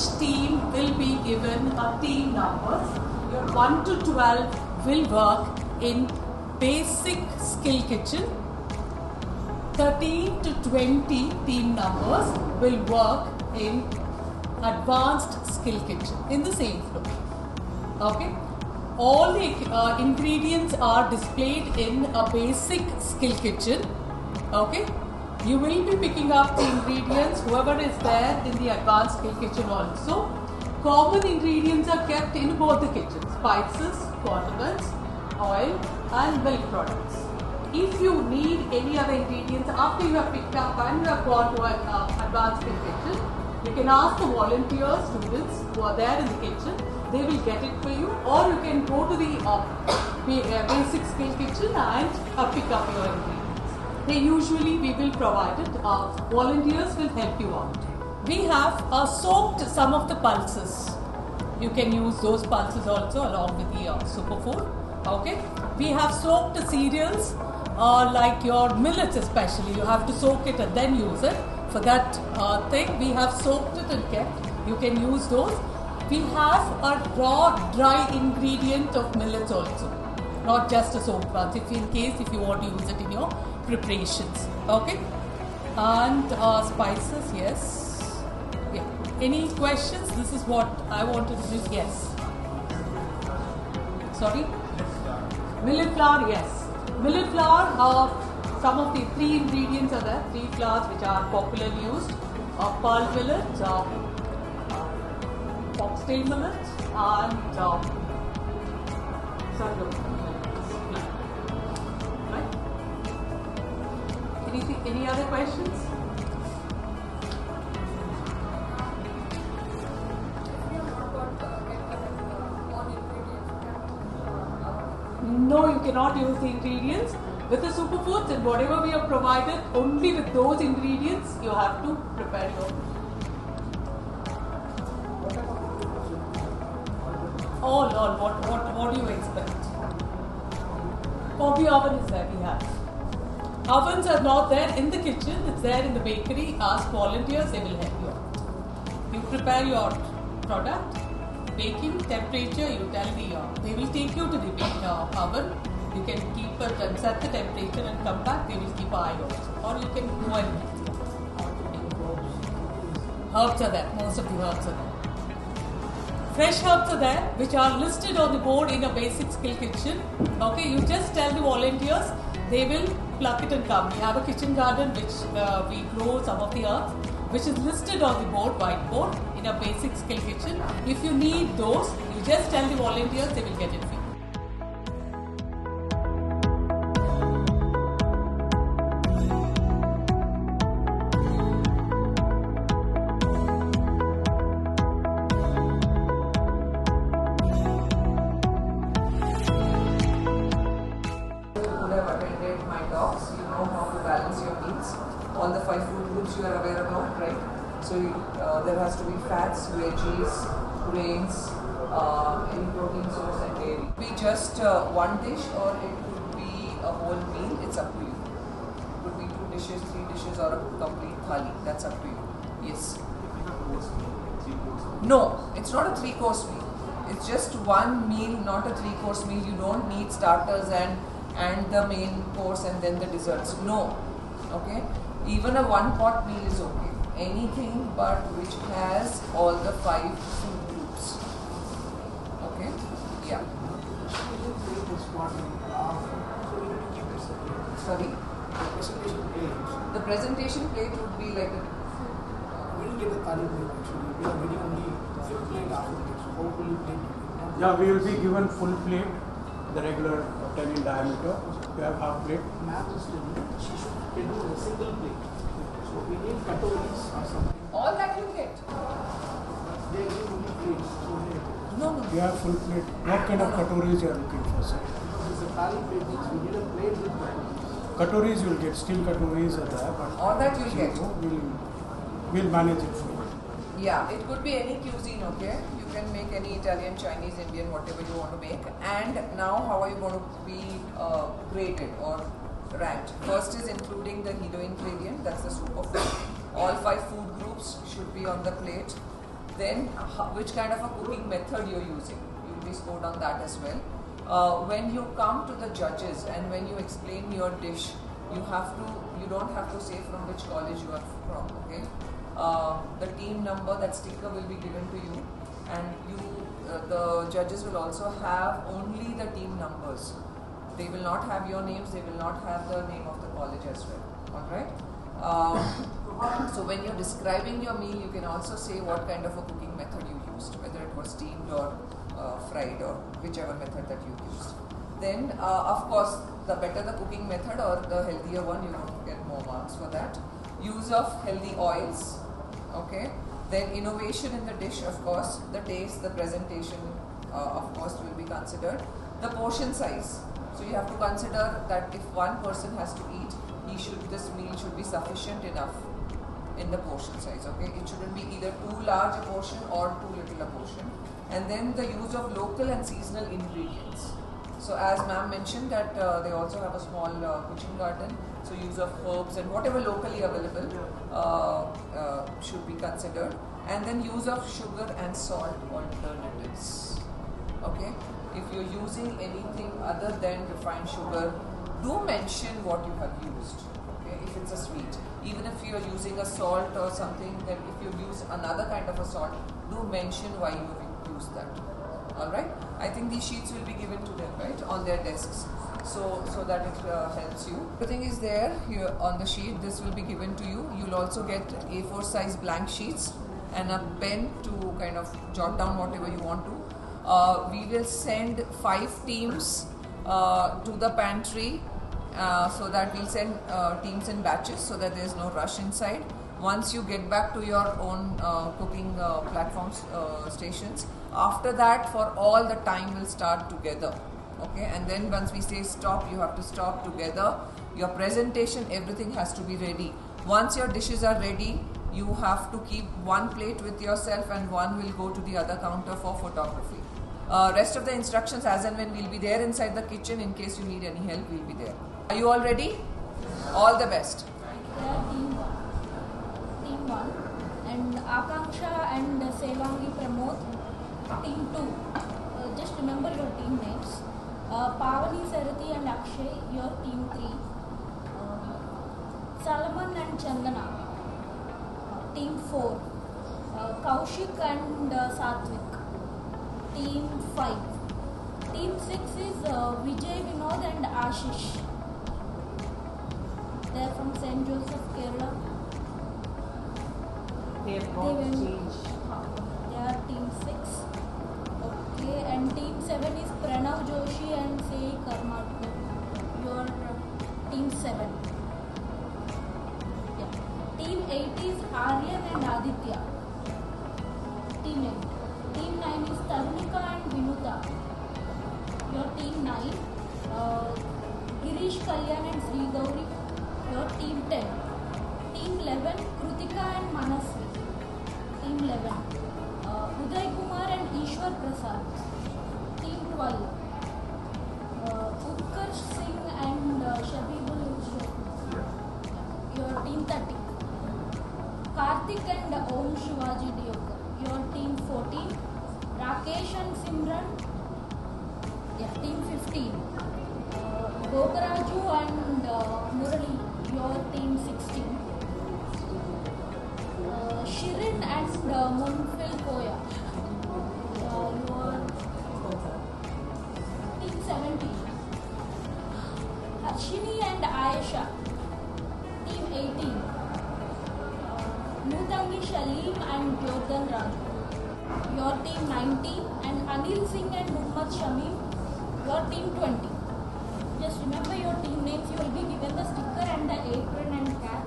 each team will be given a team numbers. Your 1 to 12 will work in basic skill kitchen. 13 to 20 team numbers will work in advanced skill kitchen in the same floor. Okay. All the ingredients are displayed in a basic skill kitchen. Okay. You will be picking up the ingredients, whoever is there in the advanced skill kitchen also. Common ingredients are kept in both the kitchens: spices, condiments, oil and milk products. If you need any other ingredients after you have picked up and you have gone to an advanced skill kitchen, you can ask the volunteers, students who are there in the kitchen. They will get it for you, or you can go to the basic skill kitchen and pick up your ingredients. They usually we will provide it. Volunteers will help you out. We have soaked some of the pulses. You can use those pulses also along with the superfood. Okay. We have soaked the cereals like your millets especially. You have to soak it and then use it. For that thing, we have soaked it and kept. You can use those. We have a raw, dry ingredient of millets also, not just a soaked ones. If you want to use it in your preparations, okay. And spices, yes. Yeah. Any questions? This is what I wanted to do. Yes. Sorry. Millet flour, yes. Millet flour. Some of the 3 ingredients are there. 3 flours which are popularly used: pearl millet, foxtail millet, and sorghum millet. Right? Any other questions? No, you cannot use the ingredients. With the superfoods and whatever we have provided, only with those ingredients you have to prepare your food. All, what do you expect? Hobby oven is there, we have. Ovens are not there in the kitchen, it's there in the bakery. Ask volunteers, they will help you out. You prepare your product, baking temperature, you tell they will take you to the oven. You can keep it and set the temperature and come back, they will keep an eye also. Or you can go and herbs are there, most of the herbs are there. Fresh herbs are there, which are listed on the board in a basic skill kitchen. Okay, you just tell the volunteers, they will pluck it and come. We have a kitchen garden which we grow some of the herbs, which is listed on the board, whiteboard, in a basic skill kitchen. If you need those, you just tell the volunteers, they will get it for you. All the 5 food groups you are aware about, right? So there has to be fats, veggies, grains, any protein source and dairy. It could be just one dish or it could be a whole meal, it's up to you. It could be 2 dishes, 3 dishes or a complete thali, that's up to you. Yes. No, it's not a 3-course meal. It's just one meal, not a 3-course meal. You don't need starters and the main course and then the desserts. No. Okay? Even a 1-pot meal is okay. Anything but which has all the 5 food groups. Okay? Yeah. Sorry? The presentation plate would be like a... We'll get a thali plate actually. We are getting only full plate after that. So how will you plate? Yeah, we will be given full plate, the regular 10 in diameter. We have half plate. Math is telling she should get a single plate. So we need katoris or something. All that you get. They give only plates. So no. We have full plate. What kind of katoris you are looking for, sir? It's a thali plate. We need a plate with katoris. Katoris you will get. Steel katoris are there. But all that you get. We'll manage it for you. Yeah, it could be any cuisine, okay? You can make any Italian, Chinese, Indian, whatever you want to make. And now how are you going to be graded or ranked? First is including the hero ingredient, that's the superfood. All 5 food groups should be on the plate. Then which kind of a cooking method you're using. You'll be scored on that as well. When you come to the judges and when you explain your dish, you don't have to say from which college you are from, okay? The team number, that sticker will be given to you, and the judges will also have only the team numbers. They will not have your names, they will not have the name of the college as well, alright? So when you're describing your meal, you can also say what kind of a cooking method you used, whether it was steamed or fried or whichever method that you used. Then, of course, the better the cooking method or the healthier one, you will get more marks for that. Use of healthy oils, okay. Then innovation in the dish, of course, the taste, the presentation, of course, will be considered. The portion size. So you have to consider that if one person has to eat, this meal should be sufficient enough in the portion size, okay. It shouldn't be either too large a portion or too little a portion. And then the use of local and seasonal ingredients. So as ma'am mentioned that they also have a small kitchen garden, so use of herbs and whatever locally available should be considered. And then use of sugar and salt alternatives, okay. If you're using anything other than refined sugar, do mention what you have used, okay, if it's a sweet. Even if you're using a salt or something, then if you use another kind of a salt, do mention why you have used that. Alright, I think these sheets will be given to them, right, on their desks, so that it helps you. Everything is there here on the sheet. This will be given to you. You'll also get A4 size blank sheets and a pen to kind of jot down whatever you want to. We will send 5 teams to the pantry, so that we'll send teams in batches so that there's no rush inside. Once you get back to your own cooking platforms, stations, after that for all the time will start together, okay. And then once we say stop, you have to stop together. Your presentation, everything has to be ready. Once your dishes are ready, you have to keep one plate with yourself and one will go to the other counter for photography. Rest of the instructions as and when, we'll be there inside the kitchen. In case you need any help, we'll be there. Are you all ready? All the best. Team 1 and Akanksha and Sevangi Pramod. Team 2. Just remember your team names. Pavani, Sarathi and Akshay, your team 3. Salman and Chandana, team 4. Kaushik and Satvik, team 5. Team 6 is Vijay, Vinod and Ashish. They are from St. Joseph, Kerala. They have got changed. They are team 6. Okay, and team 7 is Pranav Joshi and Sei Karnataka. Your team 7. Yeah. Team 8 is Aryan and Aditya. Team 8. Team 9 is Tarunika and Vinuta. Your team 9. Girish Kalyan and Sri Gauri. Your team 10. Team 11, Krutika and Manasvi. Team 11. Uday Kumar and Ishwar Prasad. Team 12. Utkarsh Singh and Shabibul Yusuf. Your team 30. Karthik and Om Shivaji Diokar. Your team 14. Rakesh and Simran. Yeah, team 15. Gogaraju and Murali. Your team 16. Shirin and Munfil Koya. Your team 17. Harshini and Ayesha. Team 18. Nutangi Shalim and Jordan Raju. Your team 19. And Anil Singh and Muhammad Shamim. Your team 20. Just remember your team names. You will be given the sticker and the apron and cap.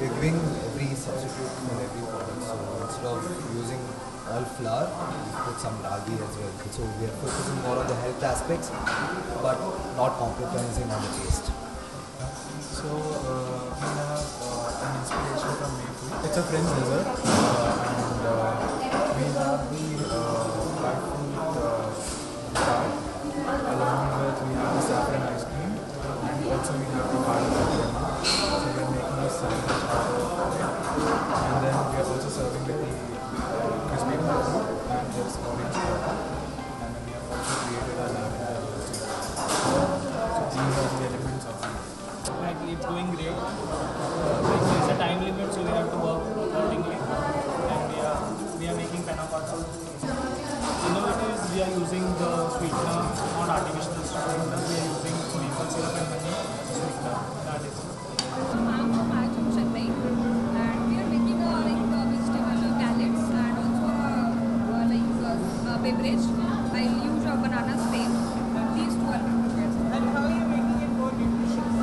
We're giving every substitute for every product. So instead of using all flour, we put some ragi as well. So we are focusing more on the health aspects, but not compromising on the taste. So we have an inspiration from Maple. It's a French dessert, and we have the blackfruit tart, along with we have the saffron ice cream, and also we have the garlic lemon. So we are making a sandwich out of it, and then we are also serving with the crispy tofu and just orange powder, and then we have also created a lavender roasting. So these are the elements of it. Like it's going great. Like there's a time limit, so we have to work accordingly. And we are making panna cotta. Innovative, we are using the sweetener, not artificial sweetener. We are using maple syrup and honey as a sweetener. That is. I'm from Chennai, and we are making vegetable gallets and also beverage. I use banana spray. These two are prepared. And how are you making it more nutritious?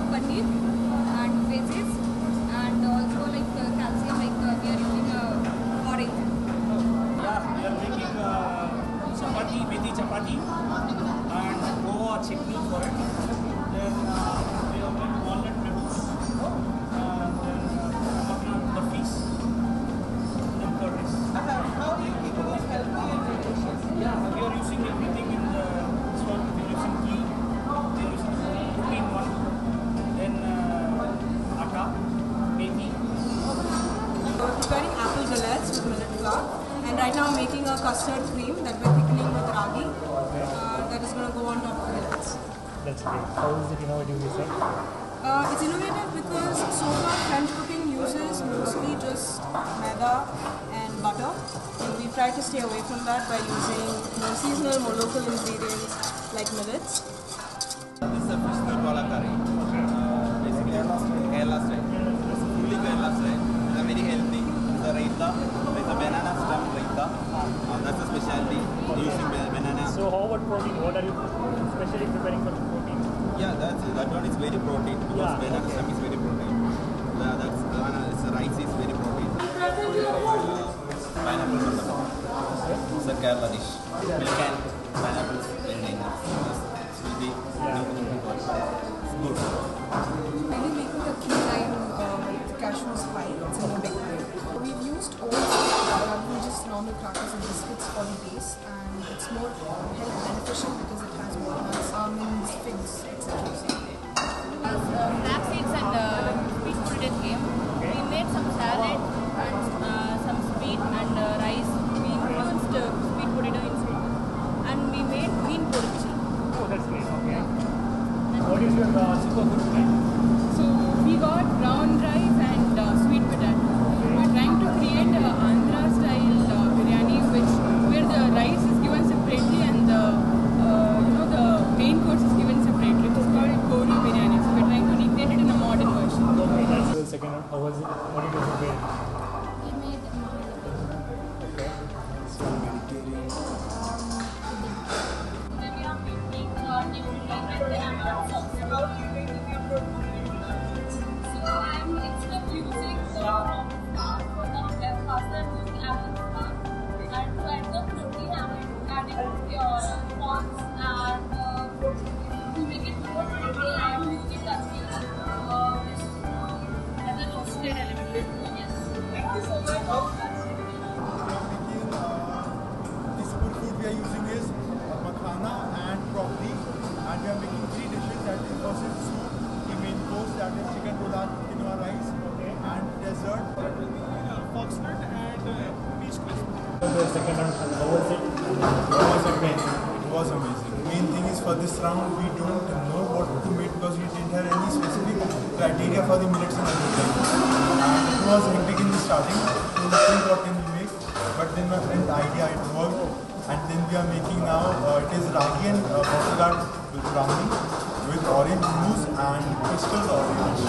Paneer and veggies, and also calcium. We are using orange. Yeah, we are making chapati, methi chapati, and goa chutney for it. Then we have made walnut noodles, and then the fish. millet flour. And right now I'm making a custard cream that we're thickening with ragi. That is going to go on top of the millets. That's great. How is it innovative, you said? It's innovative because so far French cooking uses mostly just maida and butter. And we try to stay away from that by using more seasonal, more local ingredients like millets. This is a fish nirvala curry. Basically, Kerala style. It's fully Kerala style. It's very healthy. It's a raita. It's a banana stem raita. That's a specialty using banana. So how about protein? What are you specially preparing for protein? Yeah, that one is very protein because banana stem is very protein. That's the rice is very protein. Pineapple masala. It's a Kerala dish. Milk and pineapple is very dangerous. Sweetie, it's good. Maybe making a key lime cashew pie. It's in a big way. We've used oats rather than just normal crackers and biscuits for the base, and it's more health beneficial because it has walnuts, almonds, figs, etc. Flax seeds and sweet potato came. We made some salad and some sweet and rice. We infused sweet potato in sweet, and we made green porridge. Oh, that's great. Okay. What is your superfood plan? So we got brown rice and sweet potato. We're trying to create a Andhra style biryani, where the rice is given separately and the main course is given separately. It's called Kori biryani. So we're trying to recreate it in a modern version. Okay, that's the second one. How was it? What did you prepare? We made Okay. Then we are making so I'm instead of using the flour for the pasta, I'm using apple flour. And to add the protein, I'm adding prawns and to make it more protein, I'm using onions as a roasted element. Yes. Thank you so much. The superfood we are using is makhana and broccoli, and we are making 3 dishes. That is first is soup, the main course that is chicken rolla, quinoa rice, and dessert that will be foxnut and peach crisp. The second round, how was it? It was amazing. Main thing is for this round we don't know what to make because we didn't have any specific criteria for the millets and everything. And it was hectic in the starting to think what can we make. But then my friend's idea, it worked. And then we are making now, it is ragi and butterlard with brownie with orange mousse and crystals orange.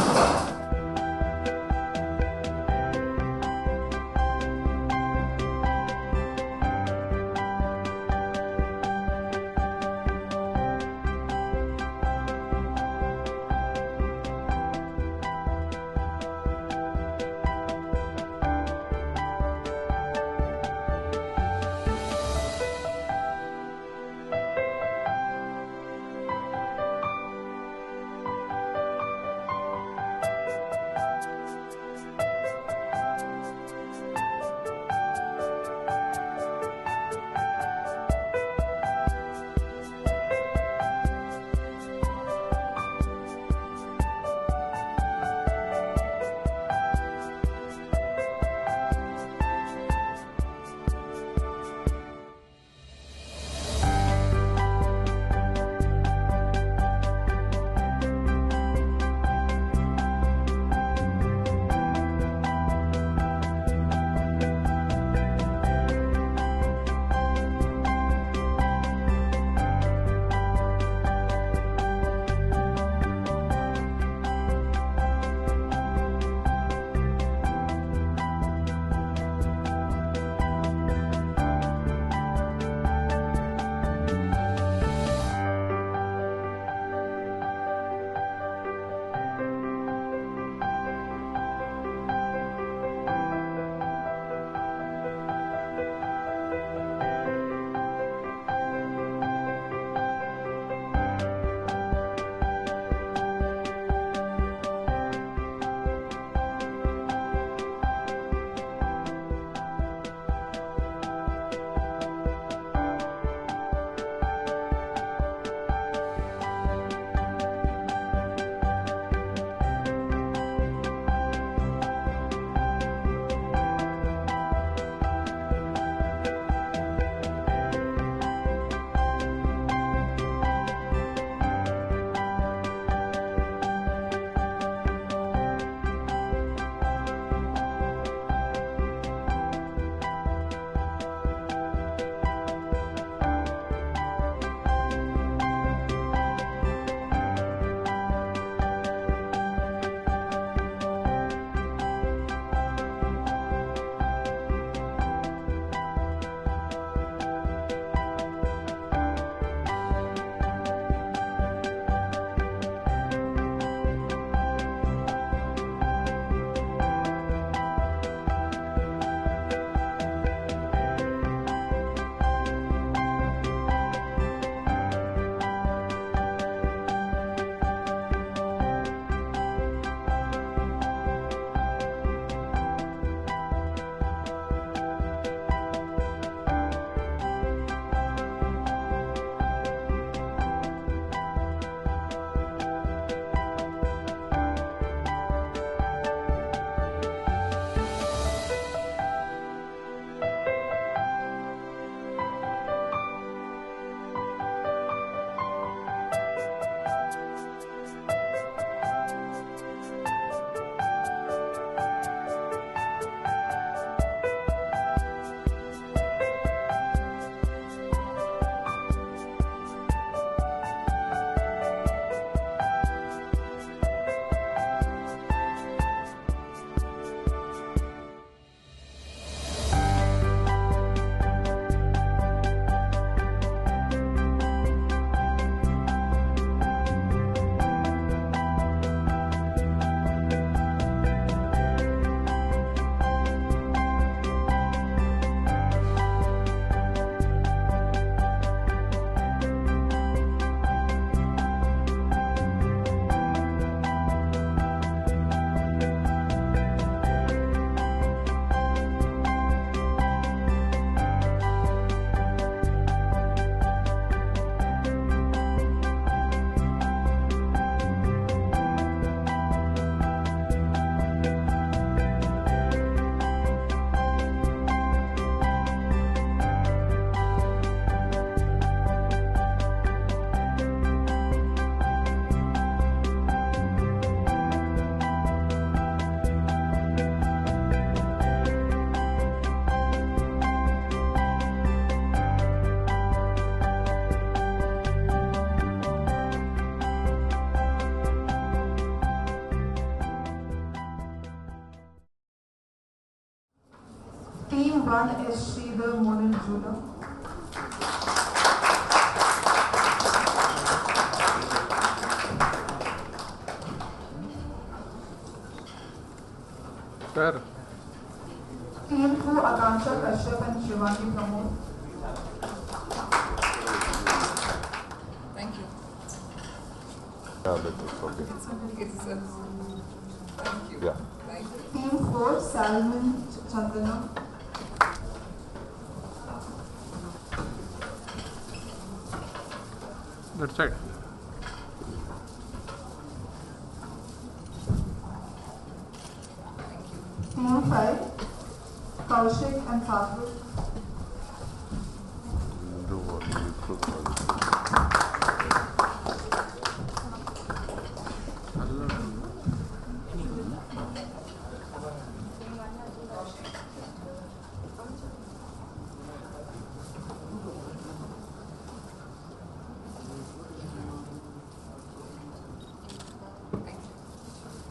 Team 1 is Sridhar Monal Jula. Sir. Team 2 Akansha Kashyap and Shivangi Pramod. Thank you. Yeah, that's okay. Yes, sir. Thank you. Yeah. Thank you. Team 4 Salman Chandana. That's right. Team 5 Kaushik and Sathya.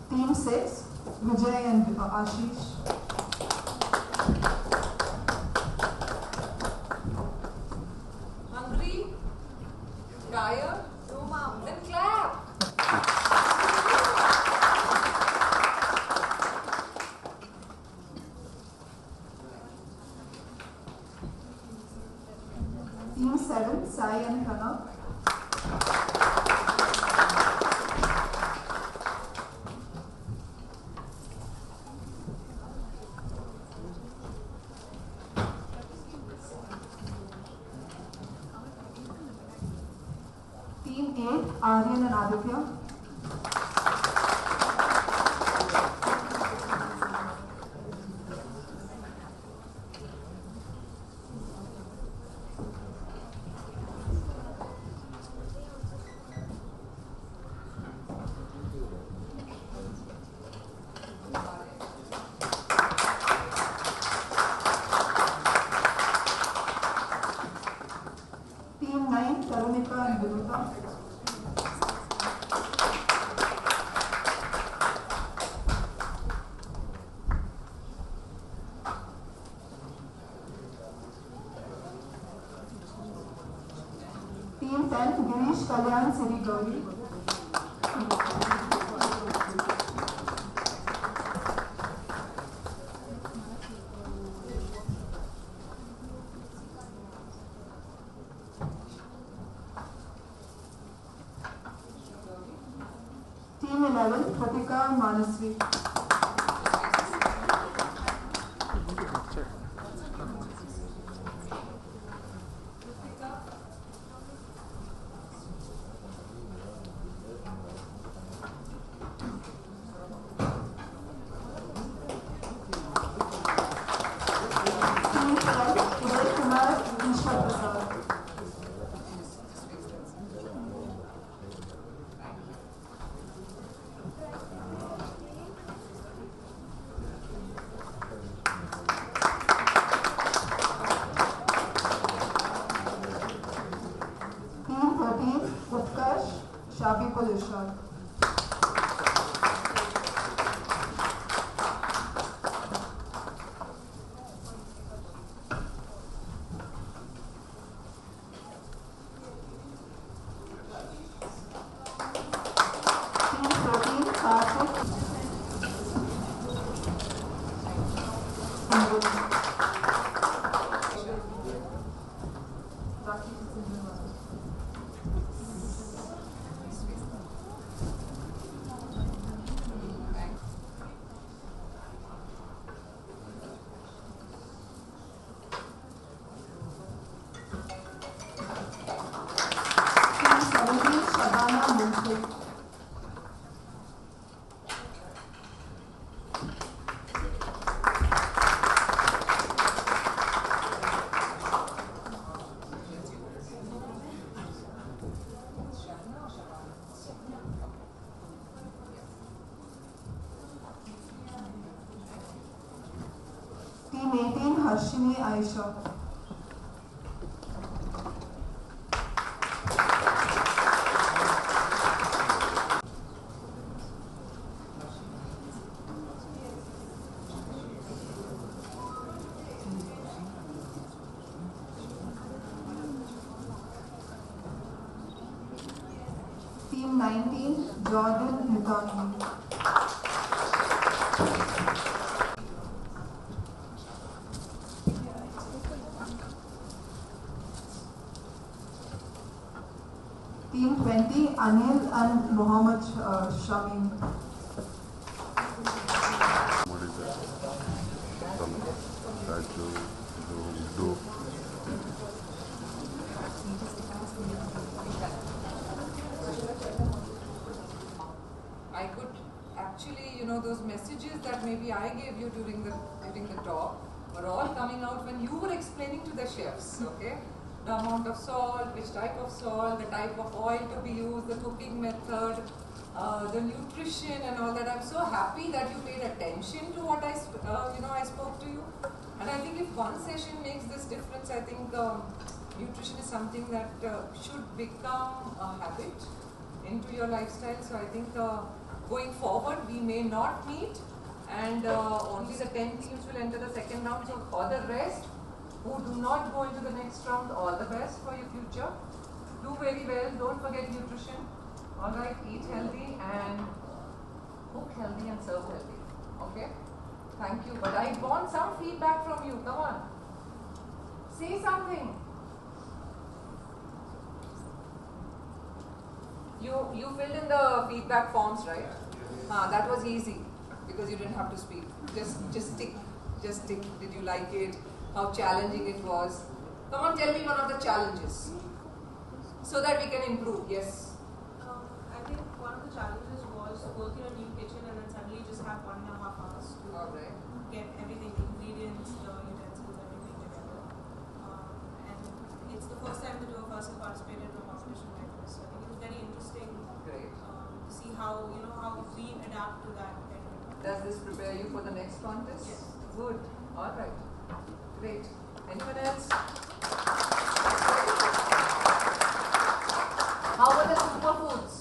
Team 6 Vijay and Ashish. Hungry? Tired? No, mom. Then clap. Team 7 Sai and Pranav. Team 8 Aryan and Aditya. Team 9 Tarunika and Viruta. Team 10 Girish Kalyan Siri Gauri. Team 11 Pratika Manasvi. Team 12 Uday Kumar Ishwar Prasad. Team 13 Utkarsh Shabikul Irshad. Team 14 Karthik Team 17 Shabana Munshi. Team 18 Harshini Aisha. 19, Jordan Hithani. Team 20, Anil and Mohammed Shamim. What is that? Do. I could actually, those messages that maybe I gave you during the talk were all coming out when you were explaining to the chefs, okay? The amount of salt, which type of salt, the type of oil to be used, the cooking method, the nutrition and all that. I'm so happy that you paid attention to what I spoke to you. And I think if one session makes this difference, I think nutrition is something that should become a habit into your lifestyle. So I think going forward, we may not meet, and only the 10 teams will enter the second round. So for the rest who do not go into the next round, all the best for your future. Do very well. Don't forget nutrition. All right, eat healthy and cook healthy and serve healthy. Okay? Thank you. But I want some feedback from you. Come on. Say something. You filled in the feedback forms, right? That was easy because you didn't have to speak. Just tick. Did you like it? How challenging it was? Come on, tell me one of the challenges so that we can improve. Yes. I think one of the challenges was working in a new kitchen and then suddenly just have 1.5 hours to get everything, the ingredients, the utensils, everything together. And it's the first time the two of us have participated in a competition like this. So I think it was very interesting to see how we adapt to that. Does this prepare you for the next contest? Yes. Good. All right. Great. Anyone else? How were the superfoods?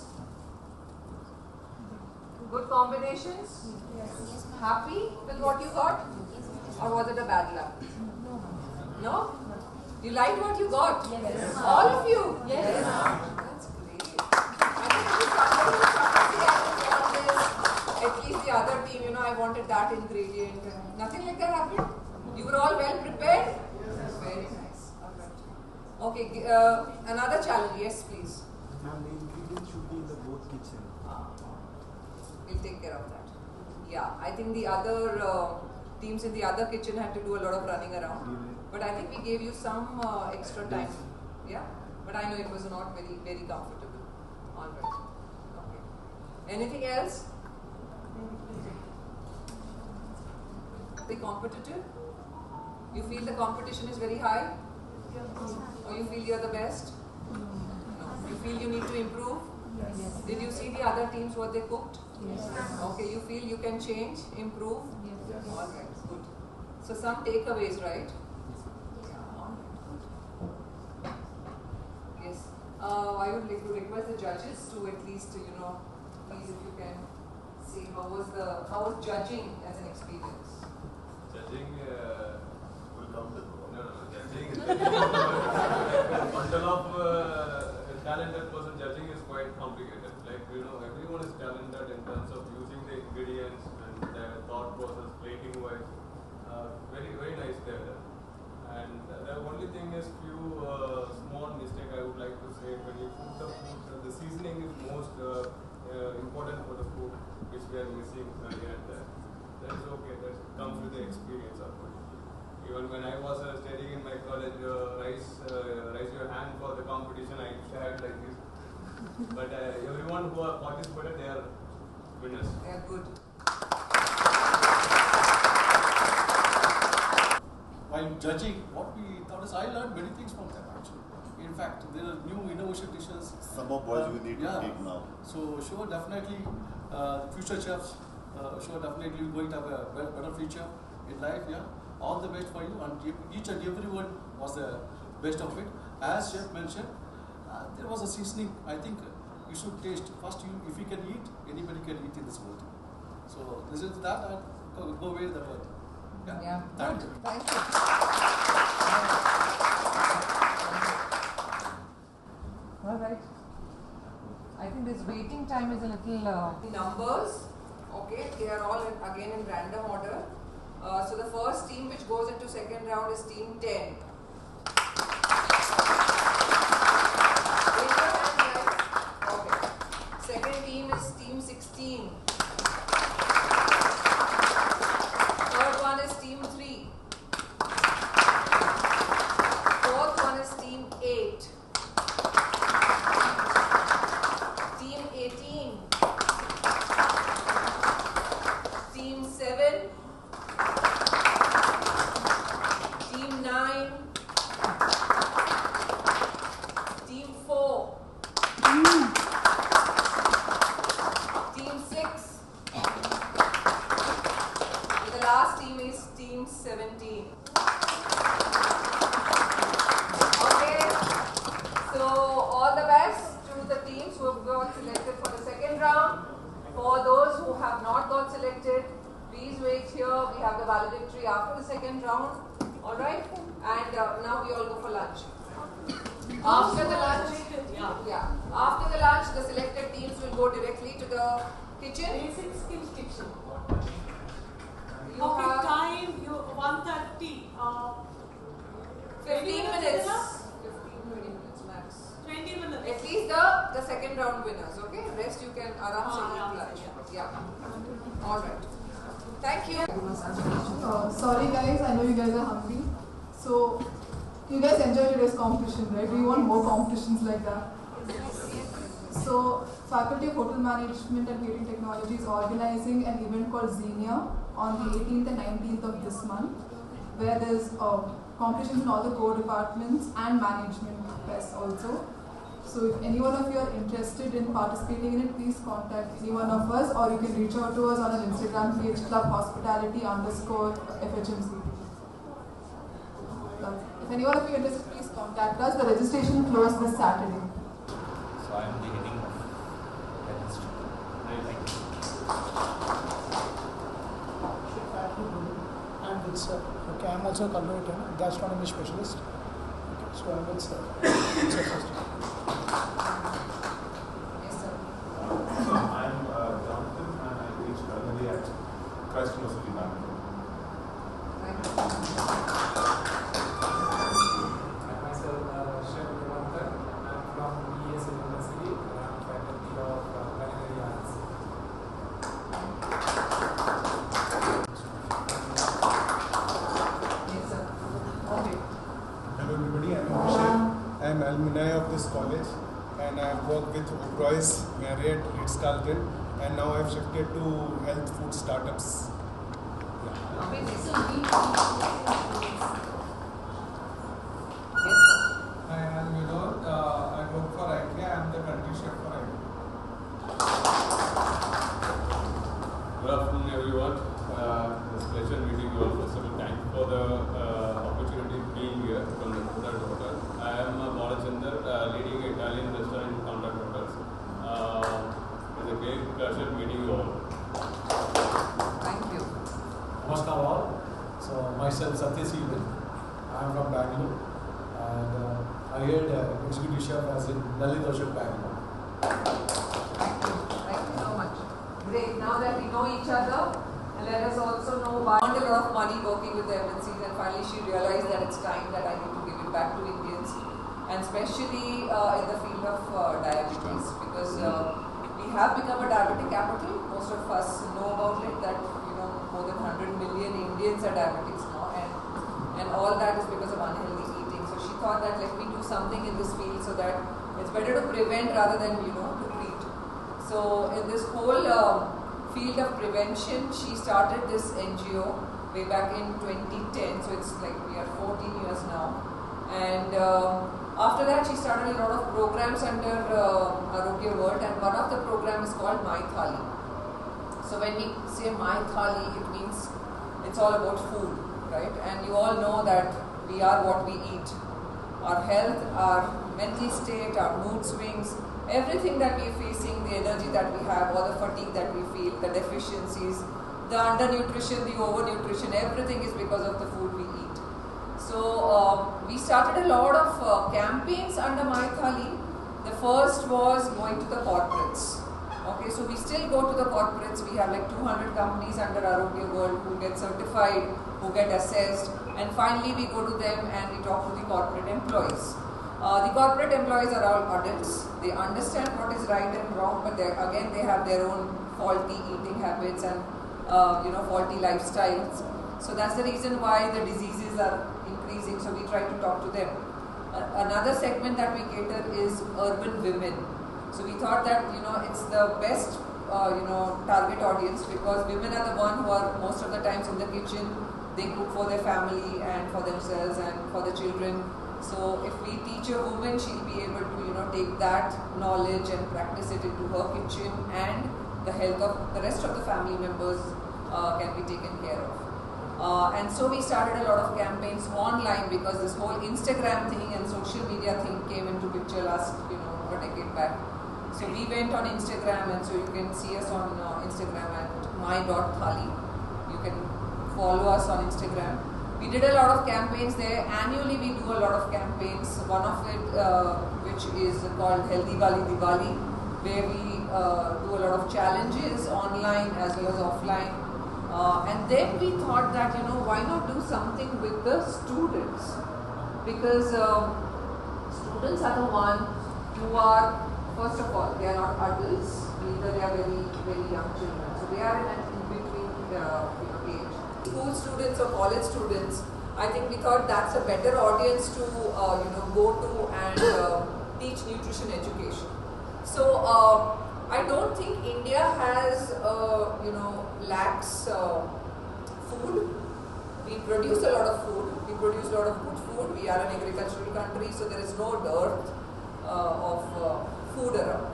Good combinations? Yes. Happy with what you got? Or was it a bad luck? No? You liked what you got? Yes. All of you? Yes. That's great. I think if somebody at least the other team, I wanted that ingredient. Nothing like that happened? You were all well prepared? Very nice. All right. Okay, another challenge. Yes, please. Ma'am, the ingredients should be in the both kitchen. We'll take care of that. Yeah, I think the other teams in the other kitchen had to do a lot of running around. But I think we gave you some extra time. Yeah? But I know it was not very, very comfortable. All right. Okay. Anything else? Be competitive? You feel the competition is very high? Or you feel you're the best? No. You feel you need to improve? Yes. Did you see the other teams what they cooked? Yes. Okay, you feel you can change, improve? Yes. All right, good. So some takeaways, right? Yes. I would like to request the judges to at least, please if you can see how was judging as an experience? Judging will come to judging. Bundle of talented person judging is quite complicated. Like everyone is talented in terms of using the ingredients and their thought process, plating wise. Very very nice there. And the only thing is few small mistake I would like to say when you cook the food, the seasoning is most important for the food, which we are missing here and there. That is okay. That comes with the experience of it. Even when I was studying in my college, raise your hand for the competition, I shared like this. But everyone who are participated, they are winners. They are good. While judging, what we thought is I learned many things from them actually. In fact, there are new innovation dishes. Some of what we need to take now. So sure, definitely, future chefs, sure, definitely going to have a better future in life. Yeah, all the best for you, and each and everyone was the best of it. As chef mentioned, there was a seasoning. I think you should taste first. If you can eat, anybody can eat in this world. So listen to that and go away the world. Yeah. Thank you. Thank you. All right. I think there's waiting counting time is a little. Numbers, okay, they are all again in random order. So the first team which goes into second round is team 10. Raise your hands, guys. Okay. Second team is team 16. Third one is team 3. Fourth one is team 8. Team 18. Team 7. Team 9. Team 4. Team 6. And the last team is team 17. Okay. So all the best to the teams who have got selected for the second round. For those who have not got selected, please wait here. We have the valedictory after the second round. Alright? And now we all go for lunch. After the lunch, after the lunch, the selected teams will go directly to the kitchen. Basic skill kitchen. You Okay, have time, 1:30. 15 minutes. 20 minutes max. 20 minutes. At least the second round winners, okay? Rest you can aram se eat lunch. Yeah. Alright. Thank you. Sorry guys, I know you guys are hungry. So, you guys enjoyed today's competition, right? Do you want more competitions like that? So, Faculty of Hotel Management and Catering Technology is organizing an event called Xenia on the 18th and 19th of this month, where there's competitions in all the core departments and management tests also. So if any one of you are interested in participating in it, please contact any one of us, or you can reach out to us on our Instagram page, clubhospitality_FHMC. If any one of you are interested, please contact us. The registration closed this Saturday. So I am the heading of chemistry. And it's okay. I'm also a culinary gastronomy specialist. Okay, so I'm with first. Yes, sir. I'm Jonathan and I teach culinary at Christ University, Bangalore. Myself, Chef Devanthan. I'm from ES University. I'm faculty of culinary arts. Yes, sir. Okay. Hello everybody, I'm Abhishek. I'm alumni of this college and I've worked with Oberoi's, Marriott, Ritz-Carlton, and now I've shifted to health food startups. Hi, I'm Vinod. I work for IKEA. I'm the country chef for IKEA. Good afternoon, everyone. It's a pleasure meeting you all. First of all, thank you for the opportunity of being here from the Contact Hotel. I am Balachandar, leading Italian restaurant in Contact Hotels. It's a great pleasure meeting you all. Thank you. Namaskar all. So myself Sathya Seelan. I am from Bengaluru and I hired executive chef as in Delhi Dosha Bengaluru. Thank you. Thank you so much. Great. Now that we know each other, and let us also know why I earned a lot of money working with the MNCs, and finally she realized that it's time that I need to give it back to Indians, and especially in the field of diabetes, because we have become a diabetic capital. Most of us know about it, that more than 100 million Indians are diabetics now, and all that is because of unhealthy eating. So she thought that let me do something in this field so that it's better to prevent rather than to treat. So in this whole field of prevention, she started this NGO way back in 2010. So it's like we are 14 years now, and after that she started a lot of programs under Arogya World, and one of the programs is called MyThali. So when we say MyThali, it means it's all about food, right? And you all know that we are what we eat. Our health, our mental state, our mood swings, everything that we are facing, the energy that we have, or the fatigue that we feel, the deficiencies, the undernutrition, the overnutrition, everything is because of the food we eat. So we started a lot of campaigns under MyThali. The first was going to the corporates. Okay, so we still go to the corporates. We have like 200 companies under Arogya World who get certified, who get assessed, and finally we go to them and we talk to the corporate employees. The corporate employees are all adults. They understand what is right and wrong, but again they have their own faulty eating habits and faulty lifestyles. So that's the reason why the diseases are increasing. So we try to talk to them. Another segment that we cater is urban women. So we thought that it's the best target audience, because women are the one who are most of the times in the kitchen. They cook for their family and for themselves and for the children. So if we teach a woman, she'll be able to take that knowledge and practice it into her kitchen, and the health of the rest of the family members can be taken care of. And so we started a lot of campaigns online, because this whole Instagram thing and social media thing came into picture last a decade back. So we went on Instagram, and so you can see us on Instagram at my.thali. You can follow us on Instagram. We did a lot of campaigns there. Annually we do a lot of campaigns. One of it which is called Healthy Wali Diwali, where we do a lot of challenges online as well as offline. And then we thought that why not do something with the students, because students are the one who are, first of all, they are not adults, neither they are very, very young children. So they are in an in-between age. School students or college students, I think we thought that's a better audience to go to and teach nutrition education. So I don't think India has lacks food. We produce a lot of food. We produce a lot of good food. We are an agricultural country, so there is no dearth of food around.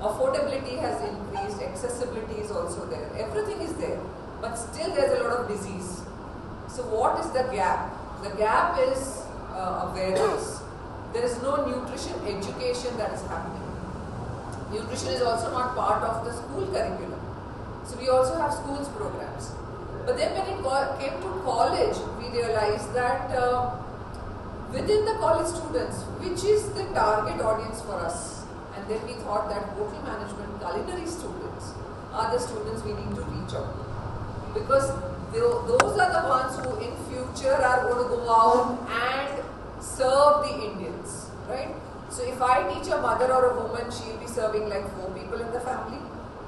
Affordability has increased. Accessibility is also there. Everything is there. But still there is a lot of disease. So what is the gap? The gap is awareness. There is no nutrition education that is happening. Nutrition is also not part of the school curriculum. So we also have schools programs. But then when it came to college, we realized that within the college students, which is the target audience for us? And then we thought that hotel management, culinary students are the students we need to reach out to. Because those are the ones who in future are going to go out and serve the Indians, right? So if I teach a mother or a woman, she'll be serving like 4 people in the family.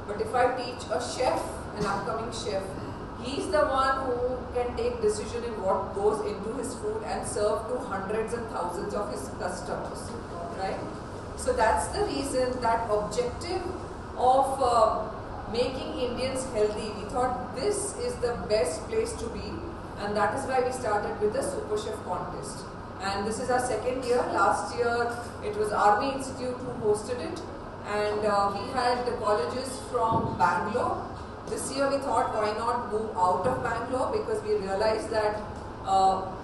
But if I teach a chef, an upcoming chef, he's the one who can take decision in what goes into his food and serve to hundreds and thousands of his customers, right? So that's the reason, that objective of making Indians healthy, we thought this is the best place to be, and that is why we started with the SuperChef contest. And this is our second year. Last year it was Army Institute who hosted it, and we had the colleges from Bangalore. This year we thought, why not move out of Bangalore, because we realized that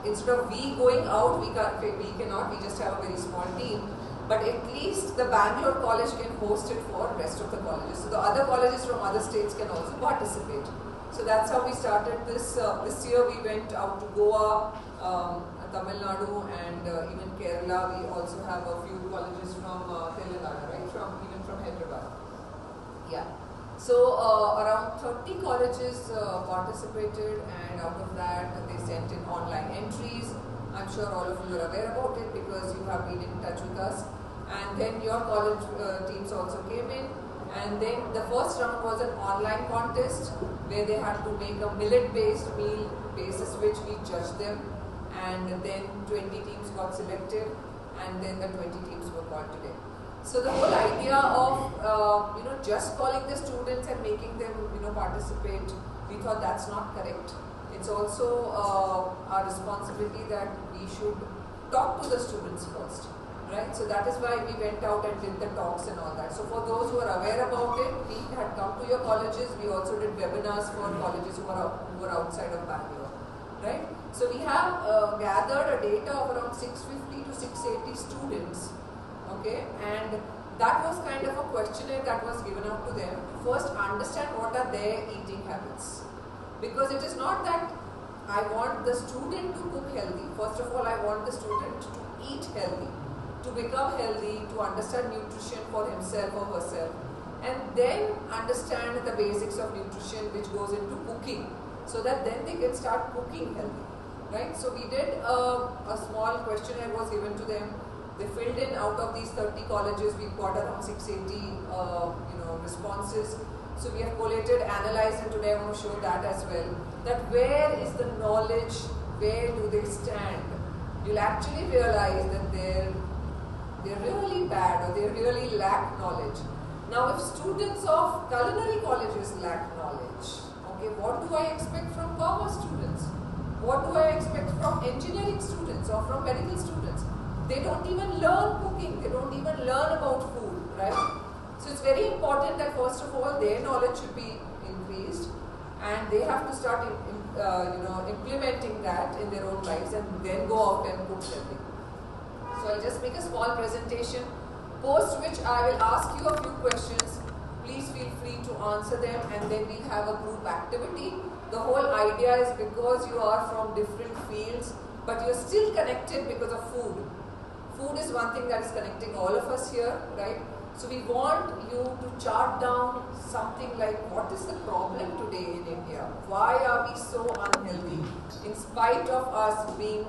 instead of we going out, we cannot, we just have a very small team. But at least the Bangalore college can host it for the rest of the colleges. So the other colleges from other states can also participate. So that's how we started this. This year we went out to Goa, Tamil Nadu, and even Kerala. We also have a few colleges from Telangana, right? Even from Hyderabad. Yeah. So around 30 colleges participated, and out of that they sent in online entries. I'm sure all of you are aware about it because you have been in touch with us. And then your college teams also came in. And then the first round was an online contest where they had to make a millet-based meal basis which we judged them. And then 20 teams got selected, and then the 20 teams were called today. So the whole idea of just calling the students and making them participate, we thought that's not correct. It's also our responsibility that we should talk to the students first, right? So that is why we went out and did the talks and all that. So for those who are aware about it, we had come to your colleges. We also did webinars for colleges who were outside of Bangalore, right? So we have gathered a data of around 650 to 680 students, okay? And that was kind of a questionnaire that was given out to them to first understand what are their eating habits. Because it is not that I want the student to cook healthy. First of all, I want the student to eat healthy, to become healthy, to understand nutrition for himself or herself. and then understand the basics of nutrition which goes into cooking, so that then they can start cooking healthy, right? So we did a small questionnaire was given to them. They filled in. Out of these 30 colleges, we got around 680 responses. So we have collated, analyzed, and today I want to show that as well. That where is the knowledge, where do they stand? You'll actually realize that they're really bad, or they really lack knowledge. Now if students of culinary colleges lack knowledge, okay, what do I expect from commerce students? What do I expect from engineering students or from medical students? They don't even learn cooking, they don't even learn about food, right? So it's very important that first of all their knowledge should be increased, and they have to start implementing that in their own lives, and then go out and cook healthy. So I'll just make a small presentation, post which I will ask you a few questions. Please feel free to answer them, and then we'll have a group activity. The whole idea is because you are from different fields, but you're still connected because of food. Food is one thing that is connecting all of us here, right? So we want you to chart down something like, what is the problem today in India? Why are we so unhealthy? In spite of us being,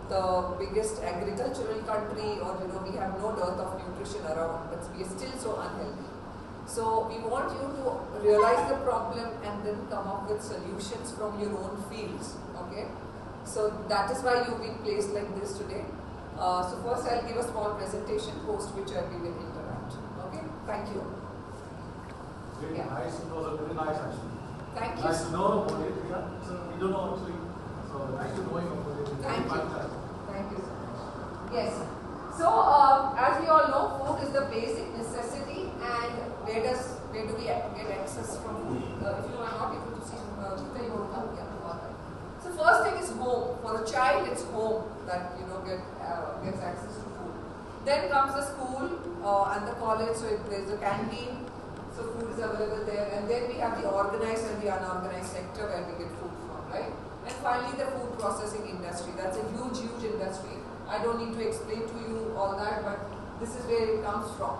the biggest agricultural country, or we have no dearth of nutrition around, but we are still so unhealthy. So we want you to realize the problem and then come up with solutions from your own fields, okay? So that is why you've been placed like this today. So first I'll give a small presentation, post which we will interact. Okay, thank you. Very nice, it was a very nice actually. Thank you. Nice to know about it, yeah. So we don't know actually, so nice to know about it. Thank you. Thank you so much. Yes. So as we all know, food is the basic necessity, and where do we get access from food? If you are not able to see, you will come here. So first thing is home. For a child, it's home that gets access to food. Then comes the school and the college. So there's a canteen, so food is available there. And then we have the organized and the unorganized sector where we get food from, right? And finally, the food processing industry. That's a huge, huge industry. I don't need to explain to you all that, but this is where it comes from.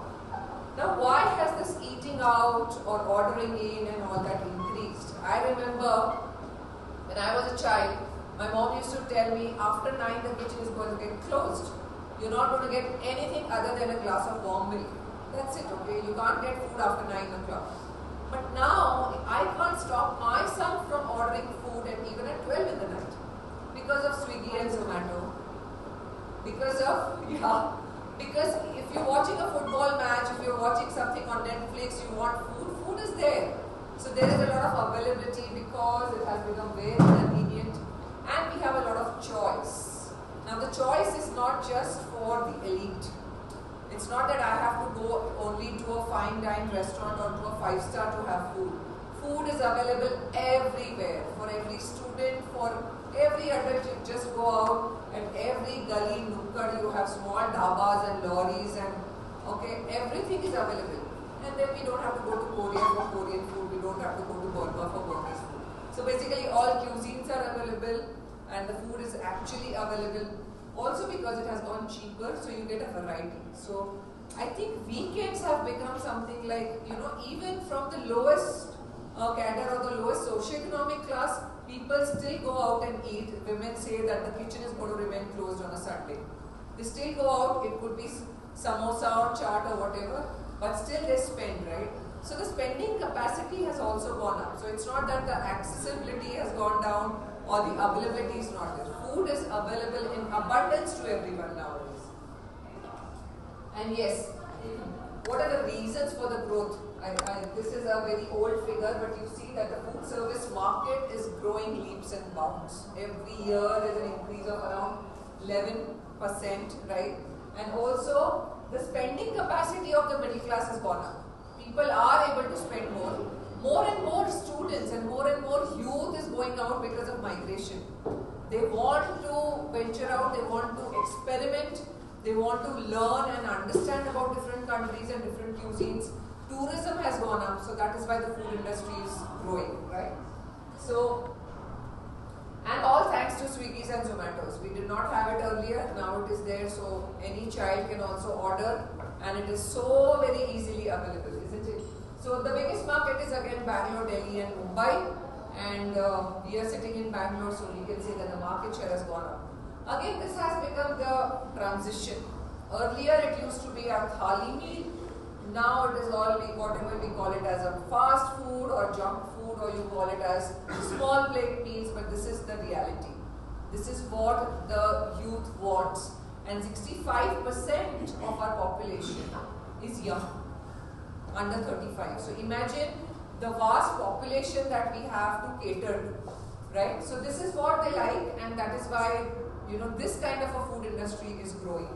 Now, why has this eating out or ordering in and all that increased? I remember when I was a child, my mom used to tell me, after 9 the kitchen is going to get closed. You're not going to get anything other than a glass of warm milk. That's it, okay? You can't get food after 9 o'clock. But now, I can't stop myself from ordering food and even at 12 in the night. Because of Swiggy and Zomato. Because if you're watching a football match, if you're watching something on Netflix, you want food, food is there. So there is a lot of availability because it has become very convenient, and we have a lot of choice. Now the choice is not just for the elite. It's not that I have to go only to a fine dine restaurant or to a 5-star to have food. Food is available everywhere, for every student, for every adult. You just go out, and every gully, nukkad, you have small dhabas and lorries, and okay, everything is available. And then we don't have to go to Korea for Korean food, we don't have to go to Burma for Burmese food. So basically all cuisines are available, and the food is actually available. Also because it has gone cheaper, so you get a variety. So I think weekends have become something like, even from the lowest cadre or the lowest socioeconomic class, people still go out and eat. Women say that the kitchen is going to remain closed on a Sunday. They still go out, it could be samosa or chaat or whatever, but still they spend, right? So the spending capacity has also gone up. So it's not that the accessibility has gone down or the availability is not there. Food is available in abundance to everyone nowadays. And yes, what are the reasons for the growth? This is a very old figure, but you see that the food service market is growing leaps and bounds. Every year there is an increase of around 11%, right? And also the spending capacity of the middle class has gone up. People are able to spend more. More and more students and more youth is going out because of migration. They want to venture out, they want to experiment, they want to learn and understand about different countries and different cuisines. Tourism has gone up, so that is why the food industry is growing, right? So, and all thanks to Swiggy's and Zomatos. We did not have it earlier, now it is there, so any child can also order, and it is so very easily available, isn't it? So the biggest market is again Bangalore, Delhi and Mumbai, and we are sitting in Bangalore, so we can say that the market share has gone up. Again, this has become the transition. Earlier it used to be a thali meal. Now it is all whatever we call it as a fast food or junk food, or you call it as small plate meals, but this is the reality. This is what the youth wants, and 65% of our population is young, under 35. So imagine the vast population that we have to cater to, right? So this is what they like, and that is why this kind of a food industry is growing.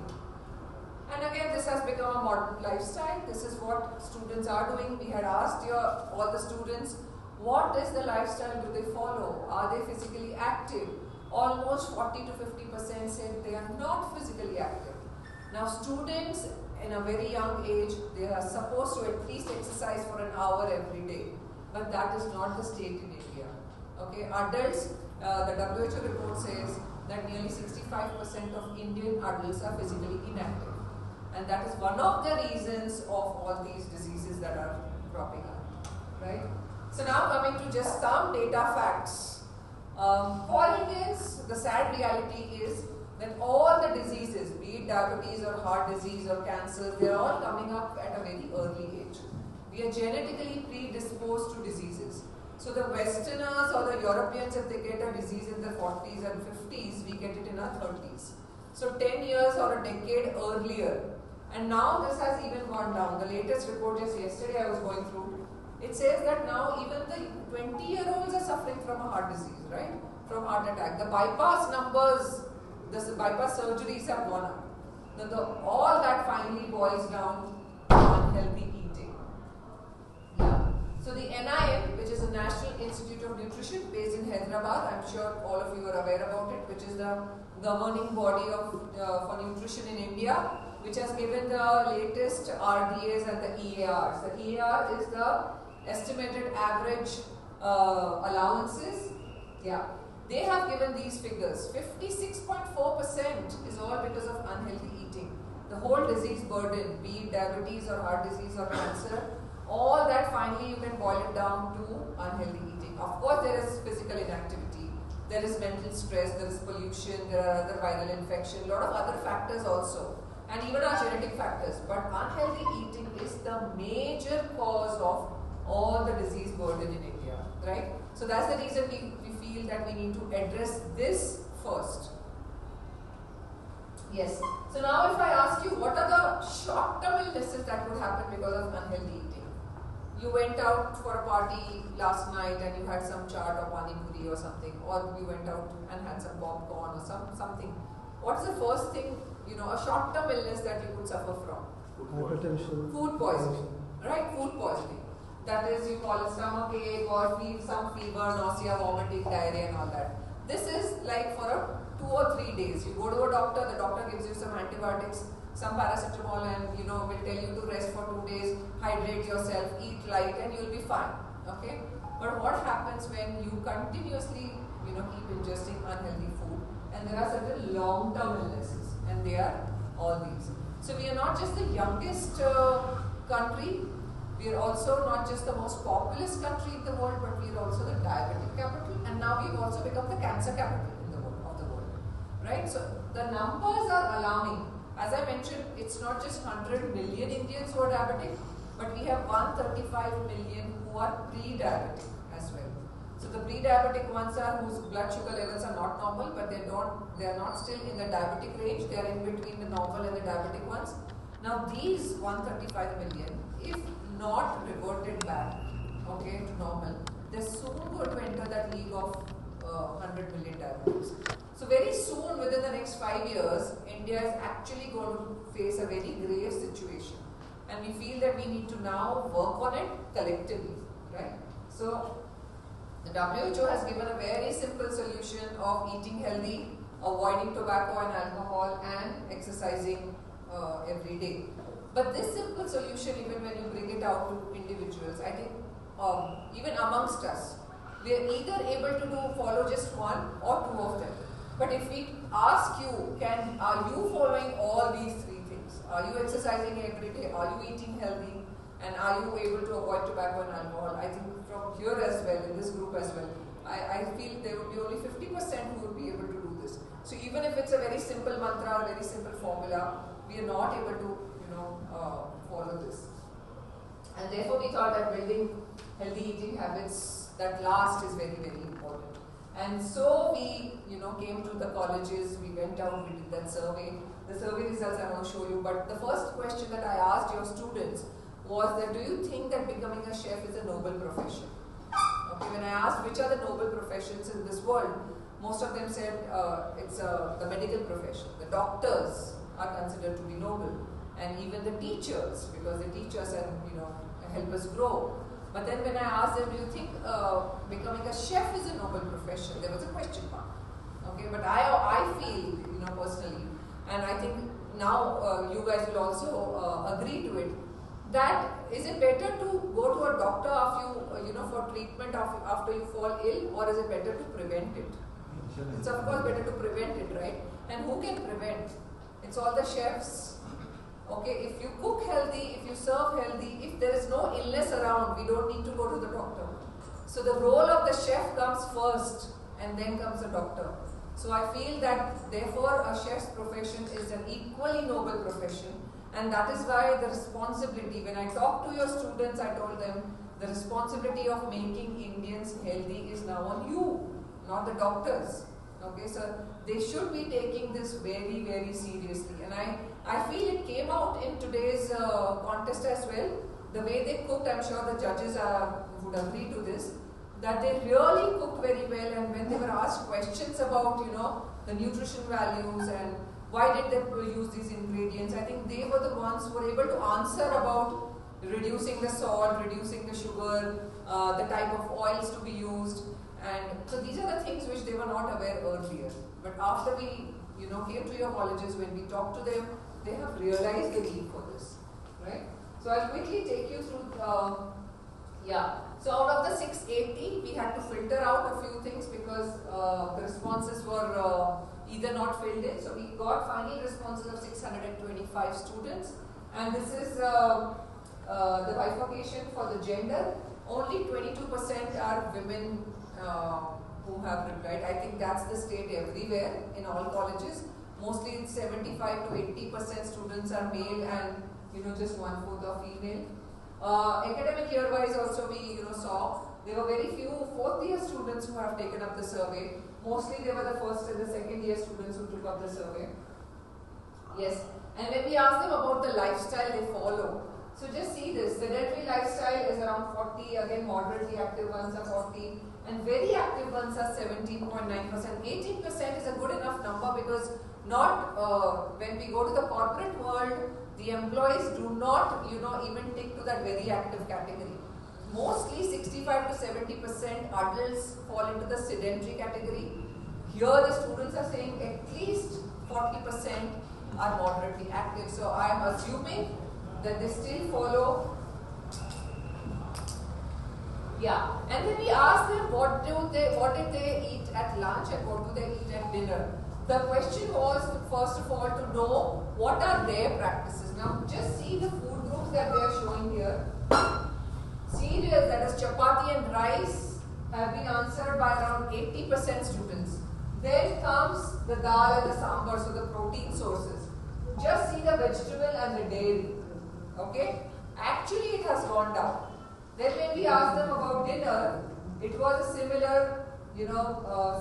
And again, this has become a modern lifestyle. This is what students are doing. We had asked all the students, what is the lifestyle do they follow? Are they physically active? Almost 40 to 50% said they are not physically active. Now students in a very young age, they are supposed to at least exercise for an hour every day. But that is not the state in India. Okay, adults, the WHO report says that nearly 65% of Indian adults are physically inactive. And that is one of the reasons of all these diseases that are cropping up, right? So now coming to just some data facts. For Indians, the sad reality is that all the diseases, be it diabetes or heart disease or cancer, they are all coming up at a very early age. We are genetically predisposed to diseases. So the Westerners or the Europeans, if they get a disease in their 40s and 50s, we get it in our 30s. So 10 years or a decade earlier. And now this has even gone down. The latest report just yesterday I was going through, it says that now even the 20-year-olds are suffering from a heart disease, right? From heart attack. The bypass numbers, the bypass surgeries have gone up. All that finally boils down to unhealthy eating. Yeah. So the NIM, which is the National Institute of Nutrition based in Hyderabad, I'm sure all of you are aware about it, which is the governing body for nutrition in India, which has given the latest RDAs and the EARs. The EAR is the estimated average allowances. Yeah. They have given these figures. 56.4% is all because of unhealthy eating. The whole disease burden, be it diabetes or heart disease or cancer, all that finally you can boil it down to unhealthy eating. Of course, there is physical inactivity, there is mental stress, there is pollution, there are other viral infections, a lot of other factors also, and even our genetic factors. But unhealthy eating is the major cause of all the disease burden in India, right? So that's the reason we feel that we need to address this first. Yes. So now if I ask you, what are the short-term illnesses that would happen because of unhealthy eating? You went out for a party last night and you had some chaat or pani puri or something, or you went out and had some popcorn or something. What's the first thing, a short-term illness that you could suffer from? Hypertension. Food poisoning, right? Food poisoning. That is, you call it stomach ache or some fever, nausea, vomiting, diarrhea and all that. This is like for 2 or 3 days. You go to a doctor, the doctor gives you some antibiotics, some paracetamol, and will tell you to rest for 2 days, hydrate yourself, eat light, and you'll be fine. Okay? But what happens when you continuously keep ingesting unhealthy food, and there are certain long-term illnesses, and they are all these. So we are not just the youngest country, we are also not just the most populous country in the world, but we are also the diabetic capital, and now we've also become the cancer capital in the world, right? So the numbers are alarming. As I mentioned, it's not just 100 million Indians who are diabetic, but we have 135 million who are pre-diabetic as well. So the pre-diabetic ones are whose blood sugar levels are not normal, but they are not still in the diabetic range. They are in between the normal and the diabetic ones. Now these 135 million, if not reverted back, okay, to normal, they're soon going to enter that league of 100 million diabetics. So very soon, within the next 5 years, India is actually going to face a very grave situation. And we feel that we need to now work on it collectively, right? So the WHO has given a very simple solution of eating healthy, avoiding tobacco and alcohol, and exercising every day. But this simple solution, even when you bring it out to individuals, I think even amongst us, we are either able to follow just one or two of them. But if we ask you, are you following all these 3 things? Are you exercising every day? Are you eating healthy? And are you able to avoid tobacco and alcohol? I think from here as well, in this group as well, I feel there would be only 50% who would be able to do this. So even if it's a very simple mantra, a very simple formula, we are not able to, follow this. And therefore we thought that building healthy eating habits that last is very, very important. And so we, came to the colleges, we went out, we did that survey. The survey results I want to show you, but the first question that I asked your students was that, do you think that becoming a chef is a noble profession? Okay, when I asked which are the noble professions in this world, most of them said it's the medical profession. The doctors are considered to be noble, and even the teachers, because they teach us and help us grow. But then when I asked them, do you think becoming a chef is a noble profession? There was a question mark. Okay, but I feel, personally, and I think now you guys will also agree to it, that is it better to go to a doctor after you, for treatment after you fall ill, or is it better to prevent it? It's of course better to prevent it, right? And who can prevent? It's all the chefs. Okay, if you cook healthy, if you serve healthy, if there is no illness around, we don't need to go to the doctor. So the role of the chef comes first, and then comes the doctor. So I feel that therefore a chef's profession is an equally noble profession, and that is why the responsibility, when I talk to your students, I told them the responsibility of making Indians healthy is now on you, not the doctors. Okay, so they should be taking this very, very seriously, and I feel it came out in today's contest as well. The way they cooked, I'm sure the judges would agree to this, that they really cooked very well, and when they were asked questions about, the nutrition values and why did they use these ingredients, I think they were the ones who were able to answer about reducing the salt, reducing the sugar, the type of oils to be used, and so these are the things which they were not aware earlier. But after we, came to your colleges, when we talked to them, they have realized the need for this, right? So I'll quickly take you through, So out of the 680, we had to filter out a few things because the responses were either not filled in. So we got final responses of 625 students, and this is the bifurcation for the gender. Only 22% are women who have replied. I think that's the state everywhere in all colleges. Mostly it's 75 to 80% students are male, and just 1/4 are female. Academic year wise also we saw there were very few 4th year students who have taken up the survey. Mostly they were the 1st and the 2nd year students who took up the survey. Yes, and when we ask them about the lifestyle they follow, so just see this, sedentary lifestyle is around 40, again moderately active ones are 40, and very active ones are 17.9%. 18% is a good enough number because not when we go to the corporate world, the employees do not, even take to that very active category. Mostly 65 to 70% adults fall into the sedentary category. Here the students are saying at least 40% are moderately active. So I am assuming that they still follow. Yeah, and then we ask them what did they eat at lunch and what do they eat at dinner. The question was, first of all, to know what are their practices. Now, just see the food groups that they are showing here. Cereals, that is chapati and rice, have been answered by around 80% students. Then comes the dal and the sambar, so the protein sources. Just see the vegetable and the dairy. Okay? Actually, it has gone down. Then when we asked them about dinner, it was a similar,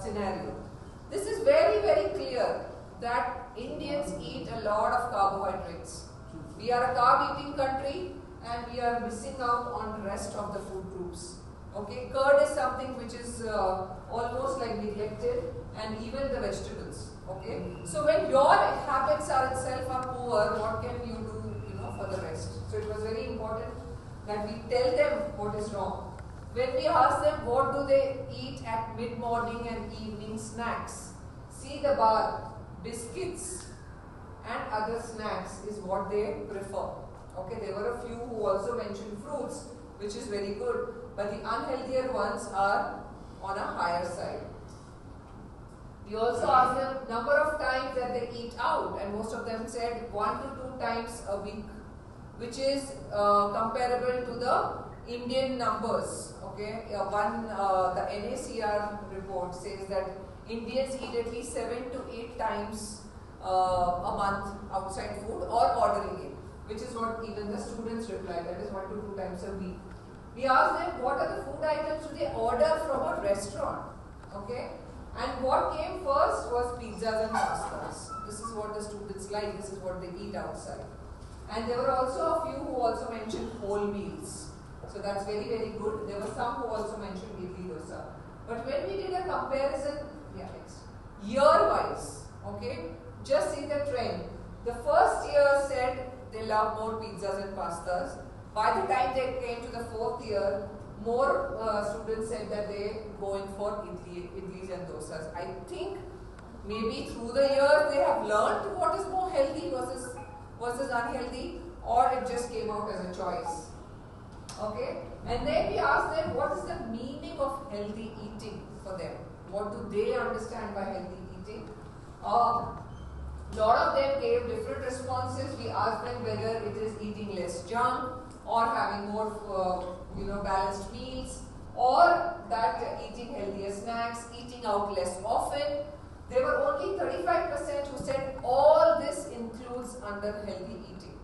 scenario. This is very, very clear that Indians eat a lot of carbohydrates. We are a carb-eating country and we are missing out on the rest of the food groups. Okay, curd is something which is almost like neglected, and even the vegetables. Okay, so when your habits are itself are poor, what can you do, for the rest? So it was very important that we tell them what is wrong. When we ask them what do they eat at mid-morning and evening snacks, see the bar, biscuits and other snacks is what they prefer. Okay, there were a few who also mentioned fruits, which is very good, but the unhealthier ones are on a higher side. We also asked them number of times that they eat out, and most of them said 1 to 2 times a week, which is comparable to the Indian numbers. Okay, the NACR report says that Indians eat at least 7 to 8 times a month outside food or ordering it, which is what even the students reply, that is 1 to 2 times a week. We asked them what are the food items do they order from a restaurant, okay? And what came first was pizzas and pastas. This is what the students like, this is what they eat outside. And there were also a few who also mentioned whole meals. So that's very, very good. There were some who also mentioned idli dosa. But when we did a comparison, year-wise, okay, just see the trend. The first year said they love more pizzas and pastas. By the time they came to the 4th year, more students said that they going for idlis and dosas. I think maybe through the year they have learned what is more healthy versus unhealthy, or it just came out as a choice. Okay, and then we asked them what is the meaning of healthy eating for them. What do they understand by healthy eating? Lot of them gave different responses. We asked them whether it is eating less junk or having more balanced meals, or that eating healthier snacks, eating out less often. There were only 35% who said all this includes under healthy eating.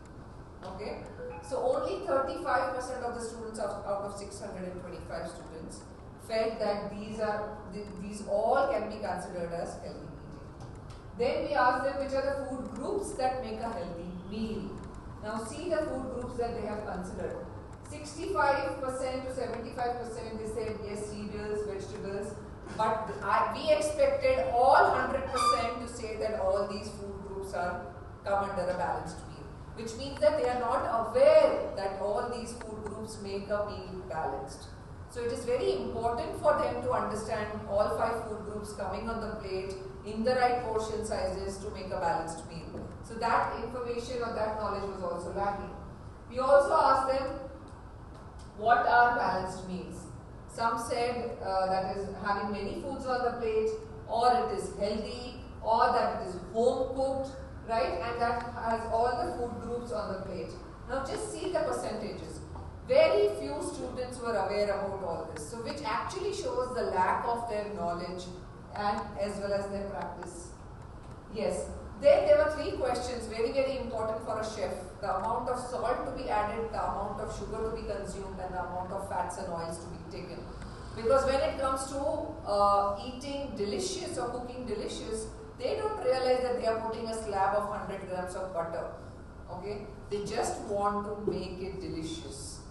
Okay, so only 35% of the students out of 625 students felt that these all can be considered as healthy eating. Then we asked them which are the food groups that make a healthy meal. Now see the food groups that they have considered. 65% to 75% they said yes, cereals, vegetables, but we expected all 100% to say that all these food groups come under a balanced meal, which means that they are not aware that all these food groups make a meal balanced. So it is very important for them to understand all 5 food groups coming on the plate in the right portion sizes to make a balanced meal. So that information or that knowledge was also lacking. We also asked them what are balanced meals. Some said that is having many foods on the plate, or it is healthy, or that it is home cooked, right? And that has all the food groups on the plate. Now just see the percentages. Very few students were aware about all this, so which actually shows the lack of their knowledge and as well as their practice. Yes, then there were 3 questions, very, very important for a chef. The amount of salt to be added, the amount of sugar to be consumed, and the amount of fats and oils to be taken. Because when it comes to eating delicious or cooking delicious, they don't realize that they are putting a slab of 100 grams of butter. Okay, they just want to make it delicious.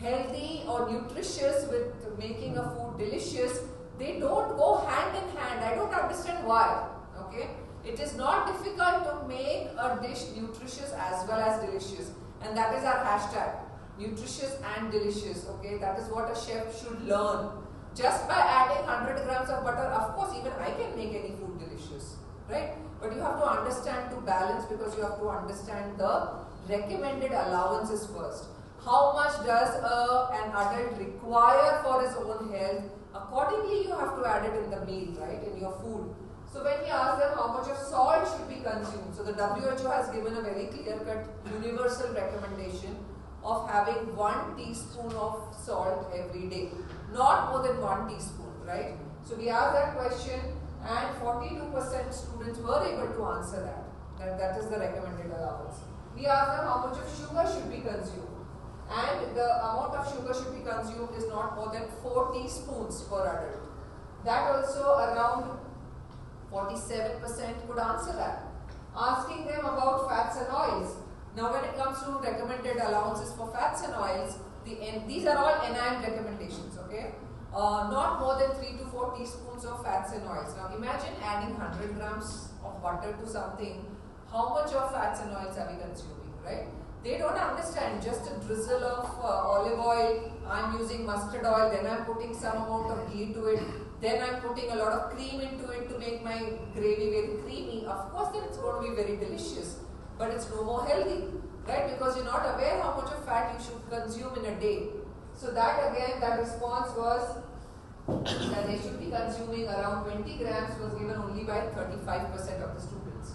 Healthy or nutritious with making a food delicious, they don't go hand in hand. I don't understand why. Okay, it is not difficult to make a dish nutritious as well as delicious, and that is our hashtag, nutritious and delicious. Okay, that is what a chef should learn. Just by adding 100 grams of butter, of course, even I can make any food delicious, right? But you have to understand to balance, because you have to understand the recommended allowances first. How much does an adult require for his own health? Accordingly, you have to add it in the meal, right, in your food. So when we ask them how much of salt should be consumed, so the WHO has given a very clear-cut universal recommendation of having 1 teaspoon of salt every day. Not more than 1 teaspoon, right? So we asked that question, and 42% students were able to answer that. That is the recommended allowance. We asked them how much of sugar should be consumed. And the amount of sugar should be consumed is not more than 4 teaspoons per adult. That also around 47% could answer that. Asking them about fats and oils. Now when it comes to recommended allowances for fats and oils, these are all enhanced recommendations, okay? Not more than 3 to 4 teaspoons of fats and oils. Now imagine adding 100 grams of butter to something. How much of fats and oils are we consuming, right? They don't understand. Just a drizzle of olive oil, I'm using mustard oil, then I'm putting some amount of ghee to it, then I'm putting a lot of cream into it to make my gravy very creamy. Of course then it's going to be very delicious, but it's no more healthy, right? Because you're not aware how much of fat you should consume in a day. So that again, that response was that they should be consuming around 20 grams was given only by 35% of the students,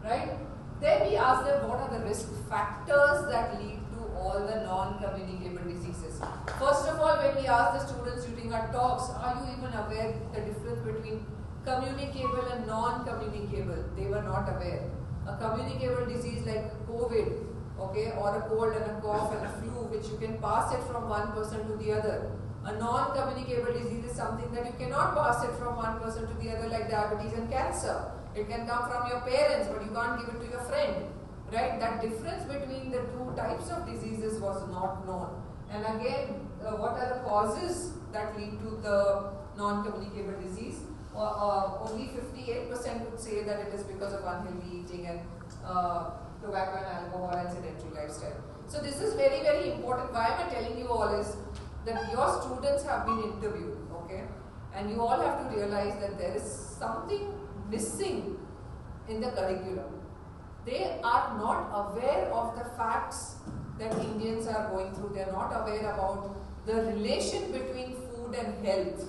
right? Then we asked them what are the risk factors that lead to all the non-communicable diseases. First of all, when we ask the students during our talks, are you even aware the difference between communicable and non-communicable? They were not aware. A communicable disease like COVID, okay, or a cold and a cough and a flu, which you can pass it from one person to the other. A non-communicable disease is something that you cannot pass it from one person to the other, like diabetes and cancer. It can come from your parents, but you can't give it to your friend, right? That difference between the two types of diseases was not known. And again, what are the causes that lead to the non-communicable disease? Only 58% would say that it is because of unhealthy eating and tobacco and alcohol and sedentary lifestyle. So this is very, very important. Why am I telling you all is that your students have been interviewed, okay? And you all have to realize that there is something missing in the curriculum. They are not aware of the facts that Indians are going through. They are not aware about the relation between food and health.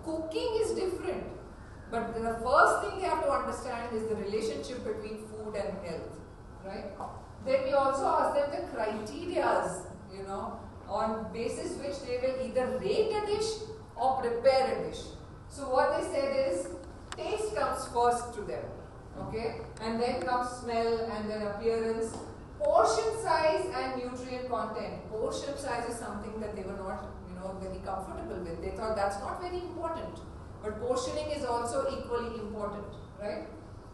Cooking is different, but the first thing they have to understand is the relationship between food and health, right? Then we also ask them the criterias, you know, on basis which they will either rate a dish or prepare a dish. So what they said is, taste comes first to them, okay? And then comes smell and then appearance. Portion size and nutrient content. Portion size is something that they were not, very comfortable with. They thought that's not very important. But portioning is also equally important, right?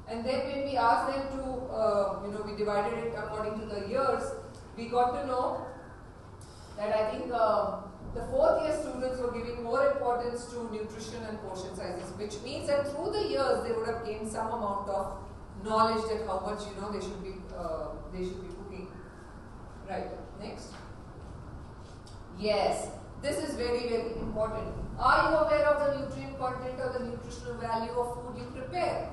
And then when we asked them to, we divided it according to the years, we got to know that I think the fourth year students were giving more importance to nutrition and portion sizes, which means that through the years they would have gained some amount of knowledge that how much they should be cooking. Right. Next. Yes, this is very, very important. Are you aware of the nutrient content or the nutritional value of food you prepare?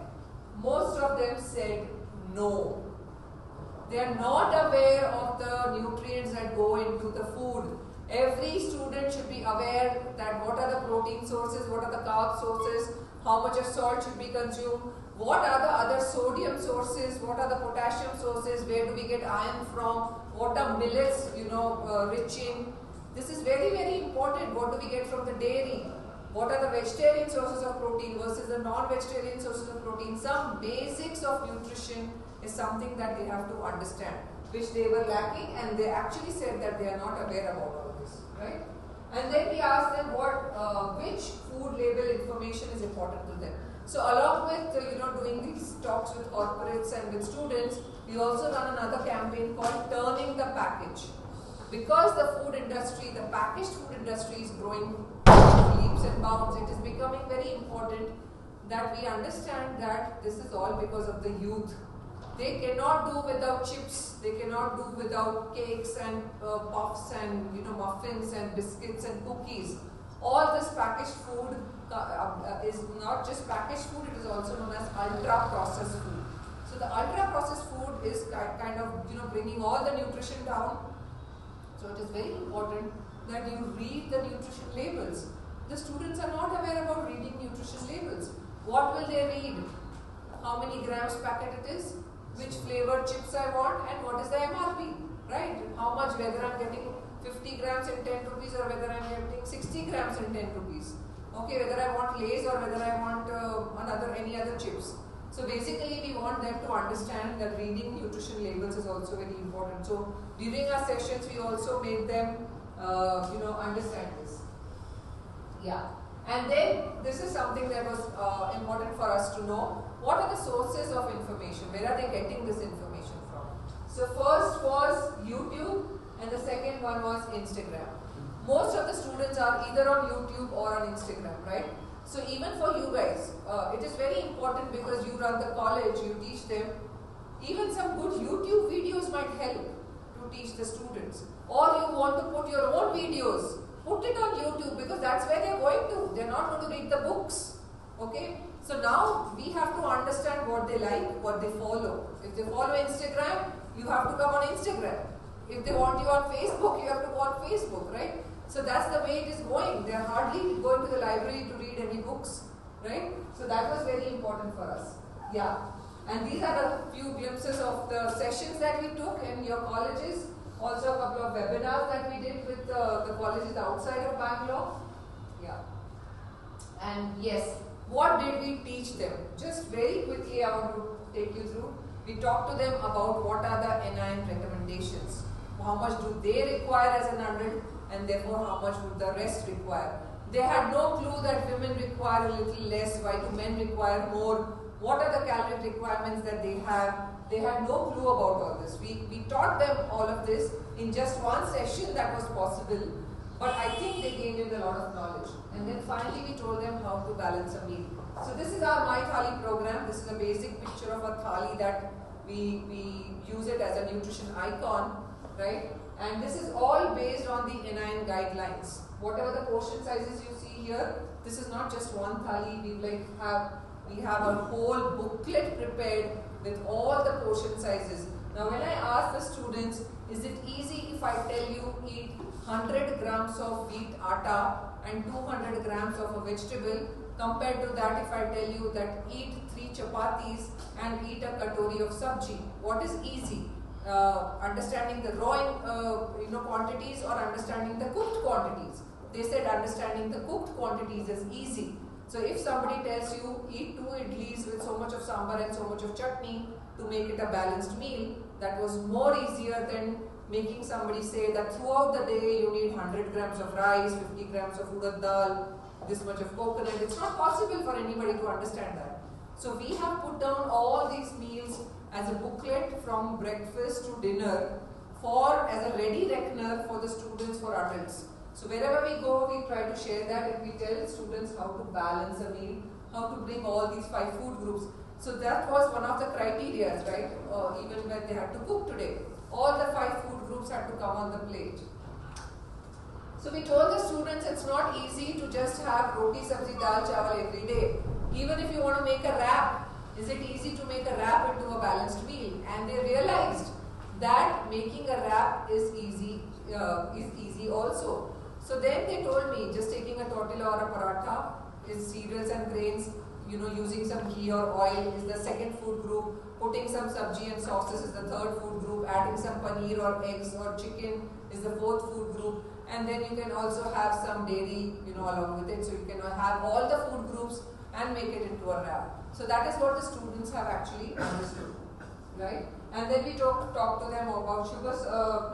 Most of them said no. They are not aware of the nutrients that go into the food. Every student should be aware that what are the protein sources, what are the carb sources, how much of salt should be consumed, what are the other sodium sources, what are the potassium sources, where do we get iron from, what are millets, rich in. This is very, very important. What do we get from the dairy? What are the vegetarian sources of protein versus the non-vegetarian sources of protein? Some basics of nutrition is something that they have to understand, which they were lacking, and they actually said that they are not aware about all this, right? And then we asked them which food label information is important to them. So along with doing these talks with corporates and with students, we also run another campaign called Turning the Package. Because the food industry, the packaged food industry is growing leaps and bounds, it is becoming very important that we understand that this is all because of the youth. They cannot do without chips, they cannot do without cakes and puffs and muffins and biscuits and cookies. All this packaged food is not just packaged food, it is also known as ultra processed food. So the ultra processed food is kind of bringing all the nutrition down. So it is very important that you read the nutrition labels. The students are not aware about reading nutrition labels. What will they read? How many grams packet it is? Which flavored chips I want, and what is the MRP, right? How much, whether I'm getting 50 grams in 10 rupees or whether I'm getting 60 grams in 10 rupees. Okay, whether I want Lay's or whether I want any other chips. So basically we want them to understand that reading nutrition labels is also very important. So during our sessions we also made them understand this. Yeah. And then this is something that was important for us to know. What are the sources of information? Where are they getting this information from? So first was YouTube and the second one was Instagram. Most of the students are either on YouTube or on Instagram, right? So even for you guys, it is very important because you run the college, you teach them. Even some good YouTube videos might help to teach the students. Or you want to put your own videos, put it on YouTube because that's where they're going to. They're not going to read the books. Okay? So now we have to understand what they like, what they follow. If they follow Instagram, you have to come on Instagram. If they want you on Facebook, you have to go on Facebook, right? So that's the way it is going. They are hardly going to the library to read any books, right? So that was very important for us. Yeah. And these are a few glimpses of the sessions that we took in your colleges Also a couple of webinars that we did with the colleges outside of Bangalore. Yeah. And yes, what did we teach them? Just very quickly I want to take you through. We talked to them about what are the NIN recommendations. How much do they require as an adult, and therefore how much would the rest require. They had no clue that women require a little less, why do men require more, what are the calorie requirements that they have. They had no clue about all this. We taught them all of this in just one session that was possible, but I think they gained in a lot of knowledge. And then finally we told them how to balance a meal. So this is our MyThali program. This is a basic picture of a thali that we use it as a nutrition icon, right? And this is all based on the NIN guidelines. Whatever the portion sizes you see here, this is not just one thali. We have a whole booklet prepared with all the portion sizes. Now when I ask the students, is it easy if I tell you eat 100 grams of wheat atta and 200 grams of a vegetable, compared to that if I tell you that eat 3 chapatis and eat a katori of sabji? What is easy? Understanding the raw quantities or understanding the cooked quantities? They said understanding the cooked quantities is easy. So if somebody tells you eat 2 idlis with so much of sambar and so much of chutney to make it a balanced meal, that was more easier than making somebody say that throughout the day you need 100 grams of rice, 50 grams of urad dal, this much of coconut. It's not possible for anybody to understand that. So we have put down all these meals as a booklet from breakfast to dinner as a ready reckoner for the students, for adults. So wherever we go, we try to share that, and we tell students how to balance a meal, how to bring all these 5 food groups. So that was one of the criteria, right? Even when they had to cook today, all the 5 food groups had to come on the plate. So we told the students it's not easy to just have roti, sabzi, dal, chawal every day. Even if you want to make a wrap, is it easy to make a wrap into a balanced meal? And they realized that making a wrap is easy also. So then they told me just taking a tortilla or a paratha is cereals and grains, using some ghee or oil is the second food group, putting some sabji and sauces is the third food group, adding some paneer or eggs or chicken is the fourth food group, and then you can also have some dairy, along with it. So you can have all the food groups and make it into a wrap. So that is what the students have actually understood, right? And then we talk to them about sugar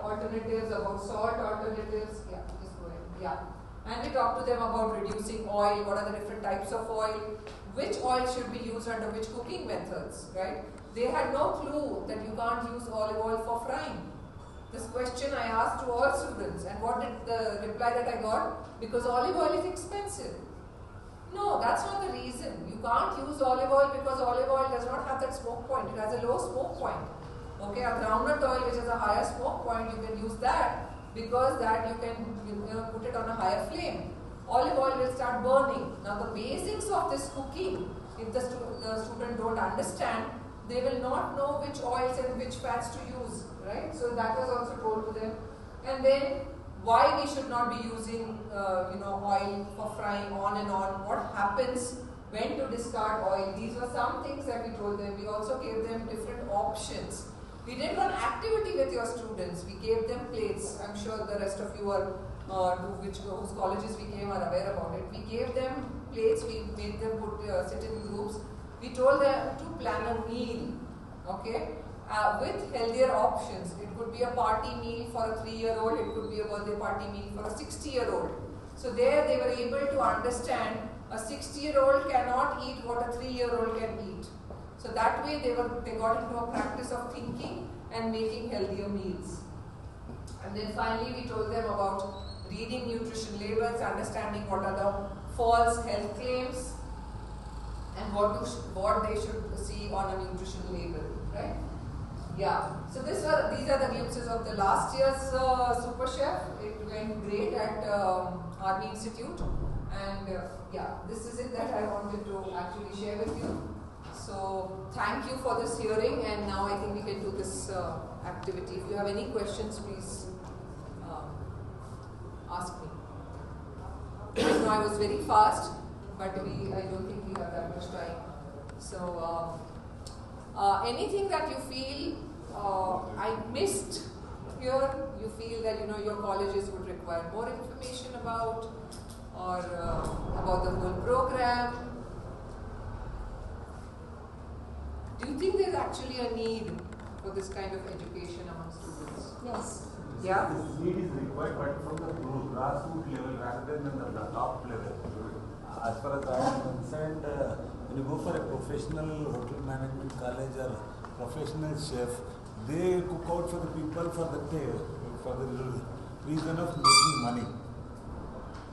alternatives, about salt alternatives. Yeah, just go ahead. Yeah. And we talk to them about reducing oil, what are the different types of oil, which oil should be used under which cooking methods, right? They had no clue that you can't use olive oil for frying. This question I asked to all students, and what did the reply that I got? Because olive oil is expensive. No, that's not the reason. You can't use olive oil because olive oil does not have that smoke point. It has a low smoke point. Okay, a groundnut oil which has a higher smoke point, you can use that because that you can put it on a higher flame. Olive oil will start burning. Now the basics of this cooking, if the student don't understand, they will not know which oils and which fats to use, right? So that was also told to them. And then why we should not be using oil for frying on and on, what happens when to discard oil. These were some things that we told them. We also gave them different options. We did one activity with your students. We gave them plates. I'm sure the rest of you are whose colleges we came are aware about it. We gave them plates. We made them sit in groups. We told them to plan a meal, okay, with healthier options. It could be a party meal for a 3-year-old. It could be a birthday party meal for a 60-year-old. So there they were able to understand a 60-year-old cannot eat what a 3-year-old can eat. So that way they got into a practice of thinking and making healthier meals. And then finally we told them about reading nutrition labels, understanding what are the false health claims and what they should see on a nutrition label, right? Yeah. So these are the glimpses of the last year's SuperChef. It went great at Army Institute, and this is it that I wanted to actually share with you. So thank you for this hearing, and now I think we can do this activity. If you have any questions, please ask me. I know I was very fast, but I don't think we have that much time. So anything that you feel I missed here you feel that your colleges would require more information about, or about the whole program? Do you think there's actually a need for this kind of education among students? Yes. Yeah? This need is required, but from the grassroots level rather than the top level. As far as I am concerned, when you go for a professional hotel management college or professional chef, they cook out for the people for the reason of making money.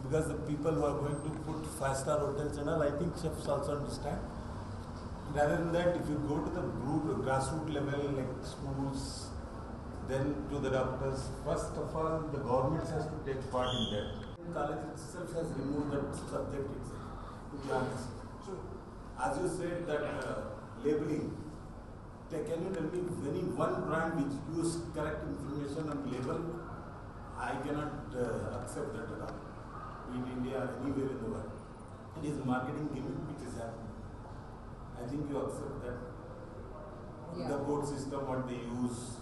Because the people who are going to put 5-star hotels and all, I think chefs also understand. Rather than that, if you go to the grassroots level, like schools, then to the doctors, first of all, the government has to take part in that. College itself has removed that subject itself, to be honest. So, as you said that labeling, can you tell me any one brand which use correct information on label? I cannot accept that at all. In India or anywhere in the world. It is marketing gimmick which is happening. I think you accept that. Yeah. The board system, what they use,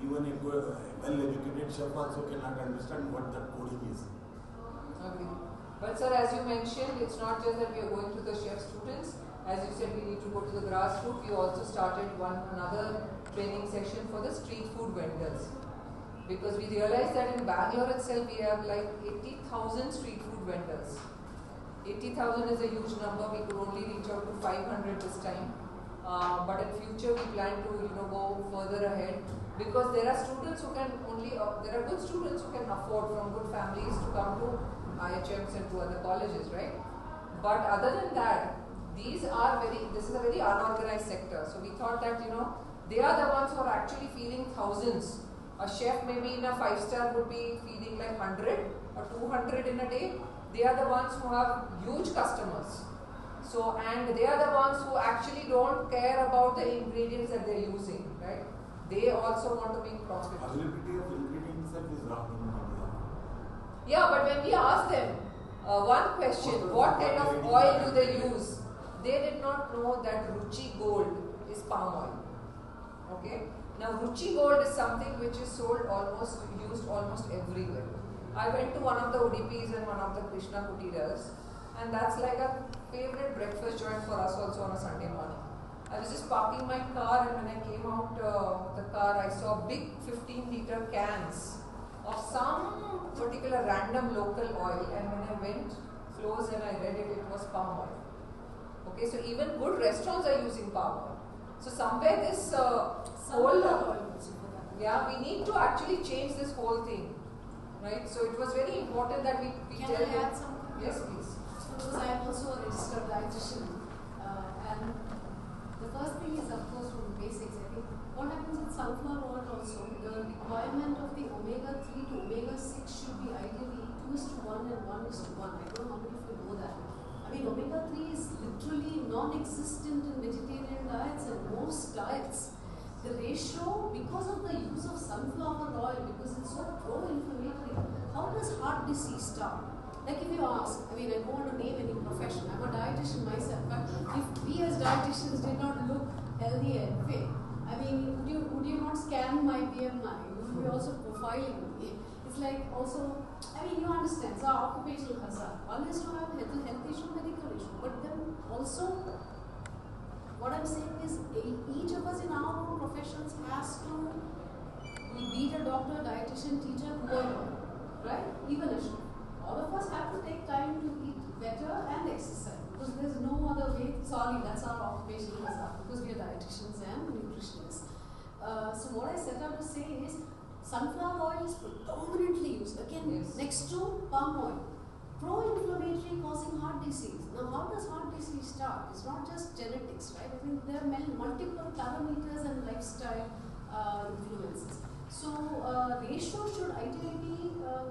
even a well-educated chef also cannot understand what that coding is. Okay. But sir, as you mentioned, it's not just that we are going to the chef students. As you said, we need to go to the grassroots. We also started another training session for the street food vendors. Because we realized that in Bangalore itself, we have like 80,000 street food vendors. 80,000 is a huge number. We could only reach out to 500 this time. But in future, we plan to go further ahead. Because there are students who can there are good students who can afford from good families to come to IHMs and to other colleges, right? But other than that, this is a very unorganized sector. So we thought that, they are the ones who are actually feeding thousands. A chef maybe in a 5-star would be feeding like 100 or 200 in a day. They are the ones who have huge customers. So, and they are the ones who actually don't care about the ingredients that they're using, right? They also want to make profit. Availability of ingredients is wrong in India. Yeah, but when we asked them one question, what kind of oil do they use? They did not know that Ruchi Gold is palm oil. Okay? Now Ruchi Gold is something which is used almost everywhere. I went to one of the ODPs and one of the Krishna Kutiras, and that's like a favorite breakfast joint for us also on a Sunday morning. I was just parking my car, and when I came out the car, I saw big 15-liter cans of some particular random local oil, and when I went close and I read it, it was palm oil. Okay, so even good restaurants are using palm oil. So somewhere this we need to actually change this whole thing, right? So it was very important that we Can tell I them. add something? Yes, please. So because I am also a registered dietitian, and the first thing is of course from the basics. I think what happens with sunflower oil also, the requirement of the omega-3 to omega-6 should be ideally 2:1 and 1:1. I don't know how many of you know that. I mean, omega-3 is literally non-existent in vegetarian diets and most diets. The ratio, because of the use of sunflower oil, because it's so pro-inflammatory, how does heart disease start? Like if you ask, I mean, I don't want to name any profession, I'm a dietitian myself, but if we as dietitians did not look healthy and fit, I mean, would you not scan my BMI? Would you be also profiling me? It's like also, I mean, you understand, so occupational hazard. One is to have health issue, medical issue, but then also, what I'm saying is each of us in our own professions has to be a doctor, dietitian, teacher, whoever, right? Even a chef. All of us have to take time to eat better and exercise because there's no other way. Sorry, that's our occupational hazard because we are dietitians and nutritionists. So what I set out to say is sunflower oil is predominantly used again next to palm oil. Pro-inflammatory causing heart disease. Now, how does heart disease start? It's not just genetics, right? I mean, there are multiple parameters and lifestyle influences. So, ratio should ideally be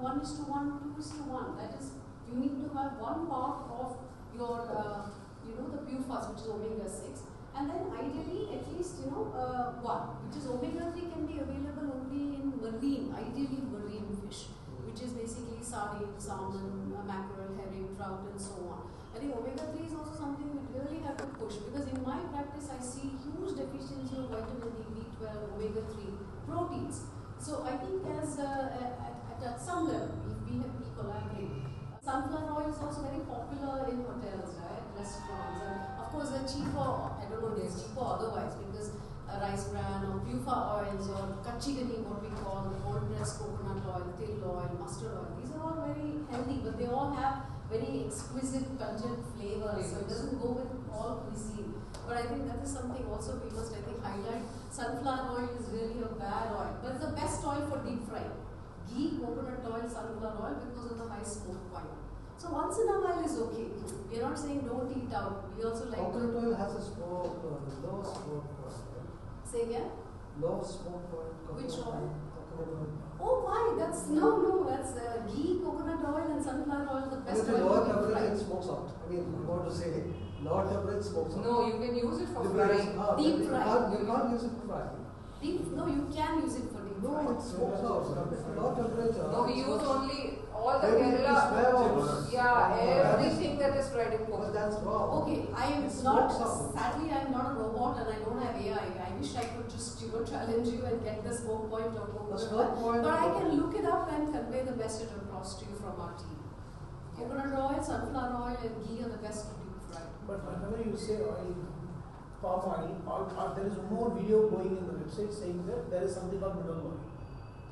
1:1, 2:1. That is, you need to have one part of your, the pure fats, which is omega-6, and then ideally at least, one, which is omega-3 can be available only in marine, ideally marine fish, which is basically sardine, salmon, mackerel, herring, trout, and so on. I think omega-3 is also something we really have to push because in my practice I see huge deficiency of vitamin D, B12, omega-3, proteins. So I think as at some level, we collaborate. Sunflower oil is also very popular in hotels, right? Restaurants, and of course they're cheaper. I don't know if it's cheaper otherwise because rice bran or pufa oils or kachigani, what we call the cold pressed coconut oil, til oil, mustard oil. These are all very healthy, but they all have very exquisite, pungent flavors. So it doesn't go with all cuisine. But I think that is something also we must, I think, highlight. Sunflower oil is really a bad oil, but it's the best oil for deep frying. Ghee, coconut oil, sunflower oil because of the high smoke point. So once in a while is okay. We are not saying don't eat out. We also like coconut oil has a smoke, low smoke point. Say again? Low smoke point. Which oil? Coconut oil. Oh why? That's that's ghee, coconut oil and sunflower oil, the best oil. Lower temperature it smokes out. I mean, I want to say lower temperature smokes out. No, you can use it for frying. Deep frying. You can't use it for frying. No, you can use it for deep frying. No, it smokes out. Low temperature. No, we use only all the Kerala. Yeah, everything that is fried in coconut. That's wrong. Okay, sadly I'm not a robot and I don't have AI. I wish I could just challenge you and get the smoke point of coconut oil. But I can look it up and convey the message across to you from our team. Coconut oil, sunflower oil and ghee are the best to deep fry. But whenever you say oil, palm oil, there is more video going in the website saying that there is something called mineral oil,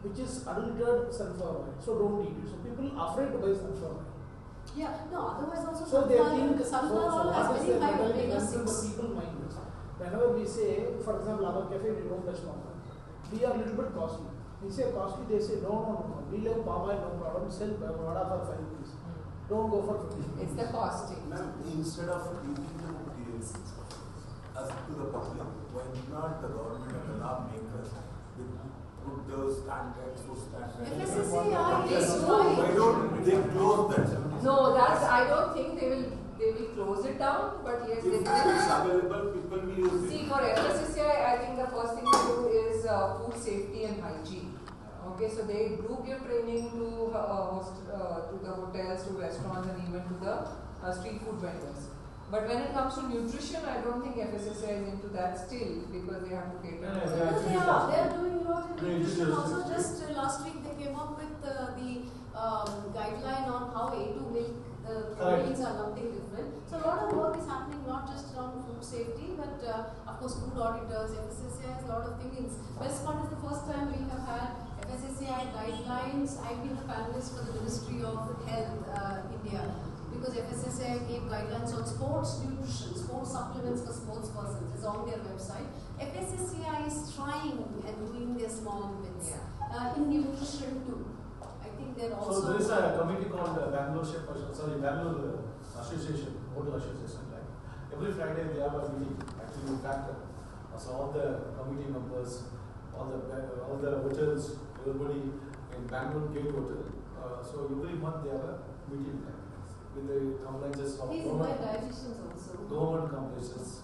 which is adulterated sunflower oil. So don't eat it. So people are afraid to buy sunflower oil. Yeah, no, otherwise also So they think sunflower oil has very high omega-6. The people mind is, whenever we say, for example, our cafe we don't touch palm oil, we are a little bit costly. We say costly, they say no. We love palm oil, no problem. Sell vada for 5 rupees. Don't go for 50 rupees. It's the costing. Instead of giving the materials as to the public, why not the government and the lawmakers put those standards, why don't they close that? No, I don't think they will close it down, but yes, if it's available, people will use it. See, for FSSAI, I think the first thing to do is food safety and hygiene. Okay, so they do give training to the hotels, to restaurants, and even to the street food vendors. But when it comes to nutrition, I don't think FSSAI is into that still because they have to cater. They are doing a lot in nutrition. Also, just last week they came up with the guideline on how A2 milk proteins are nothing different. So a lot of work is happening not just around food safety, but of course food auditors, FSSAI has a lot of things. Best part is the first time we have had FSSAI guidelines. I've been the panelist for the Ministry of Health India. Because FSSAI gave guidelines on sports nutrition, sports supplements for sports persons. It's on their website. FSSAI is trying and doing their small bits in nutrition too. I think they're also. So there is a committee called Bengaluru Association, Hotel Association. Like every Friday they have a meeting. Actually, in fact, so all the committee members, all the hotels, everybody in Bangalore Gate Hotel. So every month they have a meeting there. With the compliances of government compliances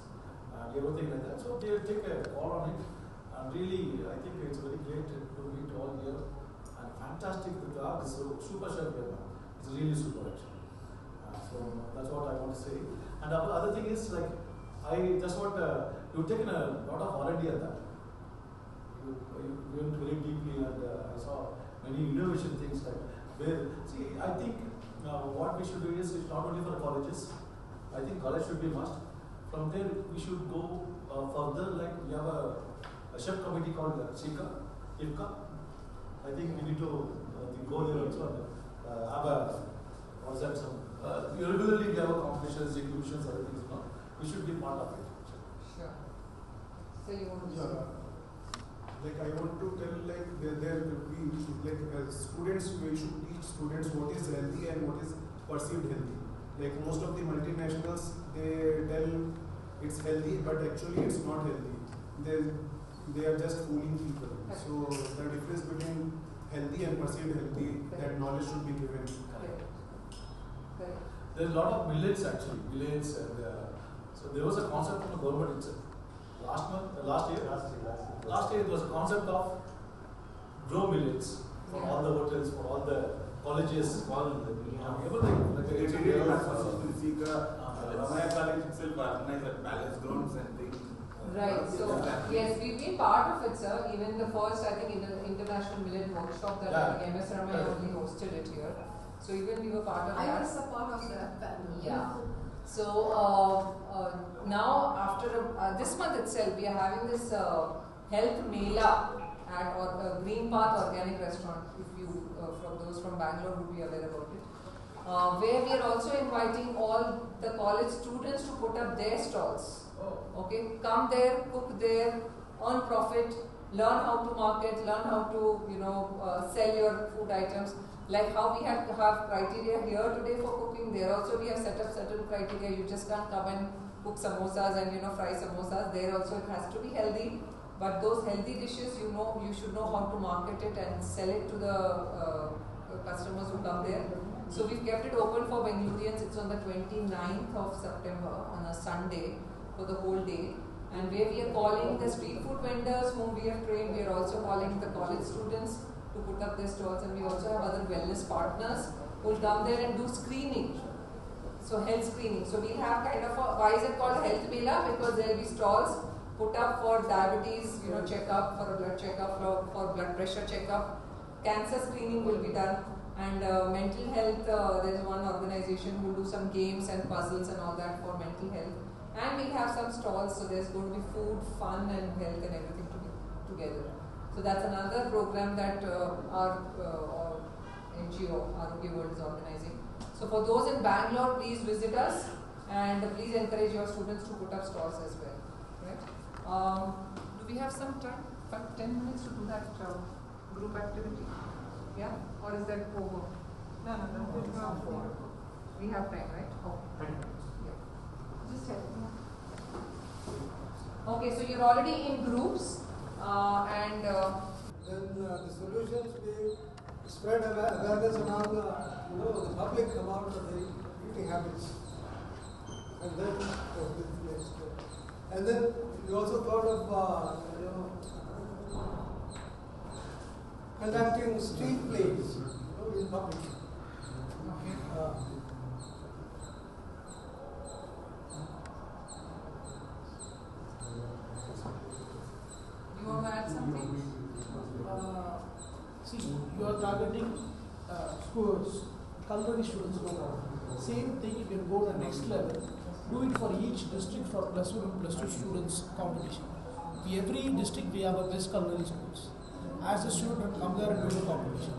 and everything like that. So they take a call on it, and really I think it's very great to meet all here and fantastic with this SuperChef here. It's really super actually. So that's what I want to say. And the other thing is like I just want you've taken a lot of R&D at that. You went very deeply and I saw many innovation things like I think what we should do is not only for colleges. I think college should be must. From there we should go further. Like we have a chef committee called IFCA. I think we need to go there also. Have a what's that? Regularly we have a competitions, exhibitions, other things. We should be part of it. Sure. So you want to like I want to tell students, we should teach students what is healthy and what is perceived healthy. Like most of the multinationals, they tell it's healthy, but actually it's not healthy. They are just fooling people. So the difference between healthy and perceived healthy, that knowledge should be given. There are a lot of millets actually, and so there was a concept from the government itself. Last year, there was a concept of grow millets for all the hotels, for all the colleges, everything. Like College itself organized at Palace Grounds and things. Right. So yes, we've been part of it, sir. Even the first, I think, international millet workshop that MS Ramaya only hosted it here. So even we were part of that. I was a part of that panel. Yeah. So now after this month itself, we are having this health mela at Green Path Organic Restaurant. If you from those from Bangalore would be aware about it. Where we are also inviting all the college students to put up their stalls. Okay, come there, cook there, earn profit, learn how to market, learn how to sell your food items. Like how we have to have criteria here today for cooking, there also we have set up certain criteria. You just can't come and cook samosas and fry samosas. There also it has to be healthy. But those healthy dishes, you should know how to market it and sell it to the customers who come there. So we've kept it open for Bengalurians. It's on the 29th of September on a Sunday for the whole day. And where we are calling the street food vendors whom we have trained, we are also calling the college students to put up their stalls, and we also have other wellness partners who will come there and do screening. So health screening. So we have kind of why is it called health mela? Because there will be stalls put up for diabetes, checkup, for a blood checkup, for blood pressure checkup. Cancer screening will be done. And mental health, there is one organization who will do some games and puzzles and all that for mental health. And we have some stalls, so there's going to be food, fun and health and everything together. So that's another program that our NGO, Arogya World, is organizing. So for those in Bangalore, please visit us and please encourage your students to put up stalls as well. Right? Do we have some time? 10 minutes to do that group activity? Yeah? Or is that over? No. We have time, right? Okay. Just tell me. Okay, so you're already in groups and then the solutions we spread awareness among the public about the eating habits, and then we also thought of conducting street plays in public. You want to add something? See, you are targeting schools, culinary students. Same thing, you can go to the next level. Do it for each district for plus 1 and plus 2 students competition. Every district we have a best culinary schools. As a student come there and do the competition.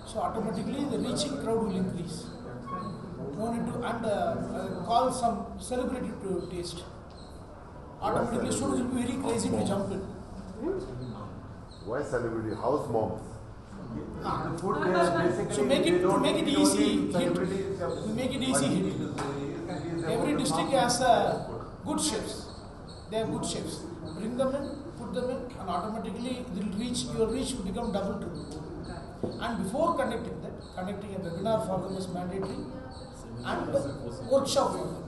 So automatically the reaching crowd will increase. No need to and call some celebrity to taste. Automatically students will be very crazy to jump in. Why celebrity? House moms. So make it easy hit. We make it easy hit. Every district has good chefs. They have good chefs. Bring them in, put them in, and automatically your reach will become double triple. And before conducting a webinar for them is mandatory and workshop for them.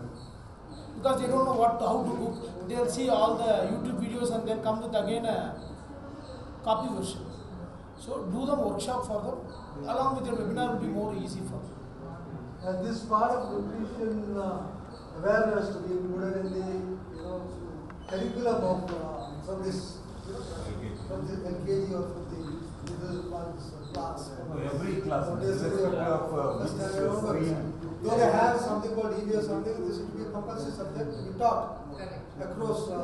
Because they don't know how to cook. They'll see all the YouTube videos and they'll come with again a copy version. So do the workshop for them. Along with your webinar will be more easy for them. And this part of nutrition awareness to be included in the curriculum of from this LKG or from the middle class. Every class. Though they have something called EB or something, this should be a compulsory subject to be taught across the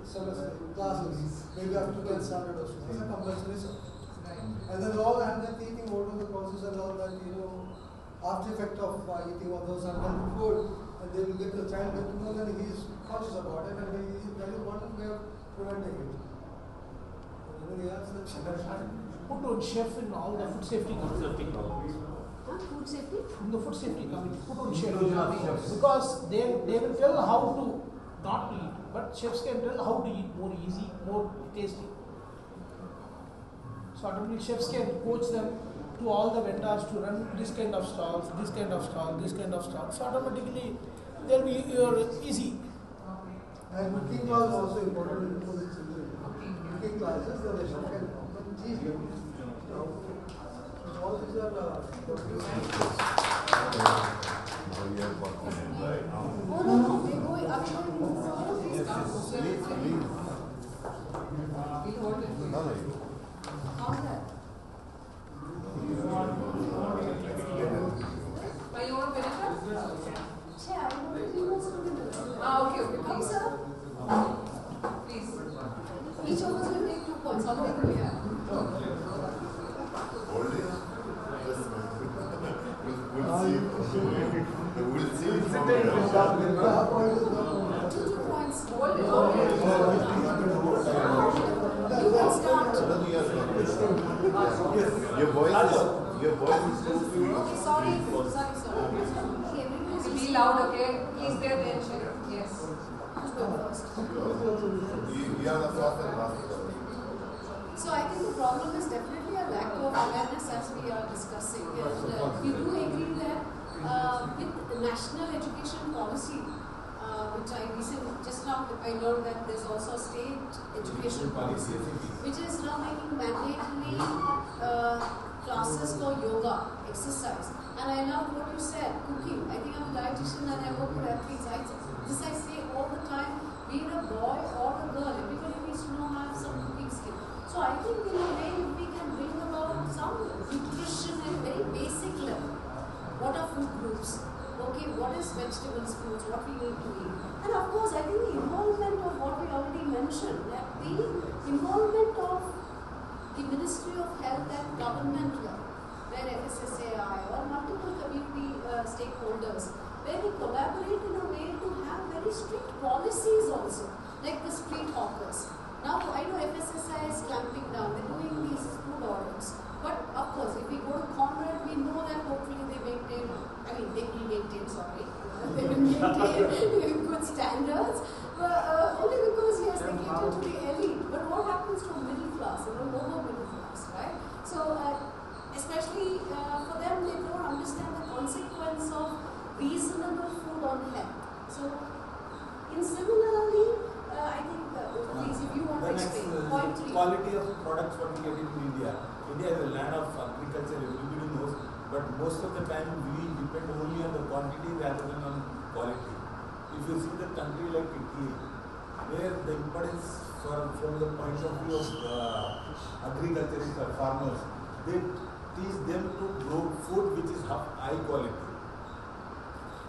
semester classes, maybe up to 10th standard or something. It's a compulsory subject. And then all have their thinking what are the causes and all that, after effect of eating all those unhealthy food, and they will get the child get to know that he is conscious about it, and that is one way of preventing it. Put on chef in all the food safety committee. Food safety? In the food safety committee, put on chef. Because they will tell how to not to eat, but chefs can tell how to eat more easy, more tasty. So automatically chefs can coach them to all the vendors to run this kind of stalls, this kind of stall, this kind of stall. So automatically they'll be easy. And cooking class is also important for the children. Cooking classes, the chef can teach them. All these are Oh no, are we going points. How many do we have? We'll see. 2 points. Hold it. You can start. Your voice is too sweet. Okay, sorry. Be loud, okay? Please pay attention. Yes. Who's going first? You are the first and last. So I think the problem is definitely a lack of awareness as we are discussing. And we do agree that with national education policy, which I recently, just now I learned that there's also a state education policy, which is now making mandatory classes for yoga, exercise. And I love what you said, cooking. I think I'm a dietitian and I work with athletes. This I say all the time, be it a boy or a girl, everybody needs to know have some cooking skill. So I think in a way, if we can bring about some nutrition at a very basic level, what are food groups? Okay, what is vegetables, fruits, what we need to eat? And of course, I think the involvement of what we already mentioned, that the involvement of the Ministry of Health at government level, where FSSAI or multiple community stakeholders, where we collaborate in a way to have very strict policies also, like the street hawkers. Now, I know FSSAI is clamping down, they're doing these food audits. But of course, if we go to Conrad, we know that hopefully they maintain, they will maintain good standards. But only because, yes, they cater to the elite. But what happens to middle class, lower middle class, right? So, especially for them, they don't understand the consequence of reasonable food on health. So, similarly, I think, please, if you want to explain, point 3. Quality of products what we get in India. India is a land of agriculture, everybody knows, but most of the time we depend only on the quantity rather than on quality. If you see the country like Italy, where the importance from the point of view of agriculturists or farmers, they teach them to grow food which is high quality.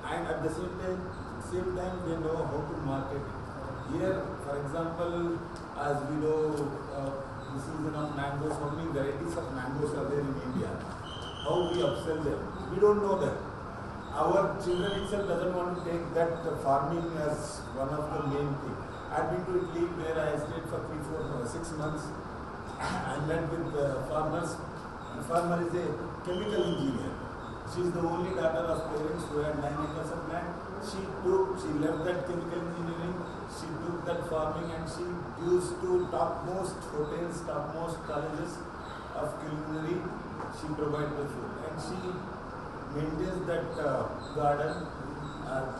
And at the same time they know how to market it. Here, for example, as we know, the season of mangoes, how many varieties of mangoes are there in India? How we upsell them? We don't know that. Our children itself doesn't want to take that farming as one of the main things. I've been to Italy where I stayed for 6 months. I met with farmers. The farmer is a chemical engineer. She is the only daughter of parents who had 9 acres of land. She left that chemical engineering, she took that farming and she used to topmost hotels, topmost colleges of culinary, she provided the food. And she maintains that garden,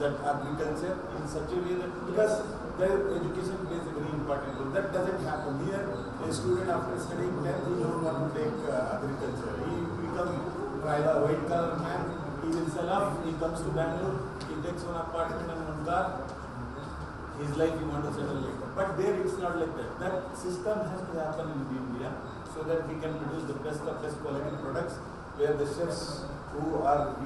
that agriculture in such a way that, because their education plays a very important role. That doesn't happen here. A student after studying 10th, he don't want to take agriculture. He becomes a white collar man, he will sell off, he comes to Bengaluru, he takes one apartment and one car, his life he wants to settle later. But there it's not like that. That system has to happen in India so that we can produce the best of best quality products where the chefs who are,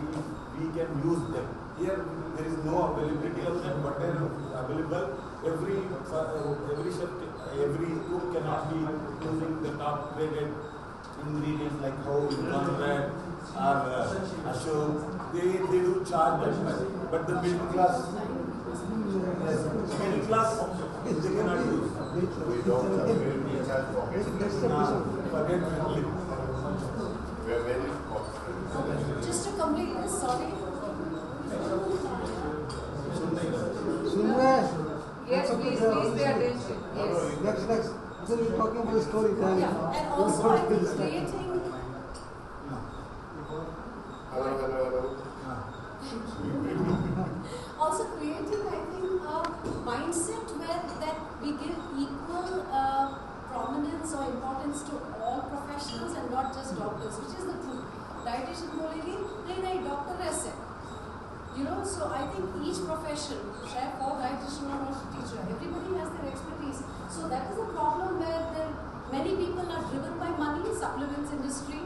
we can use them. Here there is no availability of them, but they are available. Every chef, every cook cannot be using the top graded ingredients like how Conrad or Ashok, they do charge that much. But the middle class, they cannot use. We don't have very charge pockets. Forget it. We are very Just to complete this, sorry. Yes, please pay attention. Yes. Next. So we're talking about the story. Yeah, and also I think creating. Hello. Also creating, I think, a mindset where that we give equal prominence or importance to all professionals and not just doctors, which is the truth. Dietitian बोलेगी नहीं doctor ऐसे. So I think each profession, chef or dietitian or teacher, everybody has their expertise. So that is a problem where many people are driven by money, supplements industry,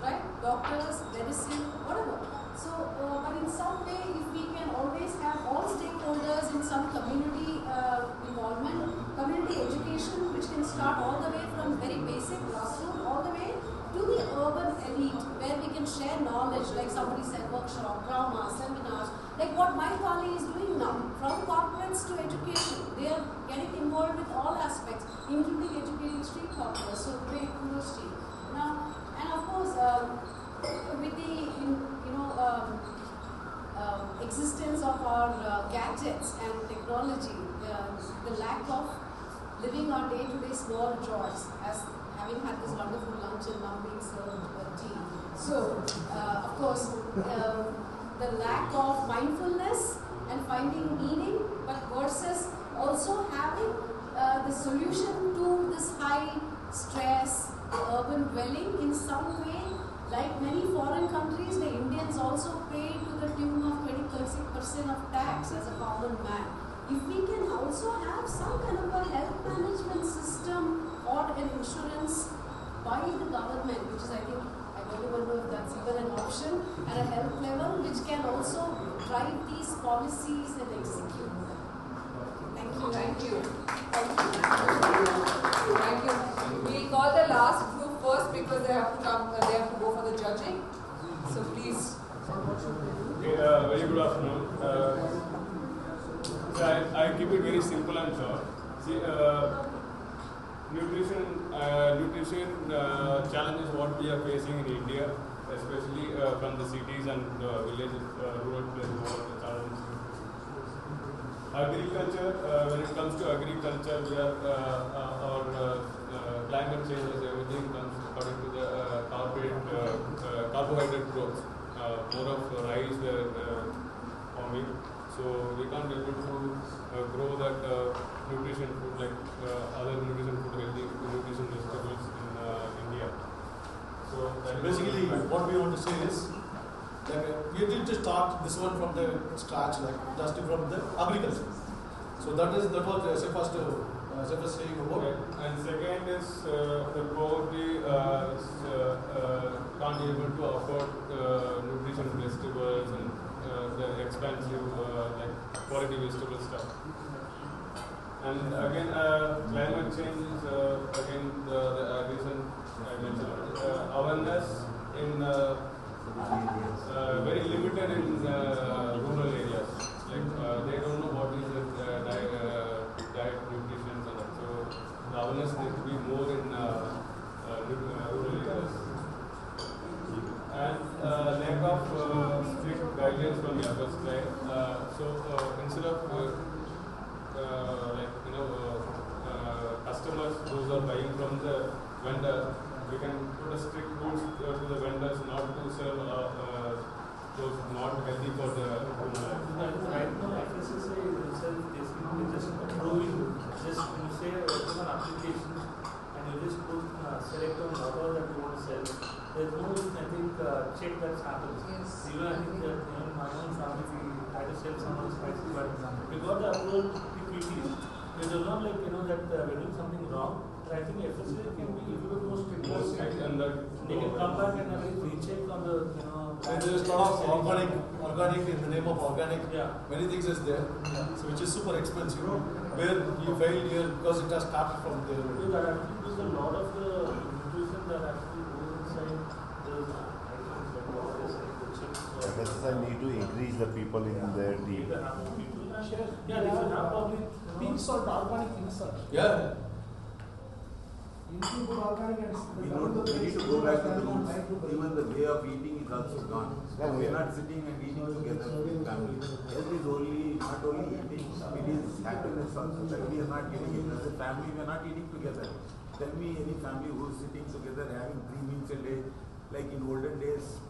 right? Doctors, medicine, whatever. So, but in some way, if we can always have all stakeholders in some community involvement, community education, which can start all the way from from very basic grassroots all the way to the urban elite, where we can share knowledge, like somebody said, workshop, drama, seminars, like what MyThali's is doing now, from corporates to education. They are getting involved with all aspects, including educating street hawkers. So great, kudos to you. Now, and of course, with the existence of our gadgets and technology, the lack of living our day-to-day small joys, as having had this wonderful lunch and now being served tea. So, of course, the lack of mindfulness and finding meaning, but versus also having the solution to this high stress, urban dwelling in some way. Like many foreign countries, the Indians also pay to the tune of 20-30% of tax as a common man. If we can also have some kind of a health management system or an insurance by the government, which is, I think, I don't even know if that's even an option, at a health level, which can also drive these policies and execute them. Thank you. Thank you. Thank you. We call the last group first because they have to come. They have to go for the judging. So please. Okay, very good afternoon. I keep it very simple and short. See, nutrition challenges what we are facing in India, especially from the cities and villages, rural places, what the challenges. Agriculture, when it comes to agriculture, we are our climate changes, everything comes according to the carbohydrate growth. More of rice farming, so we can't be able to grow that nutrition food like other nutrition food, healthy nutrition vegetables in India. So basically, what we want to say is that we need to start this one from the scratch, like just from the agriculture. So that was the first saying about it. And second is the poverty can't be able to afford nutrition vegetables and the expensive like quality vegetable stuff. And again, climate change is again the reason I mentioned. Awareness in very limited in rural areas. Like they don't know what is diet, nutrition, and that. So the awareness needs to be more in rural areas. And lack of strict guidelines from the other side. So instead of customers, those are buying from the vendor, we can put a strict rules to the vendors not to sell those not healthy for the right now, FSSA itself basically just approving, just you say an application and you just put select on whatever that you want to sell. There's no, I think, check that happens. Yes. Even I think that in my own family, we try to sell some of the spices, but we got the approval quickly. It is not like, that we're doing something wrong. But I think FSA can be a little bit more strict. They can come back and recheck on the, there's a lot of organic in the name of organic. Yeah. Many things is there, so which is super expensive. Where you fail here because it has started from there. That actually there's a lot of the nutrition that actually goes inside those items like what they say, the chips. FSSI need to increase the people in their team. Yeah, they should have probably pink salt, organic pink salt. Yeah. We need to go back to the roots. Even the way of eating is also gone. We are not sitting and eating together with family. Health is only not only eating, it is happiness also. That we are not getting it as a family. We are not eating together. Tell me any family who is sitting together having 3 meals a day, like in olden days.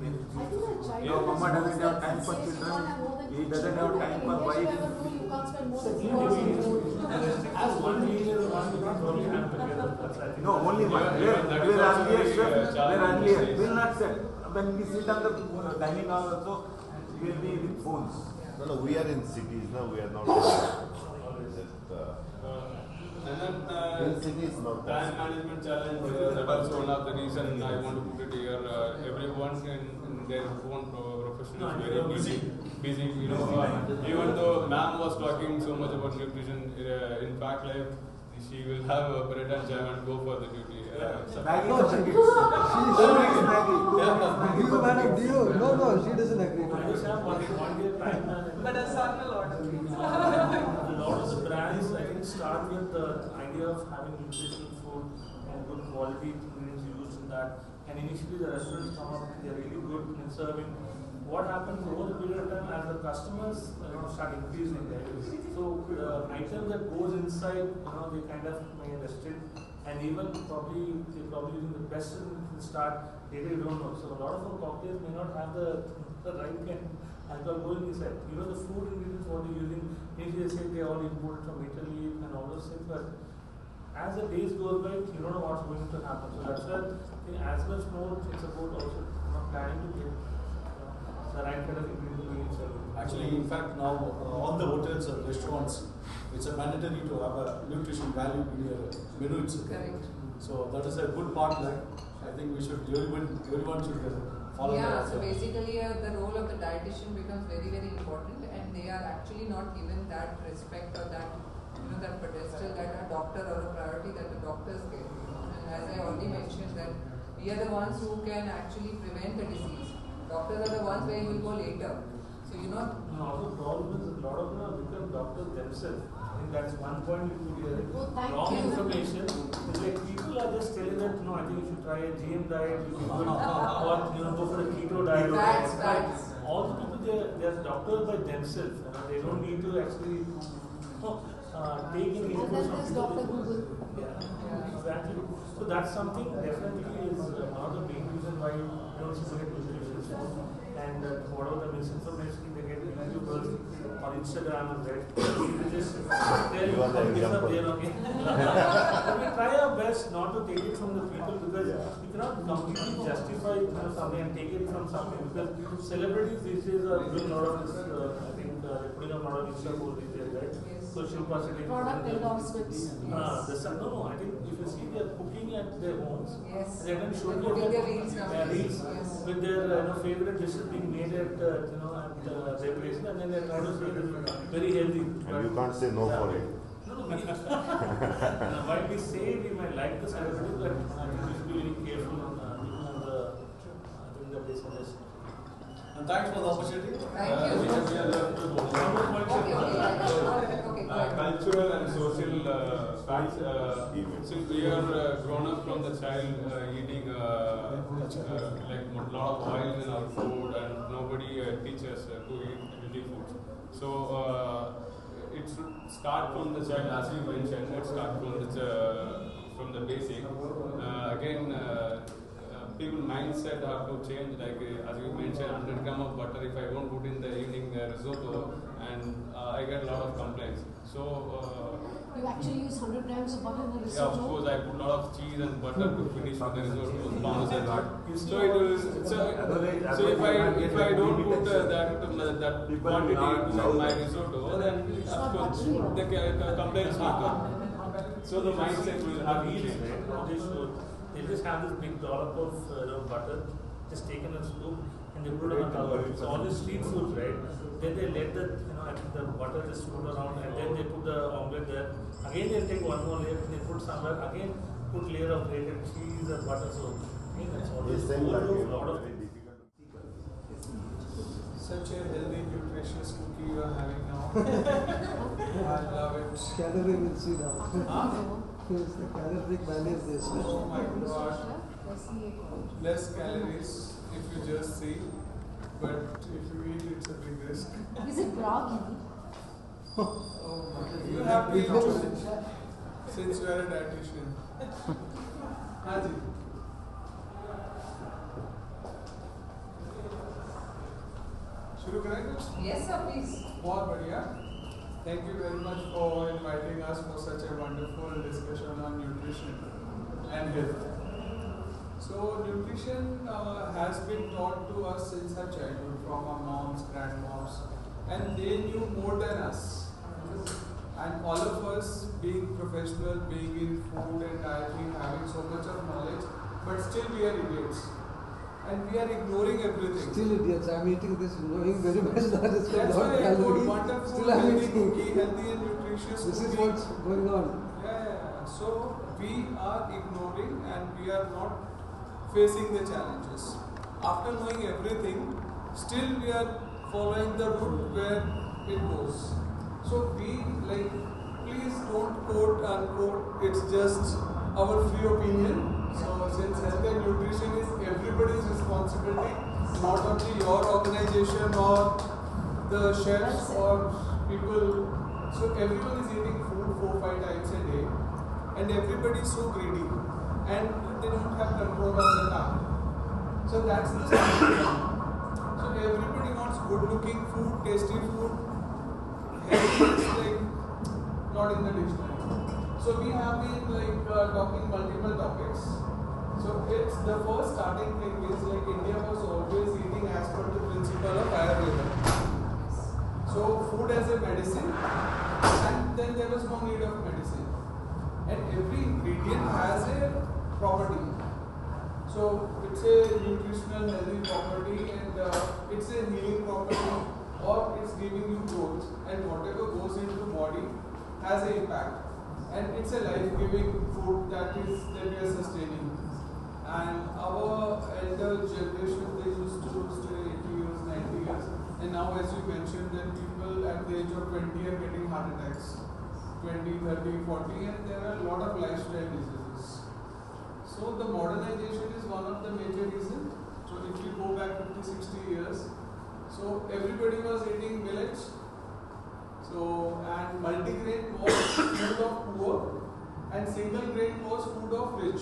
Mama doesn't have time for children. He doesn't have time for wife. As one meal, only have together. No, only one. We're earlier. We'll not sit. When we sit on the dining hall also, we'll be with phones. No, we are in cities now. We are not. And then in cities, not time management challenge. That also one of the reason I want to put it here. Everyone in their own profession is very busy. Even though ma'am was talking so much about nutrition, in fact, like she will have a bread and jam and go for the duty. Maggie for the kids. She doesn't agree. Maggie. You man of Dio. No, she doesn't agree. But a son will order. A lot of the brands, I think, start with the idea of having nutritional food and good quality ingredients used in that. And initially the restaurants come up, they are really good in serving. What happens over the period of time as the customers start increasing, right? So the item that goes inside, they kind of may restrict, and even probably using the best in the start, they really don't know. So a lot of our cocktails may not have the right kind alcohol going inside. The food ingredients what they're using, maybe they say they all imported from Italy and all those things, but as the days go by, you don't know what's going to happen. So that's why I think as much more it's about also planning to get the right kind of ingredients. Actually, in fact, now all the hotels and restaurants, it's a mandatory to have a nutrition value in your menu itself. Correct. So that is a good part. I think we should everyone should follow that. So basically, the role of the dietitian becomes very, very important, and they are actually not given that respect or that that pedestal that a doctor or a priority that the doctors get. And as I already mentioned, that we are the ones who can actually prevent the disease. Doctors are the ones where you will go later. So Also, the problem is a lot of them become doctors themselves. I think that's one point you could hear. Wrong information. It's like people are just telling that I think you should try a GM diet, you should or go for a keto diet. That's All the people they are doctors by themselves. They don't need to actually take in input from people. Exactly. So that's something definitely is one of the main reasons why you don't see get nutritious food. And whatever the misinformation they get YouTubers or Instagram and that, they just tell you this up there again. But we try our best not to take it from the people because you cannot completely justify something and take it from something because celebrities these days are doing a lot of this. I think they're putting up a lot of Insta posts these days, right? Social positivity. Product endorsements. I think if you see they are cooking at their homes. Yes. They can show you their reels with their favorite dishes being made at their place, and then they try to say this is very healthy. And you can't say no for it. While we say we might like the celebrity, but I think we should be very careful on doing the business. And thanks for the opportunity. Thank you. Cultural and social facts. Since we are grown up from the child eating like a lot of oil in our food, and nobody teaches to eat healthy food. So it should start from the child, as you mentioned. It starts from the basic. Again. People mindset have to change, like as you mentioned, 100 gram of butter if I won't put in the evening risotto, and I get a lot of complaints. So you actually use 100 grams of butter in the risotto? Yeah, of course, I put a lot of cheese and butter to finish with the risotto. So it was so if I don't put that quantity into my risotto, then of course the complaints will come. So the mindset will have to change. They just have this big dollop of butter, just taken a scoop, and they put it on top. So all the street foods, right? Then they let the the butter just float around, and then they put the omelette there. Again they take one more layer, and they put somewhere again put layer of grated cheese and butter. So that's always a lot of things. Such a healthy, nutritious cookie you are having now. I love it. Calorie will see now. Yes, the calorific value is this. Oh my god. Less calories if you just see, but if you eat, it's a big risk. Is it groggy? You have to eat too, since you are a dietitian. Haji. Shuru करेंगे? Yes, sir, please. बहुत बढ़िया. Thank you very much for inviting us for such a wonderful discussion on nutrition and health. So nutrition has been taught to us since our childhood from our moms, grandmoms, and they knew more than us. And all of us being professional, being in food and dieting, having so much of knowledge, but still we are idiots. And we are ignoring everything. Still idiots. I'm eating this, knowing very much that it's got That's lot why I calories. wonderful, Still I'm healthy eating. cookie, healthy and nutritious This cookie. is what's going on. Yeah. So we are ignoring and we are not facing the challenges. After knowing everything, still we are following the route where it goes. So please don't quote unquote, it's just our free opinion. So since health and nutrition is everybody's responsibility, not only your organization or the chefs or people, so everyone is eating food 4-5 times a day and everybody is so greedy and they don't have control of the time. So that's the situation. So everybody wants good looking food, tasty food. Health is not in the dictionary. So we have been talking multiple topics. So it's the first starting thing is India was always eating as per the principle of Ayurveda. So food as a medicine, and then there was no need of medicine. And every ingredient has a property. So it's a nutritional healthy property and it's a healing property or it's giving you growth, and whatever goes into the body has an impact. And it's a life-giving food that we are sustaining. And our elder generation, they used to stay 80 years, 90 years. And now, as you mentioned, that people at the age of 20 are getting heart attacks. 20, 30, 40, and there are a lot of lifestyle diseases. So the modernization is one of the major reasons. So if you go back 50, 60 years, so everybody was eating millets. So, and multigrain was food of poor and single grain was food of rich.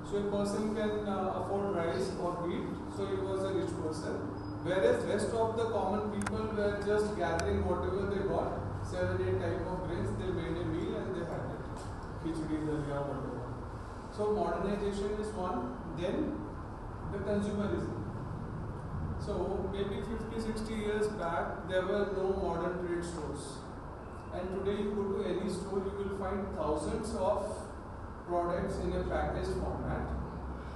So a person can afford rice or wheat, so he was a rich person. Whereas rest of the common people were just gathering whatever they got, 7-8 type of grains, they made a meal and they had it. Khichdi, dalia, whatever. So modernization is one, then the consumerism. So maybe 50-60 years back, there were no modern trade stores. And today you go to any store, you will find thousands of products in a packaged format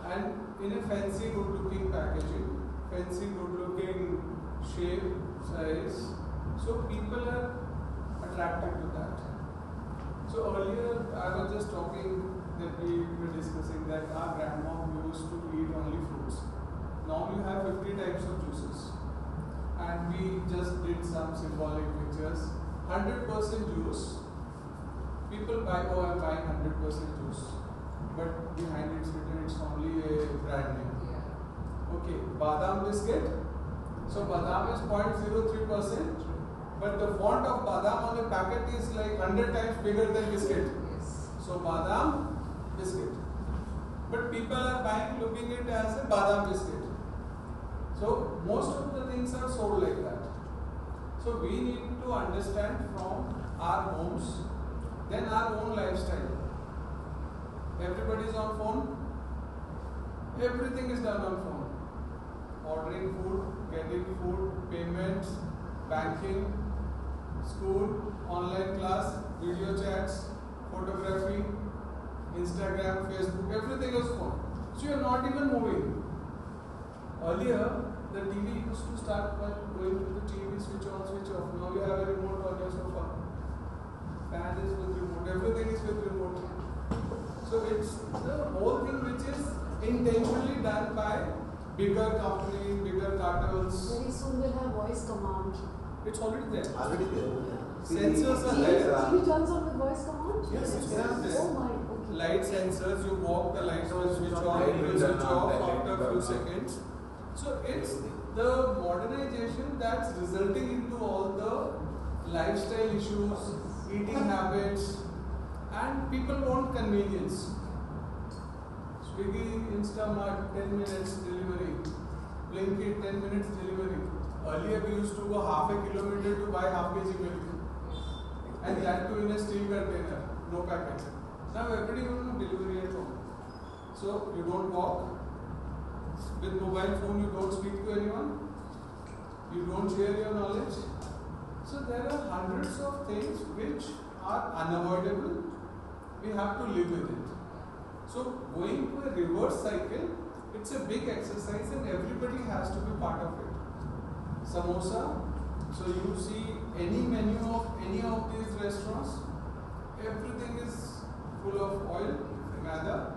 and in a fancy good looking packaging, fancy good looking shape, size. So people are attracted to that. So earlier I was just talking that we were discussing that our grandma used to eat only fruits. Now you have 50 types of juices. And we just did some symbolic pictures. 100% juice. People buy, oh, I'm buying 100% juice. But behind it's written it's only a brand name. Okay, Badam biscuit. So Badam is 0.03%. But the font of Badam on the packet is 100 times bigger than biscuit. So Badam biscuit. But people are buying, looking at it as a Badam biscuit. So most of the things are sold like that. So we need to understand from our homes, then our own lifestyle. Everybody is on phone. Everything is done on phone. Ordering food, getting food, payments, banking, school, online class, video chats, photography, Instagram, Facebook, everything is phone. So you are not even moving. Earlier, the TV used to start by going to the TV, switch on, switch off. Now you have a remote on your sofa. Fan is with remote, everything is with remote. So it's the whole thing which is intentionally done by bigger companies, bigger cartels. Very soon we'll have voice command. It's already there. Already there. Sensors are there. TV turns on with voice command? Yes, it's there. Oh my, okay. Light sensors, you walk, the lights will switch on, it will switch off after a few seconds. So it's the modernization that's resulting into all the lifestyle issues, eating habits, and people want convenience. Swiggy, Instamart, 10 minutes delivery. Blinkit, 10 minutes delivery. Earlier we used to go half a kilometer to buy half kg milk. And that too in a steel container, no packet. Now everybody wants delivery at home. So you don't walk. With mobile phone you don't speak to anyone. You don't share your knowledge. So there are hundreds of things which are unavoidable. We have to live with it. So going to a reverse cycle, it's a big exercise and everybody has to be part of it. Samosa, so you see any menu of any of these restaurants, everything is full of oil, maida,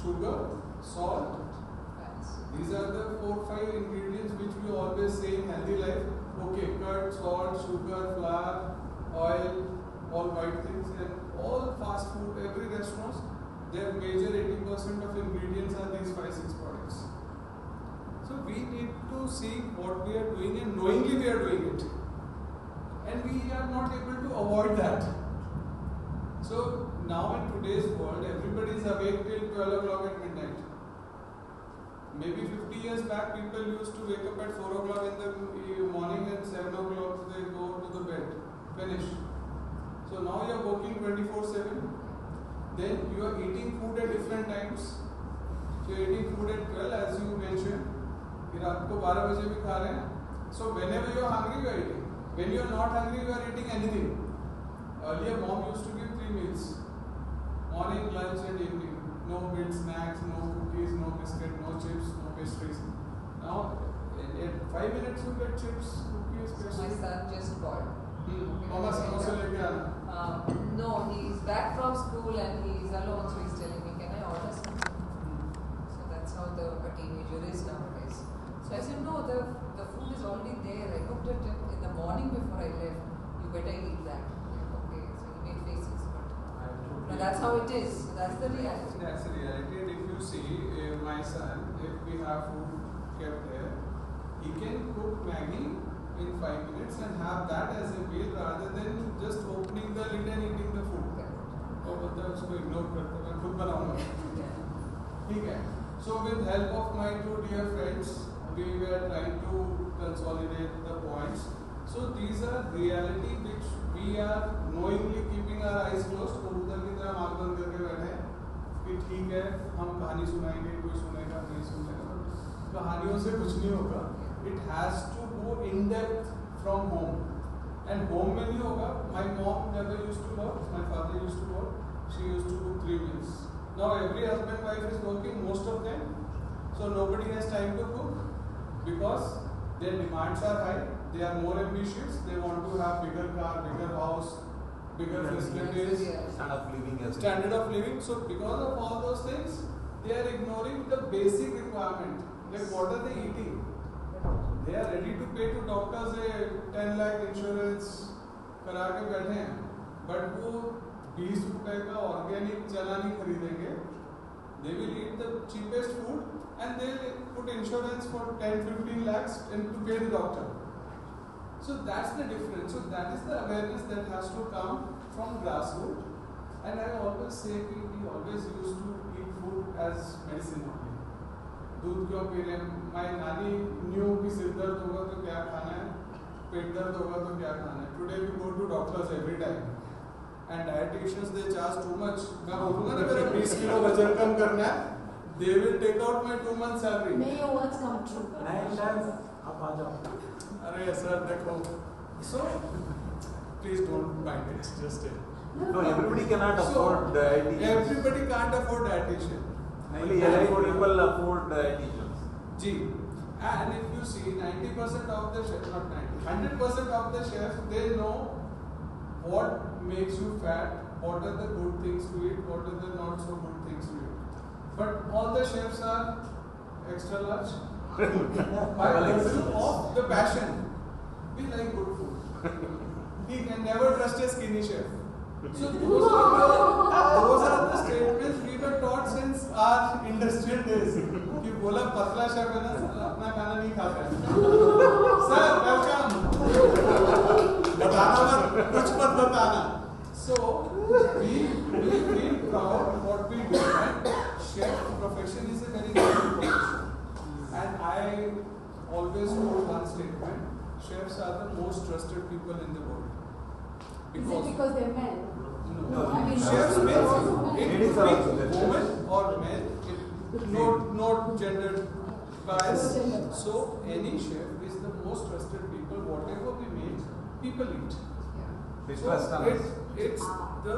sugar, salt. These are the 4-5 ingredients which we always say in healthy life. Okay, curd, salt, sugar, flour, oil, all white things, and all fast food, every restaurant, their major 80% of ingredients are these 5-6 products. So we need to see what we are doing and knowingly we are doing it. And we are not able to avoid that. So now in today's world, everybody is awake till 12 o'clock at midnight. Maybe 50 years back, people used to wake up at 4 o'clock in the morning and 7 o'clock they go to the bed. Finish. So now you are working 24/7. Then you are eating food at different times. So you are eating food at 12 as you mentioned. फिर आपको 12 बजे भी खा रहे हैं. So whenever you are hungry, you are eating. When you are not hungry, you are eating anything. Earlier, mom used to give 3 meals: morning, lunch, and evening. No bit snacks, no cookies, no biscuit, no chips, no pastries. Now, in 5 minutes you get chips, cookies, pastries. My son just called. Mama, samosa leke aana. No, he's back from school and he's alone, so he's telling me, can I order something? So that's how a teenager is nowadays. So I said, no, the food is already there. I cooked it in the morning before I left. You better eat that. Like, okay, so he made faces, but that's how it is. So that's the reality. That's the reality. And if you see my son, if we have food kept there, he can cook Maggi in 5 minutes and have that as a meal rather than just opening the lid and eating the food. और बंदा उसको ignore करता है, मैं खुद बनाऊंगा. ठीक है. So with help of my 2 dear friends, we were trying to consolidate the points. So these are reality which we are knowingly keeping our eyes closed. कबूतर की तरह आँख बंद करके बैठे हैं कि ठीक है हम कहानी सुनाएंगे, कोई सुनेगा नहीं सुनेगा. कहानियों से कुछ नहीं होगा. It has to go in depth from home. And home में नहीं होगा. My mom never used to work. My father used to work. She used to cook 3 meals. Now every husband wife is working, most of them. So nobody has time to cook because their demands are high. They are more ambitious. They want to have bigger car, bigger house, bigger facilities, standard of living. So because of all those things, they are ignoring the basic requirement. Like what are they eating? They are ready to pay to doctors a 10 lakh insurance करा के बैठे हैं, but वो 20 रुपए का organic चना नहीं खरीदेंगे. They will eat the cheapest food and they will put insurance for 10-15 lakhs and to pay the doctor. So that's the difference. So that is the awareness that has to come from grassroots. And I always say we always used to eat food as medicine only. दूध क्यों P रहे हैं? My नानी knew कि सिर दर्द होगा तो क्या खाना है, पेट दर्द होगा तो क्या खाना है. Today we go to doctors every time. And dietitians they charge too much. मैं बोलूँगा ना मेरा 20 किलो वजन कम करना है, they will take out my 2 months salary. May your words come true. आप आ जाओ. अरे सर देखो. So please don't mind it. Just stay. No, everybody cannot afford dietitians. Everybody can't afford dietitian. Only people afford dietitians. Ji. And if you see 90% of the chefs, not 90, 100% of the chefs, they know what makes you fat, what are the good things to eat, what are the not so good things to eat. But all the chefs are extra large. By virtue of the passion, we like good food. He can never trust a skinny chef. So those are the statements we were taught since our industrial days. कि बोला पतला chef है ना, अपना खाना नहीं खाता है. Sir, welcome. बताना मत, कुछ मत बताना. So we feel proud what we do. And chef profession is a very good profession. And I always hold one statement: chefs are the most trusted people in the world. Is it because they're men? No, I mean, chefs means it could be women or men, not gender bias. So any chef is the most trusted people. Whatever we make, people eat. So it's the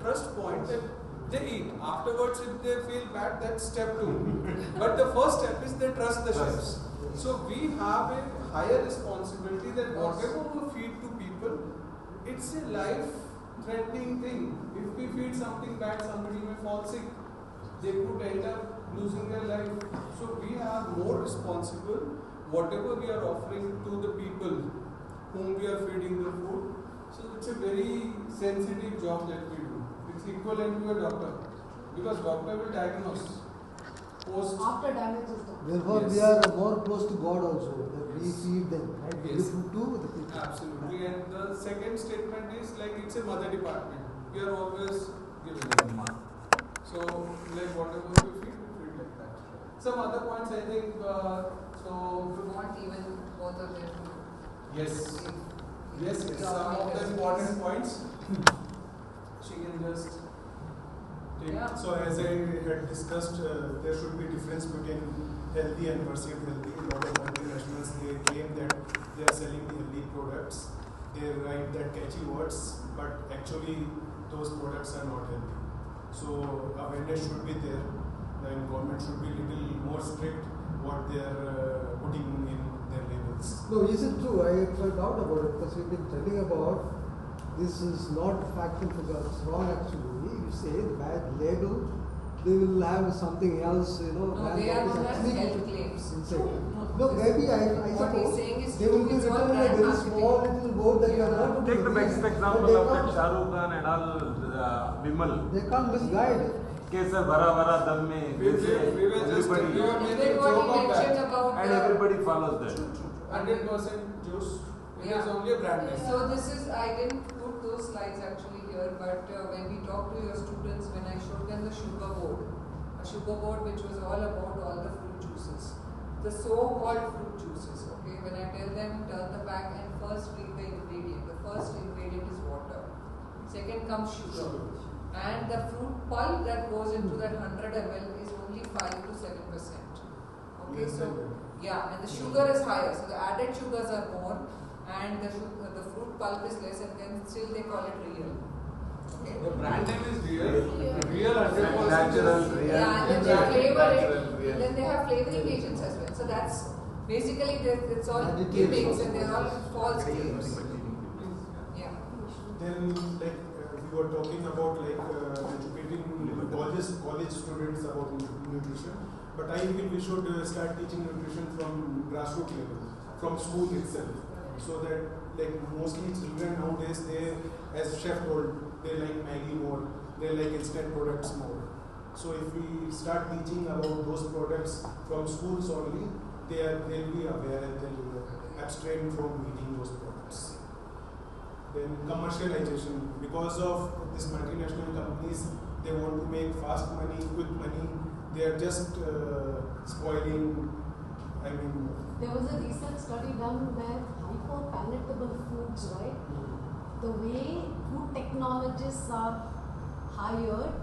trust point that they eat. Afterwards, if they feel bad, that's step 2. But the first step is they trust the chefs. So we have a higher responsibility that whatever we feed to people, it's a life threatening thing. If we feed something bad, somebody may fall sick. They could end up losing their life. So we are more responsible. Whatever we are offering to the people whom we are feeding the food. So it's a very sensitive job that we do. It's equivalent to a doctor. Because doctor will diagnose. After damage is done. Therefore, Yes. we are more close to God also. That we feed them, right? We Yes. give food to the people. Absolutely. And the second statement is like it's a mother department. We are always giving them. So, like whatever we feed like that. Some other points I think, so. You want even both of them to. Yes. Yes, some of the important points. She can just take. Yeah. So as I had discussed, there should be difference between healthy and perceived healthy. A lot of multinationals, they claim that they are selling the healthy products. They write that catchy words, but actually those products are not healthy. So awareness should be there. Then government should be little more strict what they are putting in their labels. No, is it true? I have a doubt about it because we've been telling about this is not factual figure. It's wrong actually. You say the bad label, they will have something else, you know. No, they are known as health claims. No, maybe I What he's suppose saying is they will be it's all written in a brand very marketing. small little board that you are not Take the best example of that Shah Rukh Khan and all, Vimal. They can't misguide. Kesar bhara bhara dam mein, they say everybody, and everybody follows that. 100% juice. It is only a brand name. So this is, I didn't put those slides actually here, but when we talk to your students, when I showed them the sugar board, a sugar board which was all about all the fruit juices, the so-called fruit juices, okay, when I tell them turn the back and first read the ingredient, the first ingredient is water, second comes sugar, and the fruit pulp that goes into that 100 ml is only 5 to 7%. Okay, so yeah, and the sugar is higher, so the added sugars are more, and the fruit pulp is less, and then still they call it real. Okay. The brand name is real 100%. Natural, real. Yeah, and then they flavor it, and then they have flavoring agents as well. So that's basically it's all gimmicks and they're all false claims. Yeah. Then, like we were talking about, like educating college students about nutrition. But I feel we should start teaching nutrition from grassroots level, from school itself, so that like mostly children nowadays, they, as chef told, they like Maggie more, they like instant products more. So if we start teaching about those products from schools only, they'll be aware and they'll abstain from eating those products. Then commercialization, because of these multinational companies, they want to make fast money, quick money. They are just spoiling. I mean, there was a recent study done where hyper-palatable foods, right? The way food technologists are hired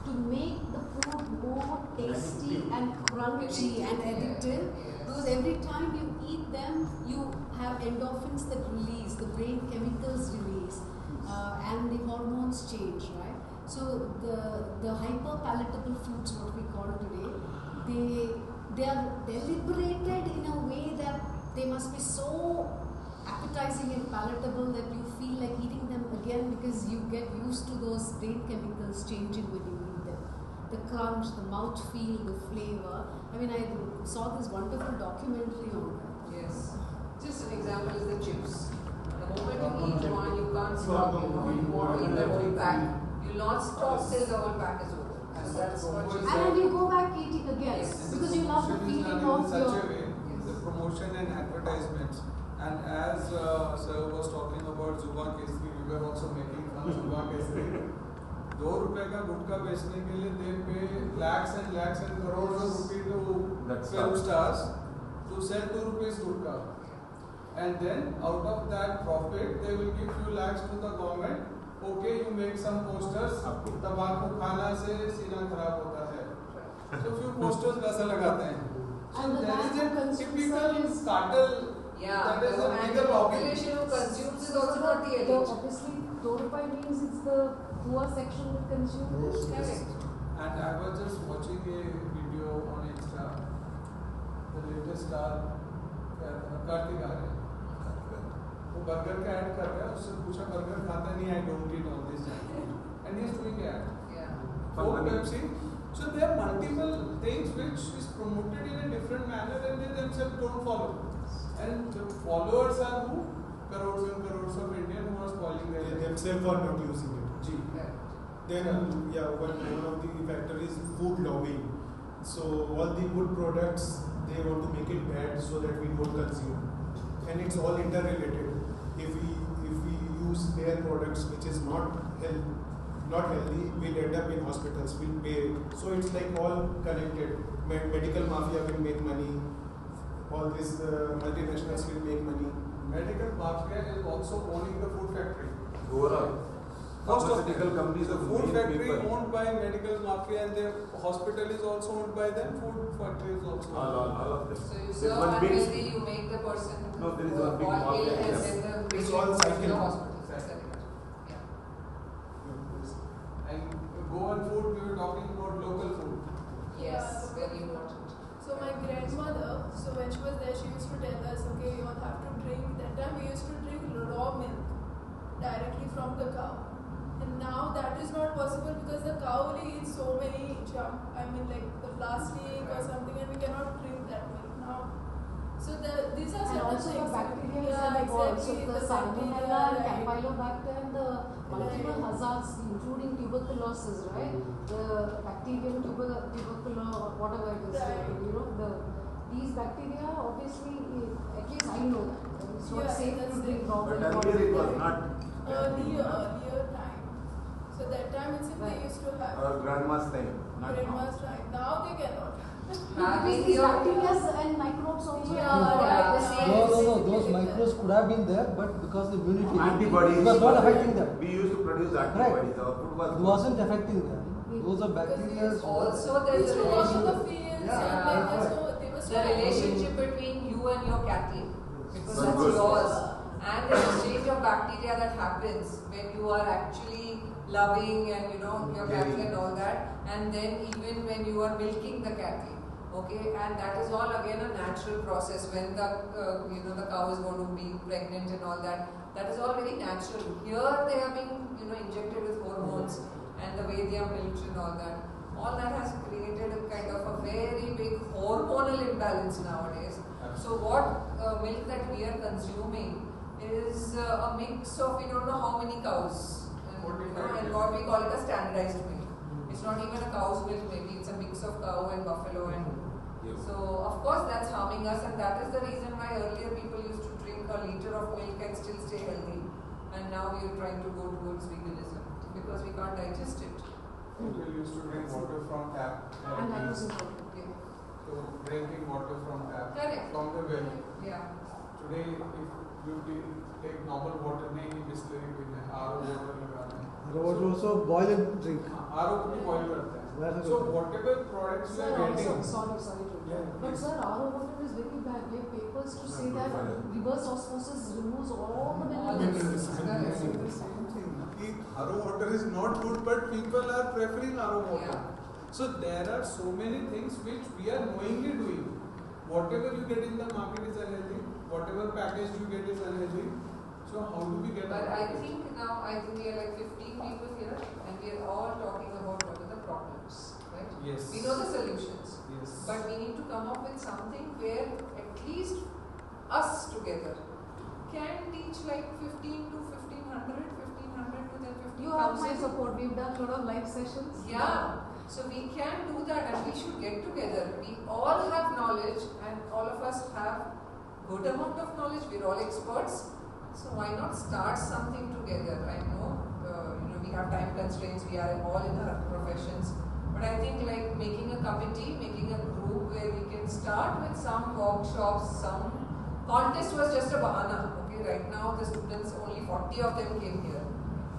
to make the food more tasty and crunchy and addictive, because every time you eat them, you have endorphins that release, the brain chemicals release, and the hormones change, right? So the hyper-palatable foods, what we call today, they are deliberated in a way that they must be so appetizing and palatable that you feel like eating them again because you get used to those brain chemicals changing when you eat them. The crunch, the mouthfeel, the flavor. I mean, I saw this wonderful documentary on that. Yes. Just an example is the chips. The moment you eat one, you can't stop. You want to eat the whole pack. You'll not stop till the whole pack is over. So that's what she said. And then you go back eating again because you love the feeling of such your. a way, the promotion and advertisements. And as Sir was talking about Zuba Kesri, we were also making fun of Zuba Kesri. ₹2 का गुटखा बेचने के लिए they pay lakhs and crores of rupees to film stars to sell ₹2 gutkha. And then out of that profit, they will give few lakhs to the government. Okay, you make some posters. तंबाकू खाना से सीना खराब होता है. So few posters वैसे लगाते हैं. So there is a typical cartel. Yeah, that is a and bigger the lobby. population who consumes is also not the elite. Obviously, ₹2 means it's the poor section that consumes. Correct. And I was just watching a video on Insta. The latest star, Kartik Aryan. वो burger का add कर रहा है, उससे पूछा burger खाता नहीं, I don't eat all this and he is doing add for Pepsi. So there are multiple things which is promoted in a different manner and they themselves don't follow. And the followers are who? Crores and crores of Indians who are spoiling their They themselves are not using it. G. Then one of the factor is food lobbying. So all the good products they want to make it bad so that we don't consume, and it's all interrelated. If we use their products which is not healthy, we'll end up in hospitals, we'll pay. So it's like all connected. Medical mafia will make money, all these multinationals will make money. Medical mafia is also owning the food factory. Overall, pharmaceutical companies, the food factory owned by medical mafia and the hospital is also owned by them, food factory is also all of them. So you serve unhealthy, you make the person no, there is one big fall ill mafia. and then the It's patient all goes to cycle. the hospital. And Goan food, we were talking about local food. Yes, very important. So my grandmother, so when she was there, she used to tell us, okay, you all have to drink. That time we used to drink raw milk directly from the cow. And now that is not possible because the cow only eats so many like the plastic or something, and we cannot drink that milk now. So these are and also the bacteria is involved. So the salmonella and campylobacter and the multiple hazards, including tuberculosis, right? The bacterial tuberculosis, whatever it is, these bacteria, obviously, at least I know that. It's not safe to drink raw milk. But earlier it was not. Earlier time. So that time itself they used to have. Our grandma's time. Grandma's time. Now they cannot. Because these bacteria and microbes also. No, those microbes could have been there, but because the immunity Antibodies. it was not affecting them. We used to produce antibodies. Our food was. It wasn't affecting them. Those are bacteria. Also, there is a relationship. The relationship between you and your cattle, because that's yours, and the exchange of bacteria that happens when you are actually loving and your cattle and all that, and then even when you are milking the cattle. Okay, and that is all again a natural process when the the cow is going to be pregnant and all that. That is all very natural. Here they are being injected with hormones and the way they are milked and all that. All that has created a kind of a very big hormonal imbalance nowadays. So what milk that we are consuming is a mix of we don't know how many cows and what we call it a standardized milk. It's not even a cow's milk, maybe it's a mix of cow and buffalo and so of course that's harming us, and that is the reason why earlier people used to drink a liter of milk and still stay healthy, and now we are trying to go towards veganism because we can't digest it. People used to drink water from tap. And that was important. So drinking water from tap. Correct. From the well. Yeah. Today if you take normal water, नहीं बिस्लरी पीना है, RO water लगाना है. Water also boil and drink. RO को भी boil करते हैं. So whatever products we are getting. Sorry to interrupt. But sir, RO water is very bad. We have papers to say that reverse osmosis removes all the minerals. RO water is not good, but people are preferring RO water. So there are so many things which we are knowingly doing. Whatever you get in the market is unhealthy. Whatever package you get is unhealthy. So how do we get? But I think we are like 15 people here, and we are all talking about what are the problems, right? Yes. We know the solutions. Yes. But we need to come up with something where at least us together can teach like 15 to 1500 to then 15,000. You have my support. We've done a lot of live sessions. Yeah. So we can do that, and we should get together. We all have knowledge, and all of us have good amount of knowledge. We're all experts. So why not start something together? I know, we have time constraints. We are all in our professions, but I think like making a committee, making a group where we can start with some workshops. Some contest was just a bahana. Okay, right now the students, only 40 of them came here,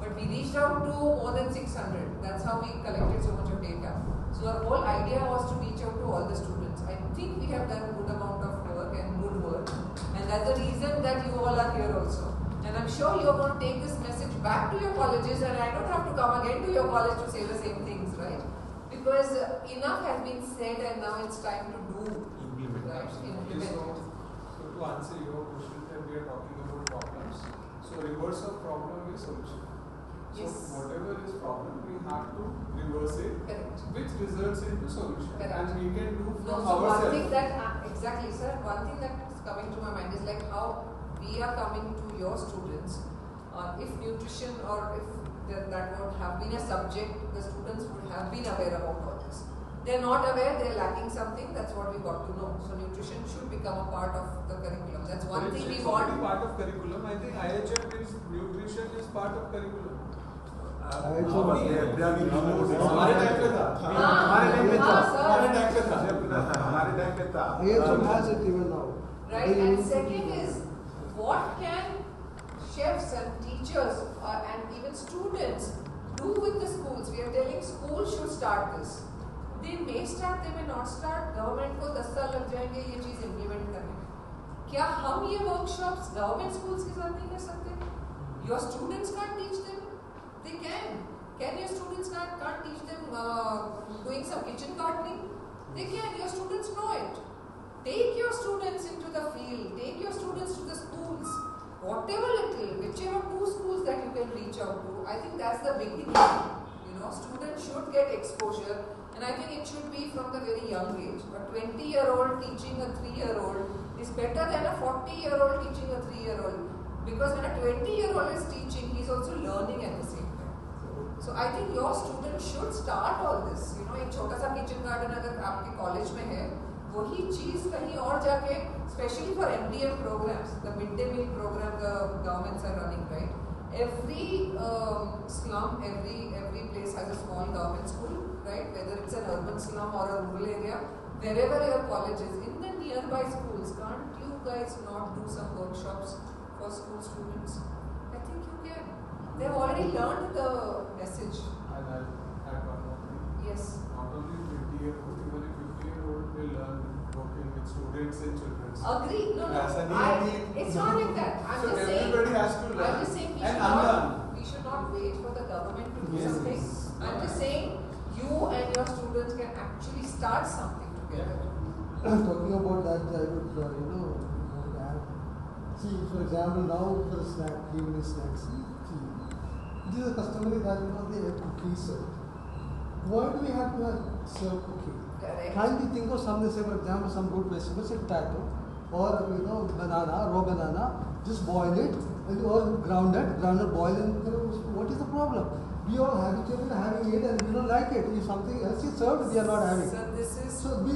but we reached out to more than 600. That's how we collected so much of data. So our whole idea was to reach out to all the students. I think we have done a good amount of work and good work, and that's the reason that you all are here also. And I'm sure you're going to take this message back to your colleges, and I don't have to come again to your college to say the same things, right? Because enough has been said, and now it's time to do. Implement. Right? Implement. So to answer your question, that we are talking about problems. problems. So reverse of problem is solution. Yes. So whatever is problem, we have to reverse it, Correct. which results into solution. Correct. And we can do No, from so one ourselves. thing that, exactly sir, one thing that is coming to my mind is like how we are coming to your students. If nutrition or if that would have been a subject, the students would have been aware about all this. They are not aware, they are lacking something, that's what we got to know. So nutrition should become a part of the curriculum. That's one thing we want. It's already part of curriculum. I think IHM means nutrition is part of curriculum. हमारे time पे था IHM has it even now. Right, and second is what can chefs and teachers and even students do with the schools? We are telling schools should start this. They may start, they may not start. Government को 10 साल लग जाएंगे ये चीज implement करने में. क्या हम ये workshops government schools के साथ नहीं कर सकते? Your students can't teach them. They can. Can your students can't teach them doing some kitchen gardening? They can. Your students know it. Take your students into the field. Take your students to the schools. Whatever little, whichever 2 schools that you can reach out to, I think that's the beginning. You know, students should get exposure, and I think it should be from the very young age. A 20-year-old teaching a 3-year-old is better than a 40-year-old teaching a 3-year-old. Because when a 20-year-old is teaching, he's also learning at the same time. So I think your students should start all this. You know, एक छोटा सा kitchen garden अगर आपके college में है, वही चीज कहीं और जाके, especially for MDM programs, the midday meal program the governments are running, right? Every slum, every place has a small government school, right? Whether it's an urban slum or a rural area, wherever your college is, in the nearby schools, can't you guys not do some workshops for school students? I think you can. They've already learned the message. And I'll add one more thing. Yes. Not only 20-year-old, even a 50-year-old will learn working with students and children. Agree. No, As an no. ED. It's not like that. I'm So just saying. everybody has to learn. I'm just saying we should not wait for the government to do something. I'm just saying you and your students can actually start something together. Talking about that, I would, add. See, for example, now for a snack, evening snacks. See, it is a customary that they have cookies served. Why do we have to serve cookie? Correct. Can't we think of something, say for example, some root vegetables, say potato, or banana, raw banana, just boil it, or groundnut, boil it. What is the problem? We all habituated to having it, and we don't like it. If something else is served, we are not having. So we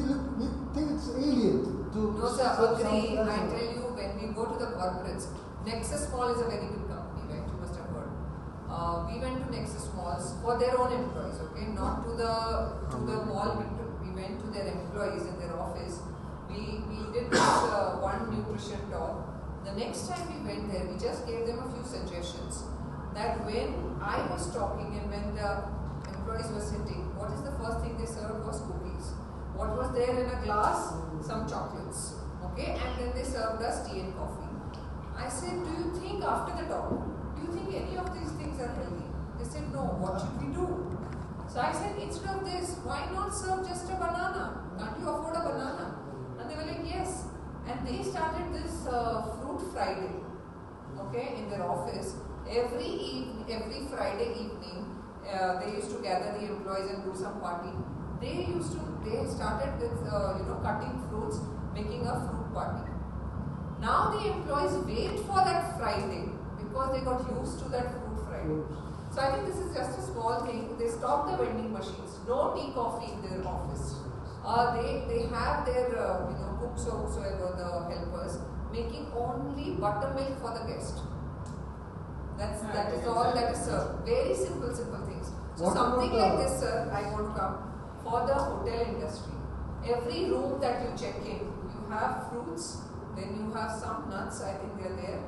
think it's alien to. No, sir. Agree. I tell you, when we go to the corporates, Nexus Mall is a very good company, right? You must have heard. We went to Nexus Malls for their own employees, okay, not to the mall people. We went to their employees in their office. We did this one nutrition talk. The next time we went there, we just gave them a few suggestions. That when I was talking and when the employees were sitting, what is the first thing they served was cookies. What was there in a glass? Some chocolates. Okay, and then they served us tea and coffee. I said, do you think after the talk, do you think any of these things are healthy? They said, no, what should we do? So I said, instead of this, why not serve just a banana? Can't you afford a banana? And they were like, yes. And they started this Fruit Friday, okay, in their office. Every Friday evening, they used to gather the employees and do some party. They started with cutting fruits, making a fruit party. Now the employees wait for that Friday because they got used to that Fruit Friday. So I think this is just a small thing. They stop the vending machines. No tea, coffee in their office. They have their cooks or whosoever the helpers making only buttermilk for the guest. That is all that is served. Very simple things. So What something about like this, sir, I want to come for the hotel industry. Every room that you check in, you have fruits, then you have some nuts, I think they are there.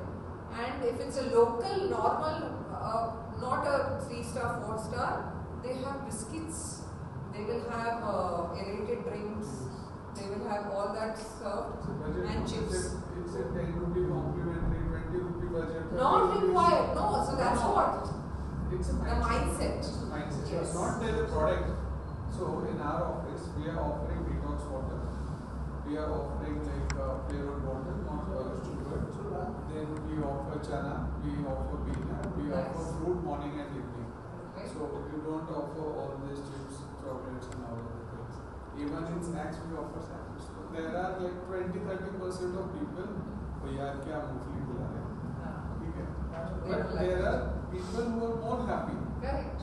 And if it's a local, normal, not a 3-star, 4-star, they have biscuits, they will have aerated drinks, they will have all that served, and chips. It's a 10 rupee complimentary, 20 rupee budget. Not required, no, so that's what? It's a mindset. It's a mindset. Yes. It's not their product. So in our office, we are offering detox water. we are offering like flavored water, not sugar. Then we offer chana, we offer peanut, we offer fruit morning and evening. So we don't offer all these chips, chocolates and all of the things. Even in snacks we offer snacks. So there are like 20-30% of people who are kya mufli bula rahe hain. But there are people who are more happy. Correct.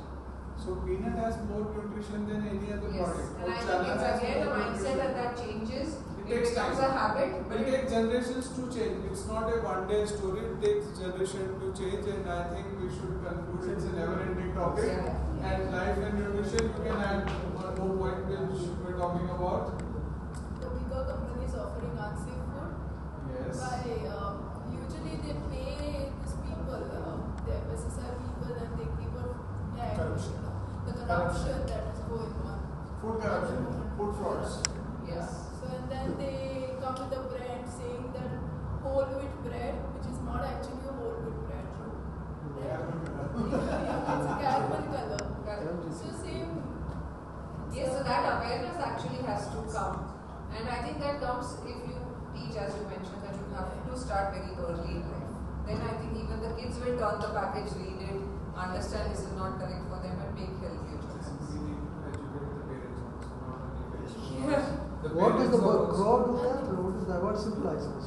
So peanut has more nutrition than any other product. And I think it's again a mindset that changes. It takes time. Becomes a habit. But it takes generations to change. It's not a one-day story. It takes generation to change, and I think we should conclude it's a never-ending topic. And life and nutrition, you can add one more point which we're talking about. The bigger companies offering unsafe food. Yes. Usually they pay these people, the SSI people, and they keep on Corruption. the corruption that is going on. Food corruption, food frauds. Yes. So and then they come with a brand saying that whole wheat bread, which is not actually a whole wheat bread. It's a caramel color. So same. Yes, so that awareness actually has to come. And I think that comes if you teach, as you mentioned, that you have to start very early in life. Then I think even the kids will turn the package, read it, understand this is not correct for them and make healthier choices. We need to educate the parents also, not only parents. Yeah. What is the crow do that? What is the word symbolizes?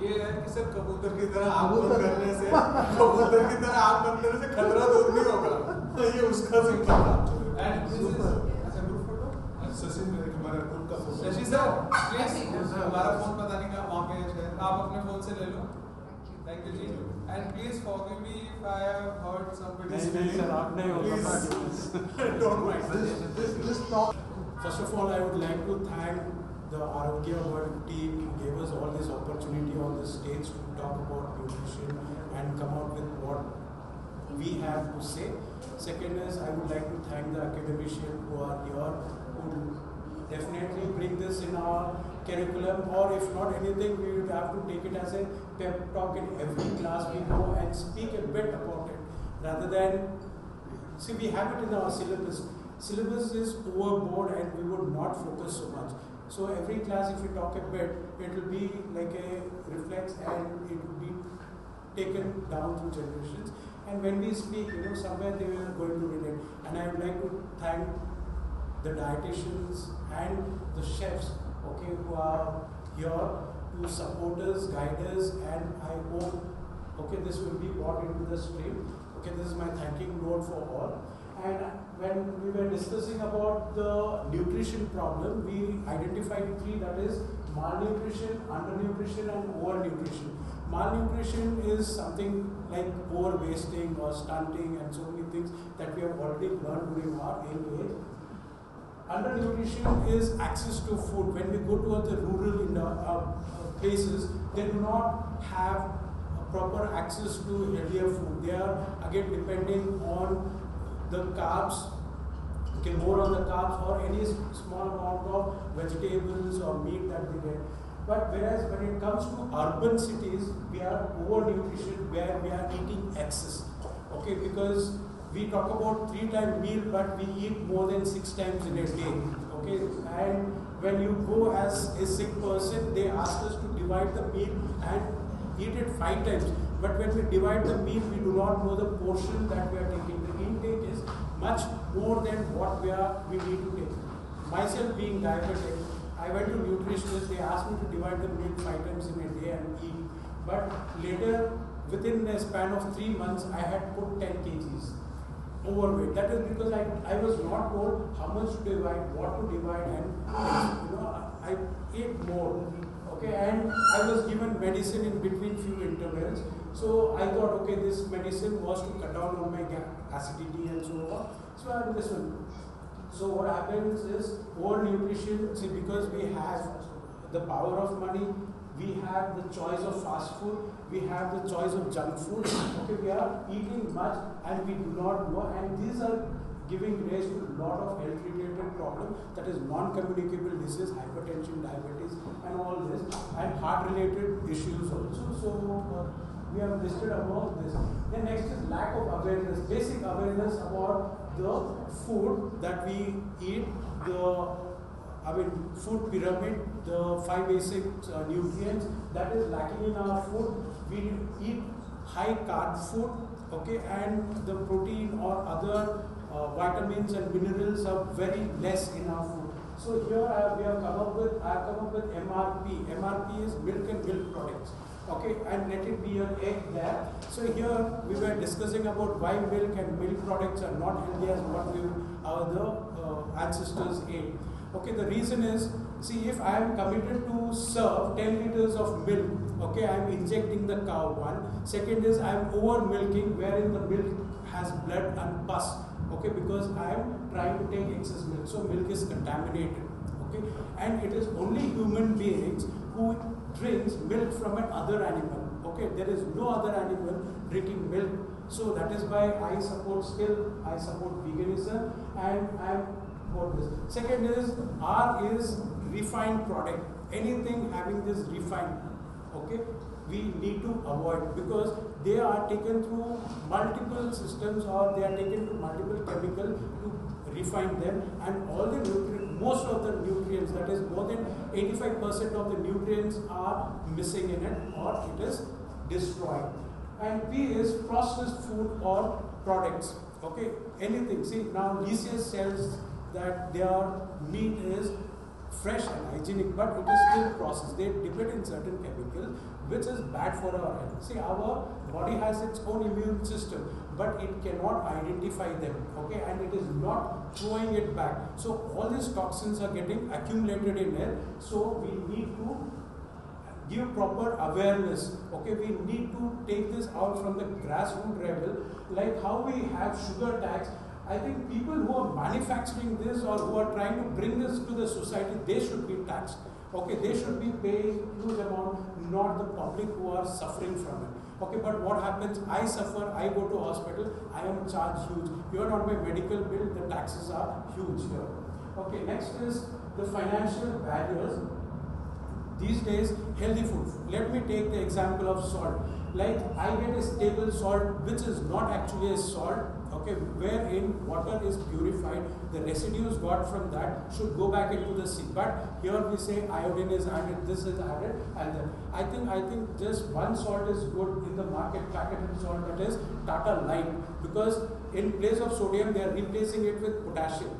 ये है कि sir कबूतर की तरह आँख बंद करने से कबूतर की तरह आँख बंद करने से खतरा दूर नहीं होगा ये उसका सिंबल था एंड दिस इज अच्छा ग्रुप फोटो शशि मेरे हमारा ग्रुप का फोटो शशि सर प्लीज हमारा फोन पता नहीं कहाँ वहाँ पे है आप अपने फोन से ले लो थैंक यू जी and please forgive me if I have hurt somebody नहीं सर आप नहीं होगा don't mind This talk. First of all, I would like to thank the Arogya World team who gave us all this opportunity on the stage to talk about nutrition and come out with what we have to say. Second is, I would like to thank the academicians who are here, who definitely bring this in our curriculum, or if not anything, we would have to take it as a pep talk in every class we go and speak a bit about it, rather than, see, we have it in our syllabus. Syllabus is overboard and we would not focus so much. So every class, if we talk a bit, it will be like a reflex and it will be taken down through generations. And when we speak, somewhere they are going to relate. And I would like to thank the dietitians and the chefs, okay, who are here to support us, guide us, and I hope, okay, this will be brought into the stream. Okay, this is my thanking note for all. And when we were discussing about the nutrition problem, we identified three, that is malnutrition, undernutrition and overnutrition. Malnutrition is something like overwasting or stunting and so many things that we have already learned during our young age. Undernutrition is access to food. When we go to the rural places, they do not have proper access to healthier food. They are again depending on the carbs, okay, more on the carbs or any small amount of vegetables or meat that they get. But whereas when it comes to urban cities, we are overnutrition where we are eating excess. Okay, because we talk about 3-time meal, but we eat more than 6 times in a day. Okay, and when you go as a sick person, they ask us to divide the meal and eat it 5 times. But when we divide the meal, we do not know the portion that we are taking. The intake is much more than what we need to take. Myself being diabetic, I went to nutritionists, they asked me to divide the meal 5 times in a day and eat. But later, within a span of 3 months, I had put 10 kgs overweight. That is because I was not told how much to divide, what to divide, and I ate more. Okay, and I was given medicine in between few intervals. So I thought, okay, this medicine was to cut down on my acidity and so on. So I did this one. So what happens is overnutrition. See, because we have the power of money, we have the choice of fast food, we have the choice of junk food. Okay, we are eating much and we do not know, and these are giving rise to a lot of health-related problems, that is non-communicable disease, hypertension, diabetes, and all this, and heart-related issues also. So we have listed about this. Then next is lack of awareness, basic awareness about the food that we eat, the food pyramid, the 5 basic nutrients that is lacking in our food. We eat high carb food, okay, and the protein or other vitamins and minerals are very less in our food. So here I have come up with MRP. MRP is milk and milk products. Okay, and let it be an egg there. So here we were discussing about why milk and milk products are not healthy as what our ancestors ate. Okay, the reason is, see, if I am committed to serve 10 liters of milk, okay, I am injecting the cow one. Second is I am over milking, wherein the milk has blood and pus. Okay, because I am trying to take excess milk, so milk is contaminated. Okay, and it is only human beings who drinks milk from another animal. Okay, there is no other animal drinking milk. So that is why I support veganism, and I am for this. Second is R is refined product. Anything having this refined, okay, we need to avoid, because they are taken through multiple systems, or they are taken to multiple chemicals to refine them, and all the most of the nutrients, that is more than 85% of the nutrients are missing in it, or it is destroyed. And P is processed food or products. Okay, anything. See, now Lysias sells that their meat is fresh and hygienic, but it is still processed. They dip it in certain chemicals, which is bad for our health. See, our body has its own immune system, but it cannot identify them, okay, and it is not throwing it back. So all these toxins are getting accumulated in it. So we need to give proper awareness. Okay, we need to take this out from the grassroots level, like how we have sugar tax. I think people who are manufacturing this or who are trying to bring this to the society, they should be taxed. Okay, they should be paying huge amount, not the public who are suffering from it. Okay, but what happens? I suffer, I go to hospital, I am charged huge. You are on my medical bill, the taxes are huge here. Okay, next is the financial barriers. These days, healthy food. Let me take the example of salt. Like I get a table salt, which is not actually a salt, okay, wherein water is purified, the residues got from that should go back into the sea. But here we say iodine is added, this is added, and then I think just one salt is good in the market, packaged salt, that is Tata Light, because in place of sodium they are replacing it with potassium.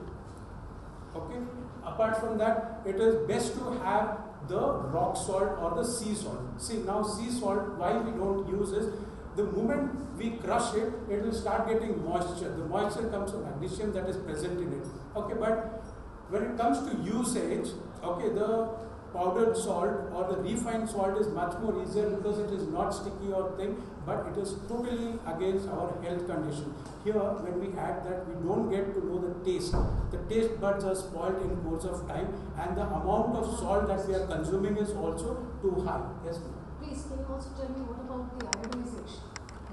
Okay. Apart from that, it is best to have the rock salt or the sea salt. See, now sea salt, why we don't use is, the moment we crush it, it will start getting moisture. The moisture comes from magnesium that is present in it. Okay, but when it comes to usage, okay, the powdered salt or the refined salt is much more easier because it is not sticky or thing, but it is totally against our health condition. Here, when we add that, we don't get to know the taste. The taste buds are spoiled in course of time, and the amount of salt that we are consuming is also too high. Yes, ma'am. Please, can you also tell me what about the iodization?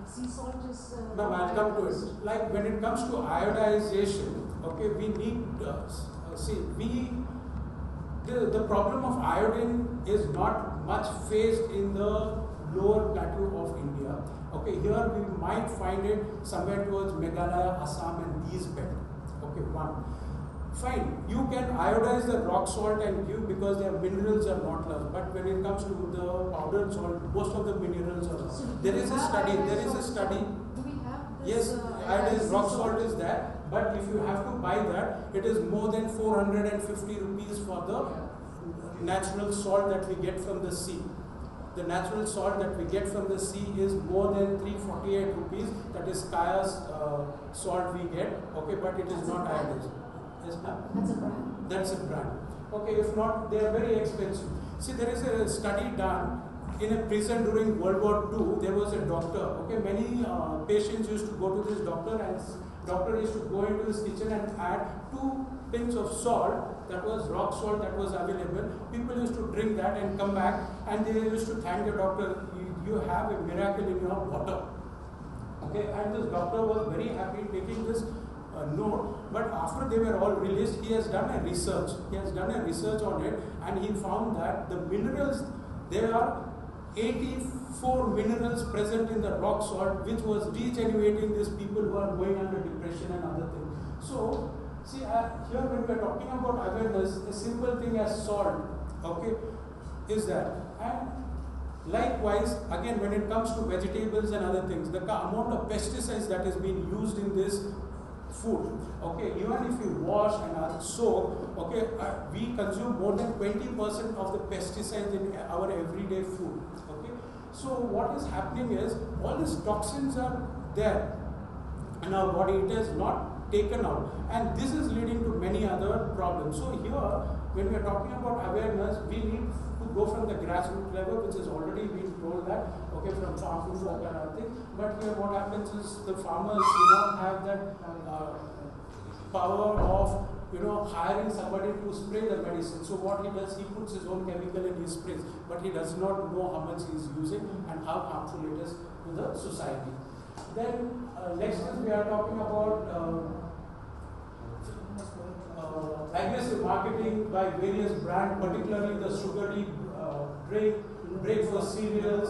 Sea salt is. Ma'am, I'll come to it. Like when it comes to iodization, okay, we need the problem of iodine is not much faced in the lower plateau of India. Okay, here we might find it somewhere towards Meghalaya, Assam, and these belts. Okay, one. Fine, you can iodize the rock salt and give because their minerals are not lost. But when it comes to the powdered salt, most of the minerals are lost. So there is a study. Do we have this? Yes, iodized rock salt is there. But if you have to buy that, it is more than 450 rupees for the natural salt that we get from the sea. The natural salt that we get from the sea is more than 348 rupees. That is Kaya's salt we get. Okay, but it is not iodized. Yes, ma'am? That's a brand. That's a brand. Okay, if not, they are very expensive. See, there is a study done in a prison during World War II. There was a doctor. Okay, many patients used to go to this doctor, and doctor used to go into his kitchen and add 2 pins of salt, that was rock salt that was available. People used to drink that and come back, and they used to thank the doctor, you have a miracle in your water. Okay, and this doctor was very happy taking this note, but after they were all released, he has done a research. He has done a research on it, and he found that the minerals, there are 84 minerals present in the rock salt, which was regenerating these people who are going under depression and other things. So, See, here when we are talking about awareness, a simple thing as salt, okay, is that. And likewise, again, when it comes to vegetables and other things, the amount of pesticides that is being used in this food, okay, even if we wash and soak, okay, we consume more than 20% of the pesticides in our everyday food, okay. So what is happening is, all these toxins are there in our body, it is not taken out, and this is leading to many other problems. So here, when we are talking about awareness, we need to go from the grassroots level, which is already been told that, okay, from farm to fork and other things. But here what happens is the farmers do not have that power of, hiring somebody to spray the medicine. So what he does, he puts his own chemical in his sprays, but he does not know how much he is using and how harmful it is to the society. Then next is we are talking about aggressive marketing by various brands, particularly the sugary drink, breakfast cereals,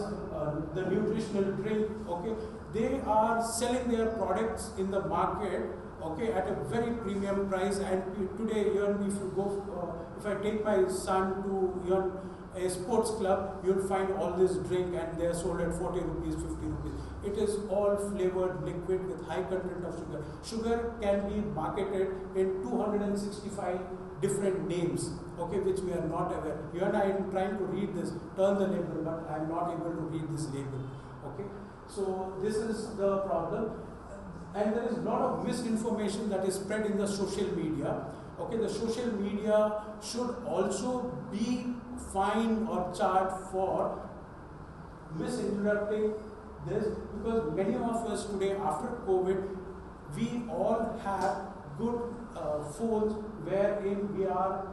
the nutritional drink. Okay, they are selling their products in the market, okay, at a very premium price. And today, even if you go, if I take my son to even a sports club, you'll find all this drink and they are sold at 40 rupees, 50 rupees. It is all flavored liquid with high content of sugar. Sugar can be marketed in 265 different names, okay, which we are not aware. Even I am trying to read this, turn the label, but I am not able to read this label, okay. So this is the problem. And there is a lot of misinformation that is spread in the social media. Okay, the social media should also be fined or charged for misinterpreting this, because many of us today, after COVID, we all have good phones wherein we are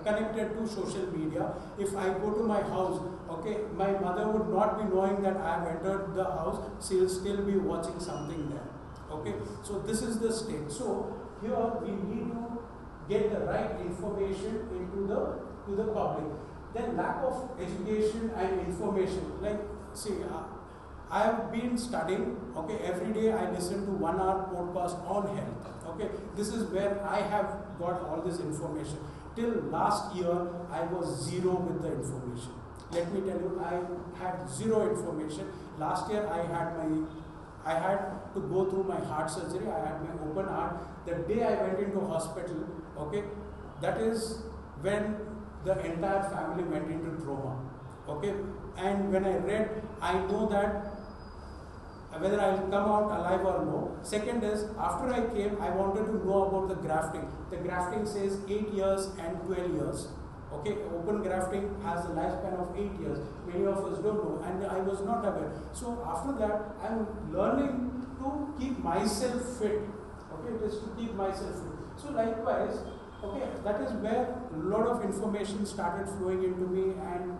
connected to social media. If I go to my house, okay, my mother would not be knowing that I have entered the house, she will still be watching something there. Okay, so this is the state. So here we need to get the right information into the public. Then lack of education and information. Like, see, I have been studying, okay, every day I listen to 1 hour podcast on health. Okay, this is where I have got all this information. Till last year, I was zero with the information. Let me tell you, I had zero information. Last year, I had to go through my heart surgery. I had my open heart. The day I went into hospital, okay, that is when the entire family went into trauma. Okay, and when I read, I know that whether I will come out alive or no. Second is, after I came, I wanted to know about the grafting. The grafting says 8 years and 12 years. Okay, open grafting has a lifespan of 8 years. Many of us don't know, and I was not aware. So after that, I am learning to keep myself fit. Okay, it is to keep myself fit. So likewise, okay, that is where a lot of information started flowing into me, and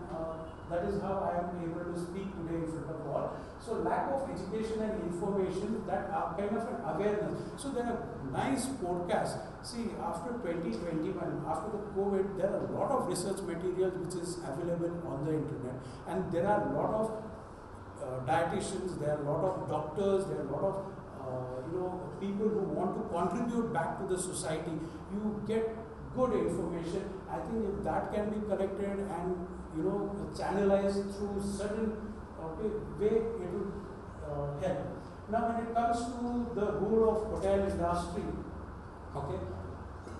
that is how I am able to speak today in front of all. So lack of education and information, that are kind of an awareness. So there are nice podcasts. See, after 2021, after the COVID, there are a lot of research materials which is available on the internet, and there are a lot of dietitians, there are a lot of doctors, there are a lot of people who want to contribute back to the society. You get good information. I think if that can be collected and channelized through certain way, it will help. Now, when it comes to the role of hotel industry, okay,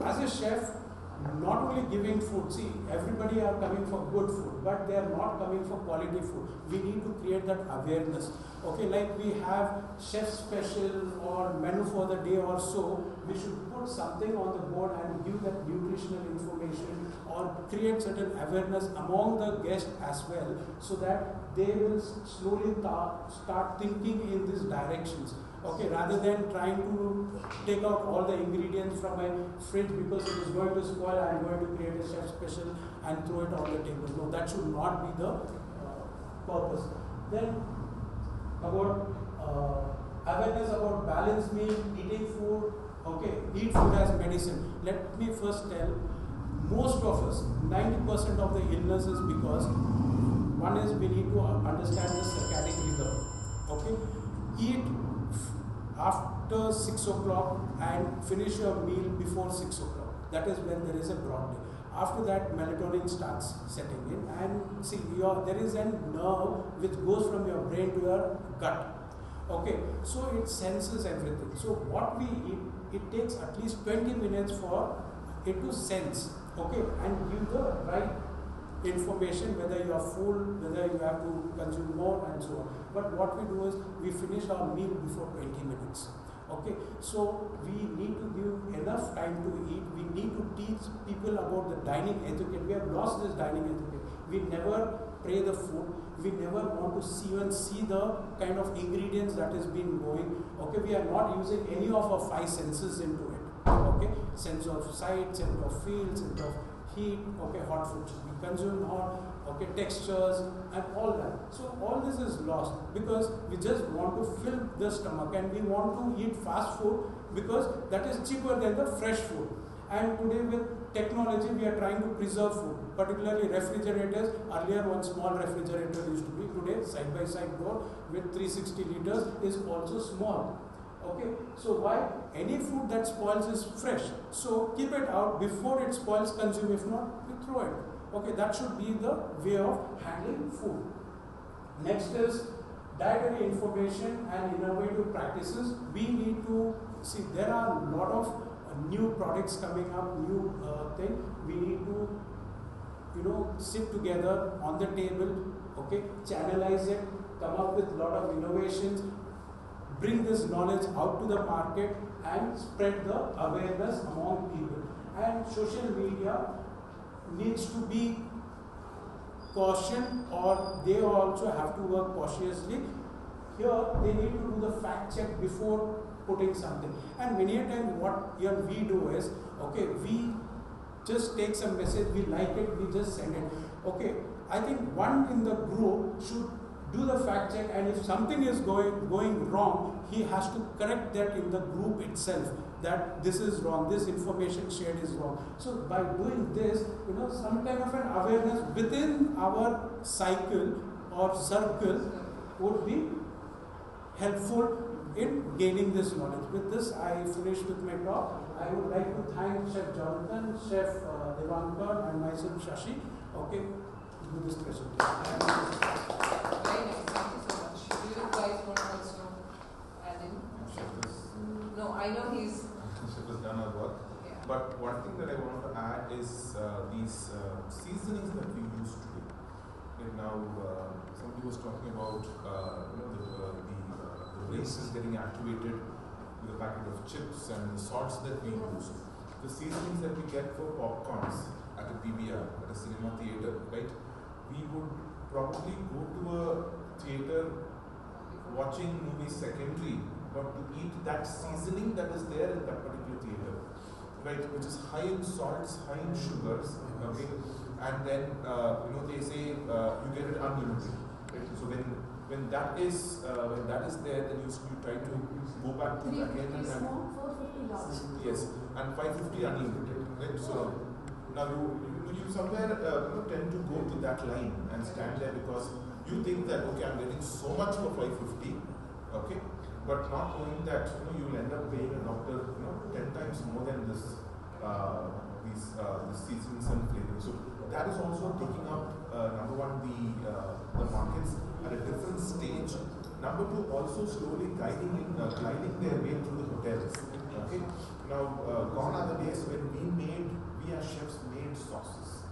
as a chef, not only giving food, see, everybody are coming for good food, but they are not coming for quality food. We need to create that awareness. Okay, like we have chef special or menu for the day or so, we should put something on the board and give that nutritional information or create certain awareness among the guests as well, so that they will slowly start thinking in these directions. Okay, rather than trying to take out all the ingredients from my fridge because it is going to spoil, I am going to create a chef special and throw it on the table. No, that should not be the purpose. Then about awareness about balanced meal, eating food, okay, eat food as medicine. Let me first tell, most of us, 90% of the illness is because, one is we need to understand the circadian rhythm. Okay, eat after 6 o'clock and finish your meal before 6 o'clock. That is when there is a broad day. After that, melatonin starts setting in, and see, there is a nerve which goes from your brain to your gut. Okay, so it senses everything. So what we eat, it takes at least 20 minutes for it to sense, okay, and give the right information, whether you are full, whether you have to consume more, and so on. But what we do is we finish our meal before 20 minutes. Okay, so we need to give enough time to eat. We need to teach people about the dining etiquette. We have lost this dining etiquette. We never pray the food. We never want to even see the kind of ingredients that is being going. Okay, we are not using any of our 5 senses into it. Okay, sense of sight, sense of feel, sense of heat. Okay, hot food should be consumed hot. Okay, textures and all that. So all this is lost because we just want to fill the stomach, and we want to eat fast food because that is cheaper than the fresh food. And today with technology, we are trying to preserve food, particularly refrigerators. Earlier, one small refrigerator used to be. Today, side-by-side door with 360 liters is also small. Okay, so why? Any food that spoils is fresh. So keep it out before it spoils, consume. If not, you throw it. Okay, that should be the way of handling food. Next is dietary information and innovative practices. We need to see there are a lot of new products coming up, new thing. We need to, sit together on the table, okay, channelize it, come up with a lot of innovations, bring this knowledge out to the market and spread the awareness among people. And social media needs to be cautioned, or they also have to work cautiously. Here they need to do the fact check before putting something. And many a time what we do is, okay, we just take some message, we like it, we just send it. Okay, I think one in the group should do the fact check, and if something is going wrong, he has to correct that in the group itself, that this is wrong, this information shared is wrong. So by doing this, some kind of an awareness within our cycle or circle would be helpful in gaining this knowledge. With this, I finish with my talk. I would like to thank Chef Jonathan, Chef Devankar, and myself, Shashi, okay, to do this presentation. Very nice, thank you so much. Do you guys want to also add in? No, I know he's... Chef has done our work. Yeah. But one thing that I want to add is these seasonings that we use today. Like now, somebody was talking about the race is getting activated with a packet of chips and the salts that we use. The seasonings that we get for popcorns at a PVR, at a cinema theatre, right? We would probably go to a theatre watching movies secondary, but to eat that seasoning that is there in that particular theatre, right? Which is high in salts, high in sugars, okay? And then, they say you get it unlimited, right? So when that is there, then you try to go back to it again and small, 450 large. yes, and 550 unlimited, right? So now you somewhere tend to go to that line and stand there because you think that okay, I'm getting so much for 550, okay, but not knowing that you'll end up paying a doctor 10 times more than this these seasonings and flavors. So that is also taking up number one the markets at a different stage. Number two, also slowly gliding their way through the hotels. Okay. Now, gone are the days when we as chefs made sauces.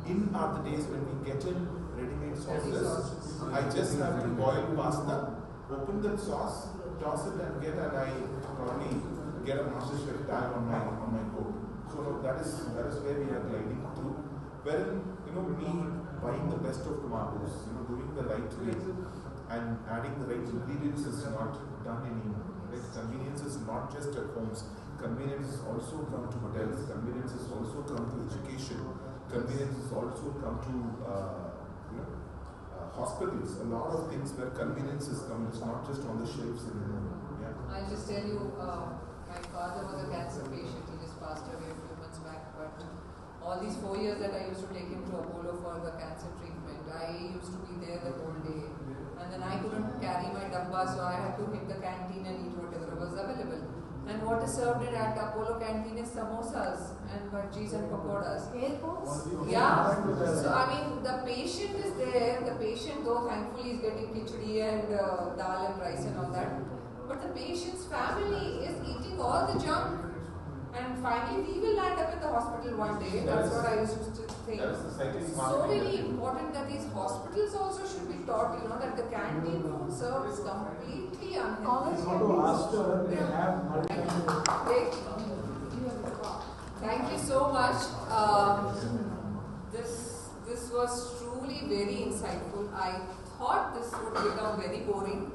In are the days when we get in ready-made sauces. I just have to boil pasta, open that sauce, toss it, and I probably get a MasterChef tag on my coat. So that is where we are gliding through. Wherein me buying the best of tomatoes, doing the right way, and adding the right ingredients is not done anymore. Right? Convenience is not just at homes. Convenience also come to hotels. Convenience has also come to education. Convenience has also come to hospitals. A lot of things where convenience is coming. It's not just on the shelves anymore. Yeah. I'll just tell you, my father was a cancer patient. He just passed away a few months back. But all these 4 years that I used to take him to Apollo for the cancer treatment, I used to be there the whole day. And then I couldn't carry my dabba, so I had to hit the canteen and eat whatever was available. what is served it at Apollo Canteen is samosas and bhajis and pakoras. Airports? Yeah. So I mean, the patient is there. The patient, though, thankfully is getting khichdi and dal and rice and all that. But the patient's family is eating all the junk. And finally, we will land up in the hospital one day. That's what I used to think. It's so very important that these hospitals also should be taught, that the canteen food served is completely unhealthy. They have Thank you so much. This was truly very insightful. I thought this would become very boring,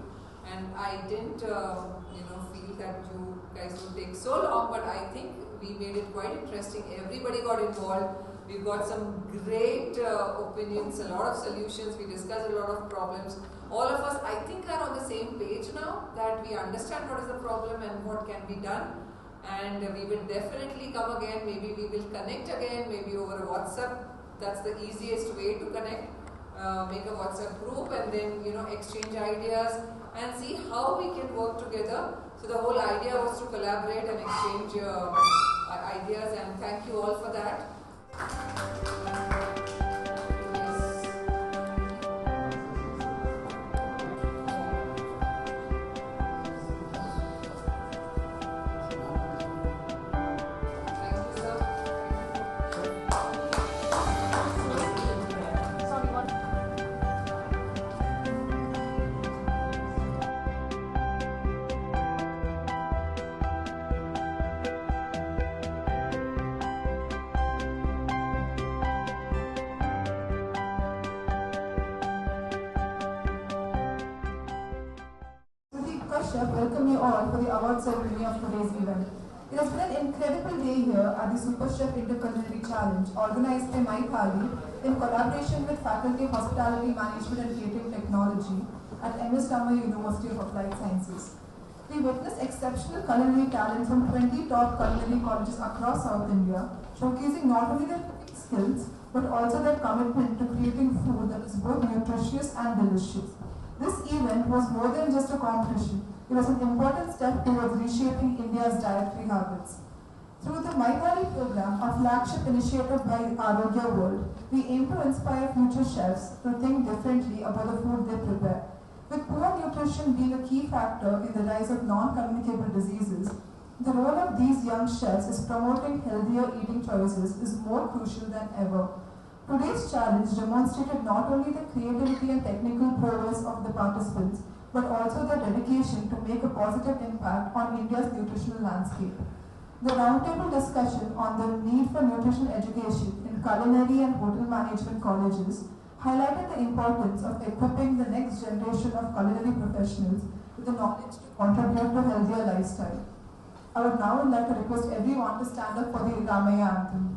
and I didn't, feel that you guys would take so long. But I think we made it quite interesting. Everybody got involved. We've got some great opinions, a lot of solutions. We discussed a lot of problems. All of us, I think, are on the same page now, that we understand what is the problem and what can be done. And we will definitely come again. Maybe we will connect again, maybe over WhatsApp. That's the easiest way to connect. Make a WhatsApp group and then, exchange ideas and see how we can work together. So the whole idea was to collaborate and exchange ideas, and thank you all for that. Welcome you all for the award ceremony of today's event. It has been an incredible day here at the SuperChef Interculinary Challenge, organized by MyThali's in collaboration with Faculty of Hospitality Management and Catering Technology at MSW University of Applied Sciences. We witnessed exceptional culinary talent from 20 top culinary colleges across South India, showcasing not only their cooking skills but also their commitment to creating food that is both nutritious and delicious. This event was more than just a competition. It was an important step towards reshaping India's dietary habits. Through the MyThali's program, a flagship initiative by Arogya World, we aim to inspire future chefs to think differently about the food they prepare. With poor nutrition being a key factor in the rise of non-communicable diseases, the role of these young chefs is promoting healthier eating choices is more crucial than ever. Today's challenge demonstrated not only the creativity and technical prowess of the participants, but also their dedication to make a positive impact on India's nutritional landscape. The roundtable discussion on the need for nutritional education in culinary and hotel management colleges highlighted the importance of equipping the next generation of culinary professionals with the knowledge to contribute to a healthier lifestyle. I would now like to request everyone to stand up for the Ramaya anthem.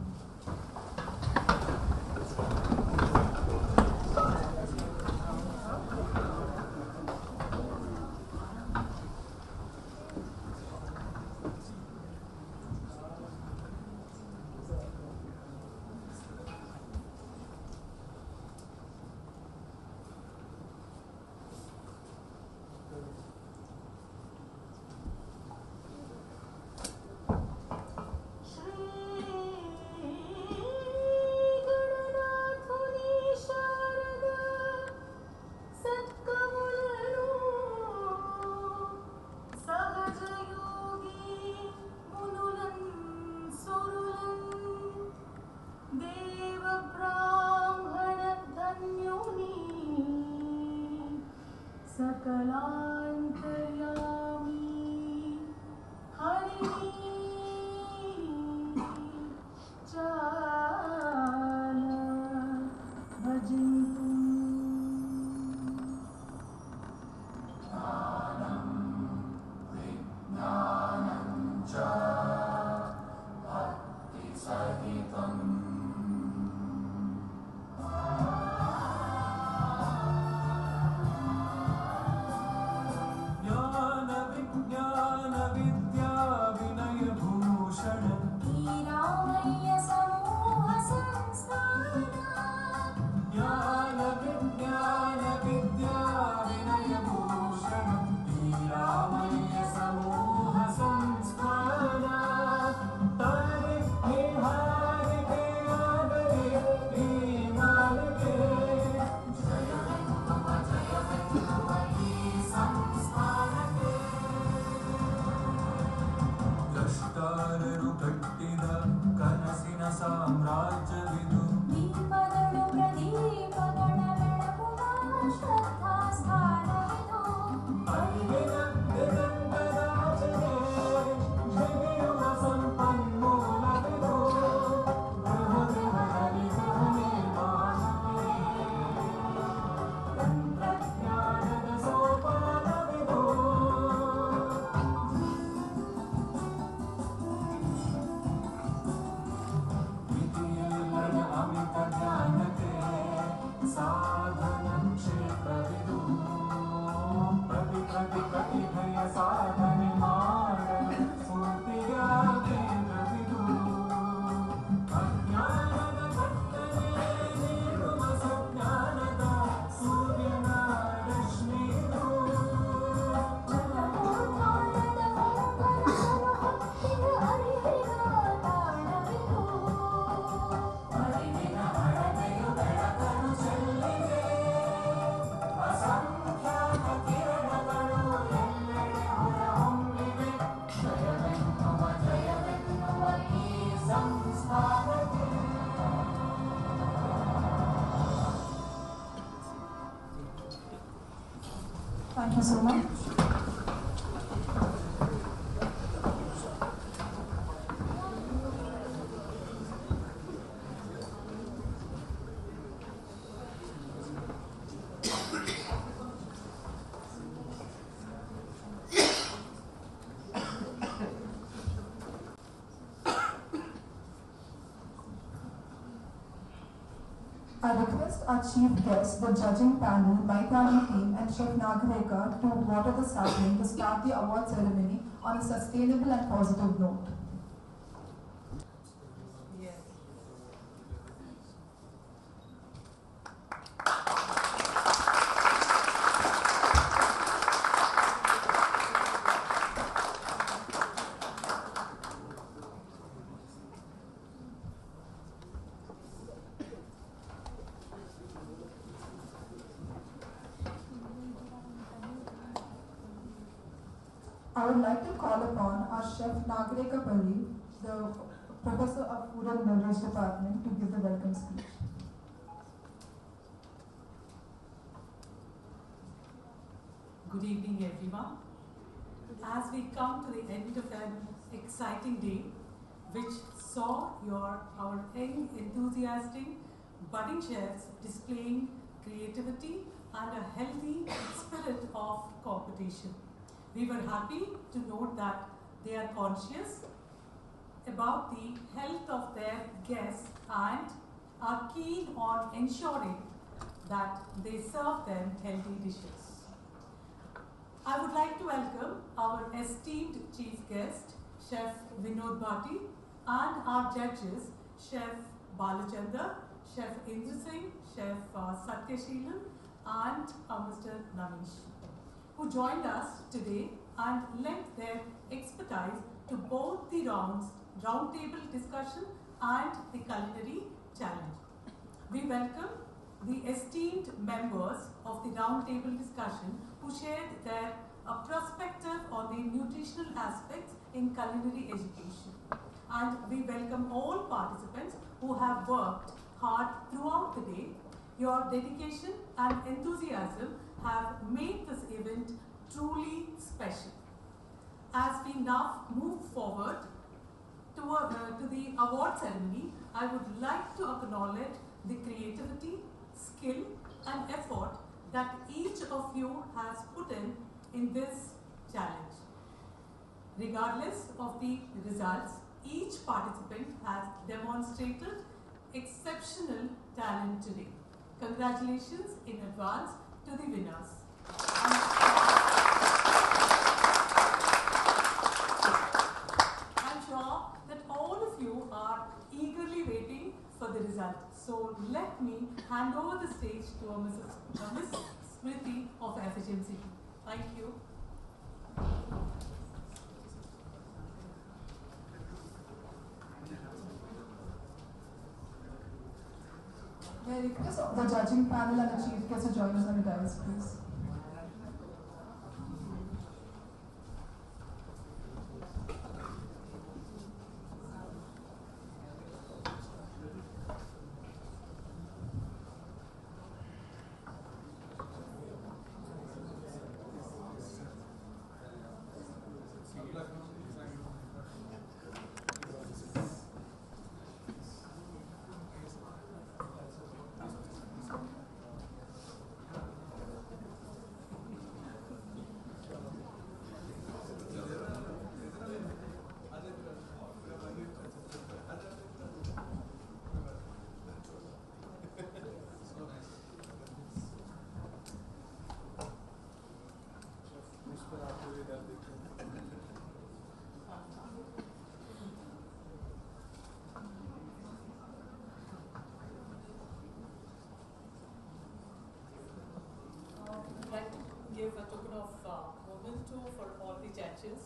साधनं क्षेत्रविदुः प्रतिभय साधने model स्फूर्तिय केन्द्रविदुः अज्ञानद कत्तले निर्गुम सज्ञानद सूर्यನ ರಶ್ಮಿದು ಅರಿವಿನ ಹಳದೆಯು ಬೆಳಕನ್ನು ಚೆಲ್ಲಿದೆ ಅಸಂಖ್ಯಾತ ಕಿರಣಗಳು ಎಲ್ಲೆಡೆ ಹೊರಹೊಮ್ಮಿವೆ ಜಯವೆನ್ನುವ ಈ ಸಂಸ್ಥಾನಕ್ಕೆ Thank you so much. I request our chief guests, the judging panel, MyThali's team and Chef Nagareka to water the sapling to start the award ceremony on a sustainable and positive note. I would like to call upon our Chef Nagareka Palli, the Professor of Food and Beverage Department, to give the welcome speech. Good evening, everyone. As we come to the end of an exciting day, which saw our young, enthusiastic, budding chefs displaying creativity and a healthy spirit of competition. We were happy to note that they are conscious about the health of their guests and are keen on ensuring that they serve them healthy dishes. I would like to welcome our esteemed chief guest, Chef Vinod Bhatti, and our judges, Chef Balachandar, Chef Indra Singh, Chef Sathya Seelan and Mr. Nameesh, who joined us today and lent their expertise to both the roundtable discussion and the culinary challenge. We welcome the esteemed members of the roundtable discussion who shared their perspective on the nutritional aspects in culinary education. And we welcome all participants who have worked hard throughout the day. Your dedication and enthusiasm have made this event truly special. As we now move forward to the award ceremony, I would like to acknowledge the creativity, skill and effort that each of you has put in this challenge. Regardless of the results, each participant has demonstrated exceptional talent today. Congratulations in advance to the winners. I'm sure that all of you are eagerly waiting for the result. So let me hand over the stage to Miss Smriti of FHMC. Thank you. May I request the judging panel and the chief guests to join us on the dais, please. memento for all the judges.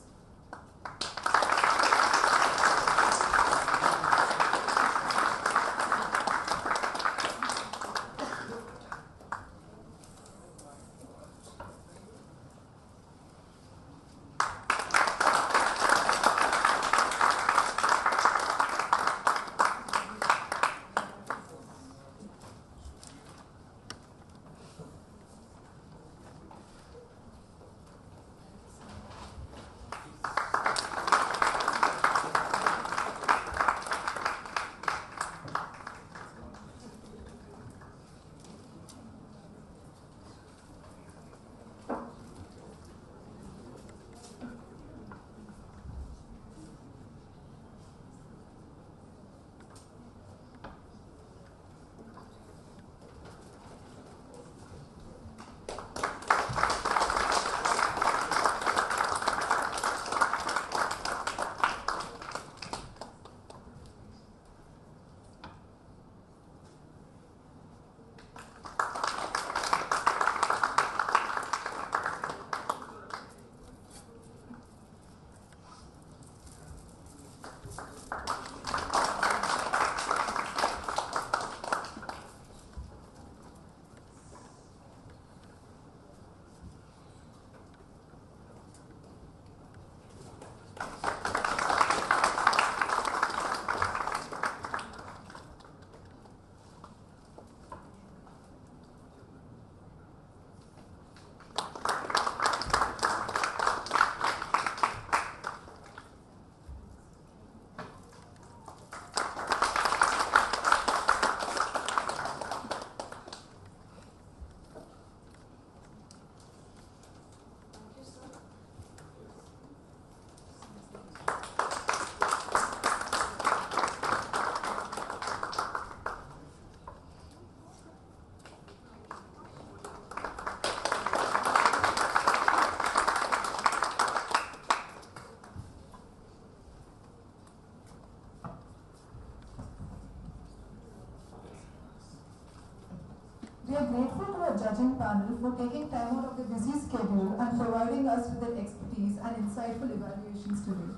We are grateful to our judging panel for taking time out of their busy schedule and providing us with their expertise and insightful evaluations today.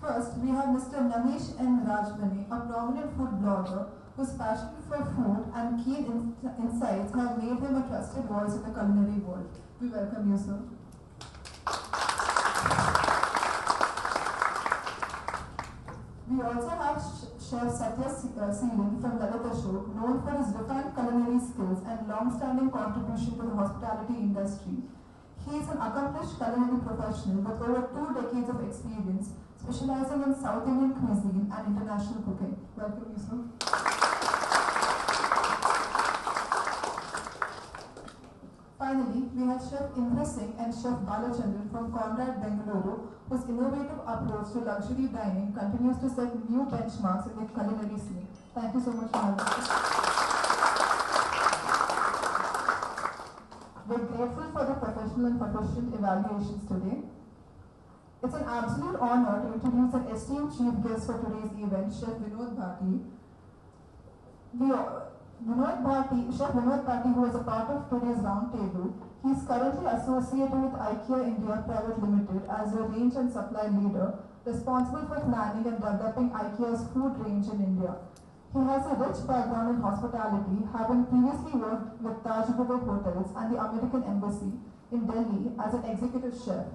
First, we have Mr. Nameesh N Rajamane, a prominent food blogger whose passion for food and keen insights have made him a trusted voice in the culinary world. We welcome you, sir. We also have Chef Sathya Seelan from Show, known for his refined culinary skills and long-standing contribution to the hospitality industry. He is an accomplished culinary professional with over 2 decades of experience, specializing in South Indian cuisine and international cooking. Welcome you, sir. Finally, we have Chef Indra Singh and Chef Balachandar from Bengaluru, whose innovative approach to luxury dining continues to set new benchmarks in the culinary scene. Thank you so much for having us. We're grateful for the professional and proficient evaluations today. It's an absolute honor to introduce an esteemed chief guest for today's event, Chef Vinod Bhati. Chef Vinod Bhati, who is a part of today's roundtable, he is currently associated with IKEA India Private Limited as a range and supply leader, responsible for planning and developing IKEA's food range in India. He has a rich background in hospitality, having previously worked with Taj Mahal Hotels and the American Embassy in Delhi as an executive chef.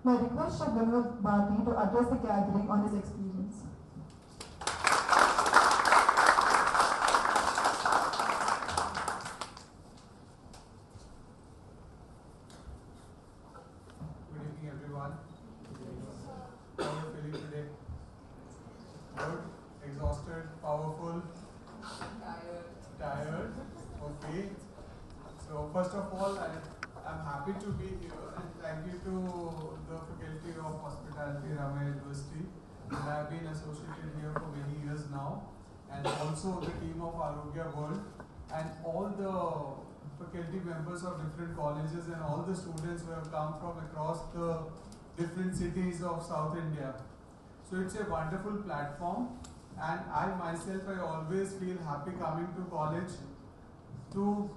May I request Chef Vinod Bhati to address the gathering on his experience. Good evening, everyone. How are you feeling today? Good? Exhausted? Powerful? Tired? Okay. So first of all, I'm happy to be here and thank you to the Faculty of Hospitality, Ramaya University. And I've been associated here for many years now, and also the team of Arogya World and all the faculty members of different colleges and all the students who have come from across the different cities of South India. So it's a wonderful platform, and I myself, I always feel happy coming to college to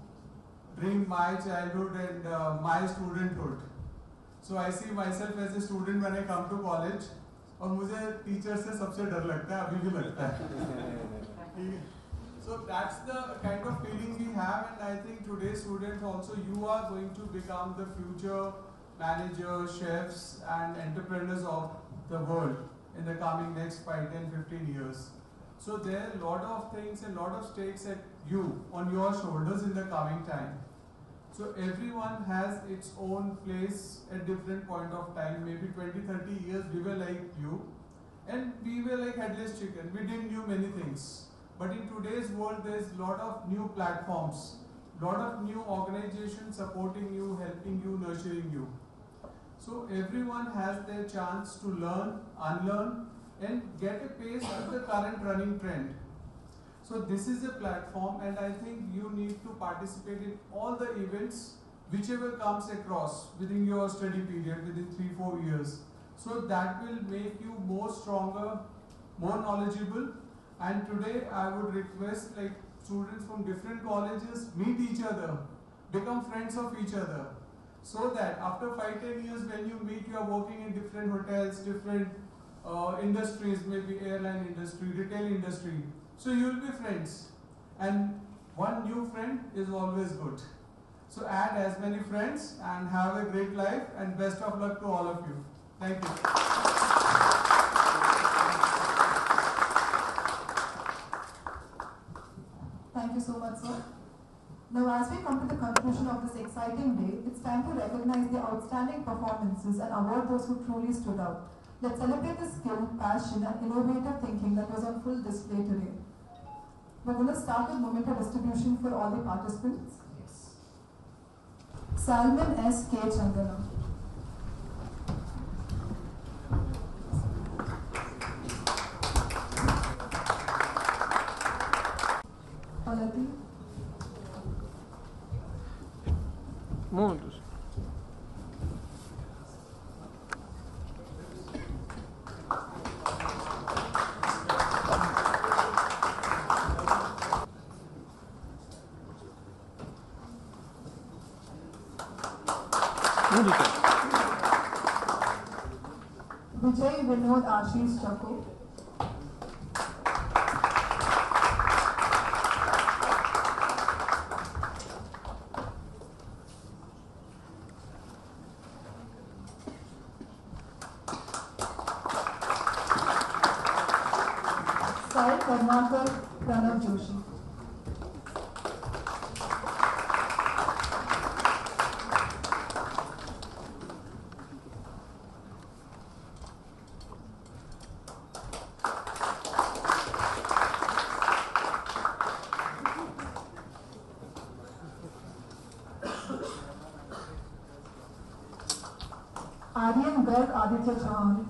bring my childhood and my studenthood. So I see myself as a student when I come to college. और मुझे teacher से सबसे डर लगता है, अभी भी लगता है. So that's the kind of feeling we have, and I think today's students also, you are going to become the future managers, chefs and entrepreneurs of the world in the coming next 5, 10, 15 years. So there are a lot of things and a lot of stakes at you, on your shoulders in the coming time. So everyone has its own place at different point of time. Maybe 20, 30 years we were like you, and we were like headless chicken. We didn't know many things. But in today's world, there's a lot of new platforms, lot of new organizations supporting you, helping you, nurturing you. So everyone has their chance to learn, unlearn, and get a pace with the current running trend. So this is a platform, and I think you need to participate in all the events whichever comes across within your study period, within 3-4 years. So that will make you more stronger, more knowledgeable. And today I would request like students from different colleges meet each other, become friends of each other, so that after 5-10 years when you meet, you are working in different hotels, different industries, maybe airline industry, retail industry. So you will be friends, and one new friend is always good. So add as many friends and have a great life, and best of luck to all of you. Thank you. Thank you so much, sir. Now, as we come to the conclusion of this exciting day, it's time to recognize the outstanding performances and award those who truly stood out. Let's celebrate the skill, passion, and innovative thinking that was on full display today. We're going to start with memento distribution for all the participants. Yes. Salman S. K. Chandana. Alati. Muitos. Vijay Vinod Ashish Chakko. Sai Karnataka Pranav Joshi. Aryan Garg Aditya Chauhan.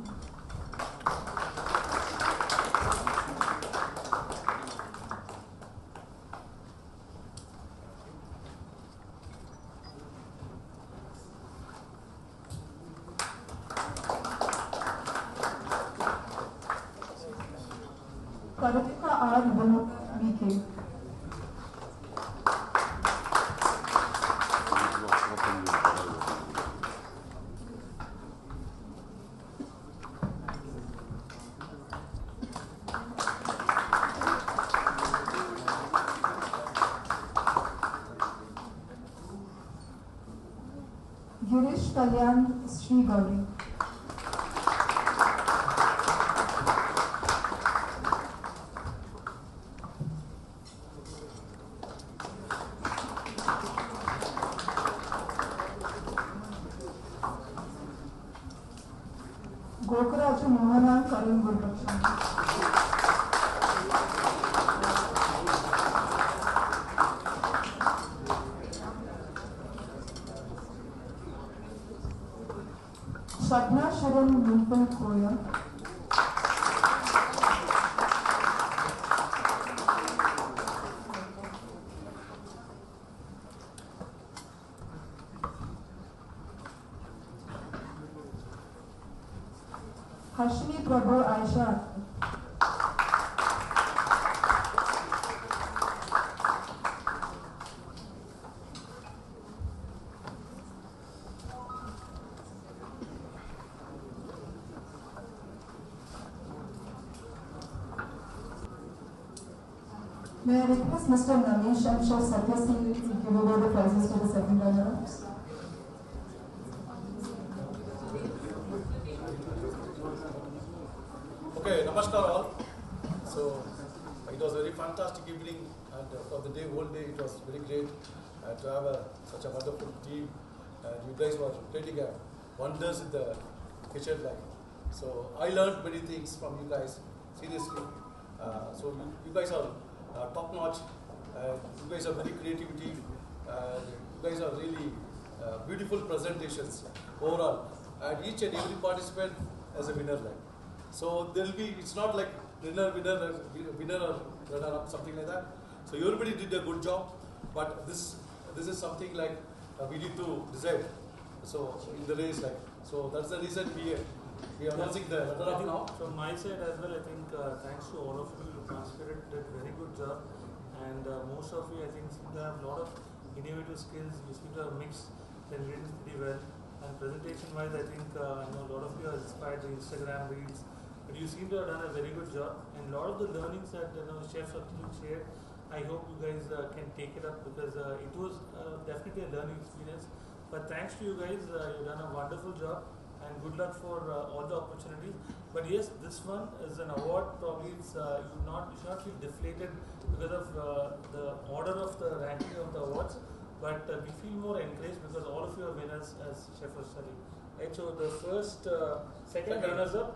Karatika R. VK. Girish Kalyan Sri Gauri. Gokuraju Mohana Karim Gurbakshan. Shabna Sharan Dimple Khoya. Harshini Prabhu Aisha. May I request Mr. Nameesh N Sathya Seelan to give away the prizes to the second runner-ups? Okay, namaskar all. So it was a very fantastic evening, and for the whole day it was very great to have such a wonderful team, and you guys were creating wonders in the kitchen line. So I learned many things from you guys, seriously. So you guys are top notch, you guys are very creativity, you guys are really beautiful presentations overall, and each and every participant as a winner line. So there'll be, it's not like winner or runner up, something like that. So everybody did a good job, but this is something like we need to decide. So in the race, like, so that's the reason we are announcing the runner up now. From my side as well, I think thanks to all of you, Spirit did a very good job, and most of you I think seem to have a lot of innovative skills. You seem to have mixed the ingredients pretty well, and presentation wise I think I know a lot of you are inspired the Instagram reels, but you seem to have done a very good job, and a lot of the learnings that Chef Sathya shared, I hope you guys can take it up, because it was definitely a learning experience. But thanks to you guys, you've done a wonderful job, and good luck for all the opportunities. But yes, this one is an award. Probably it's you should not feel deflated because of the order of the ranking of the awards. But we feel more encouraged because all of you are winners, as Chef was telling. Right. So the first, second runners up,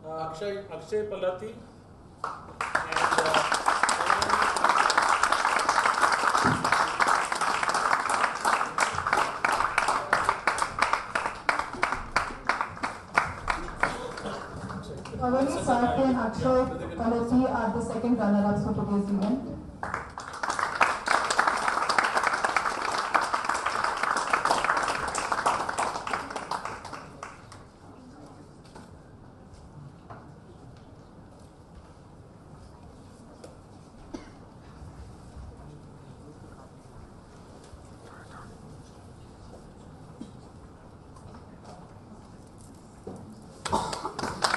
Akshay Palati, and. Pavani Sarthi and Akshay Palati are the second runner-ups for today's event.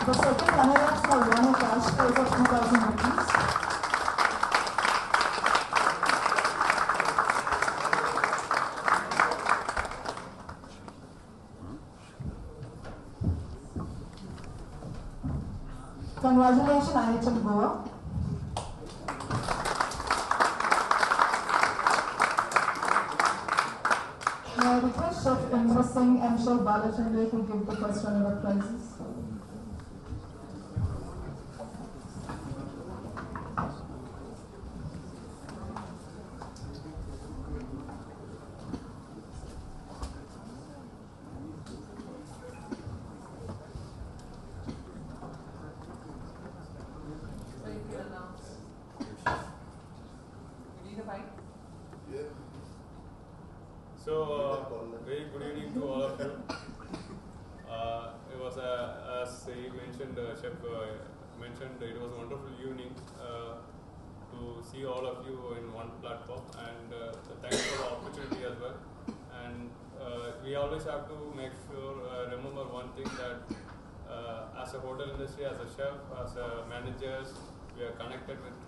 The second runner-ups have won a cash prize of 2,000 rupees. Congratulations, IHL Goa. May I request Chef Indra Singh and Chef Balachandar to give the first runner-up prizes. So, very good evening to all of you. It was, as he mentioned, Chef mentioned, it was a wonderful evening to see all of you in one platform, and thanks for the opportunity as well. And we always have to make sure, remember one thing, that as a hotel industry, as a chef, as a managers, we are connected with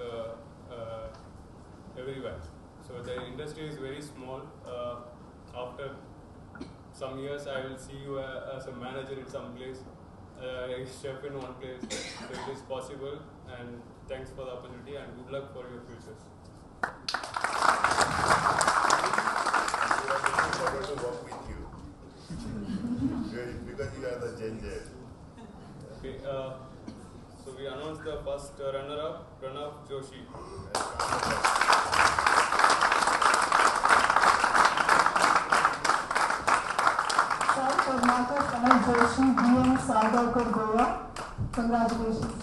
everywhere. So the industry is very small. After some years, I will see you as a manager in some place, a chef in one place. So it is possible, and thanks for the opportunity, and good luck for your futures. We are looking forward to work with you. Because you are the ginger. Okay, so we announced the first runner-up, Pranav Joshi. Karnataka, Pranav Joshi, BM Sagarkar, Goa. Congratulations.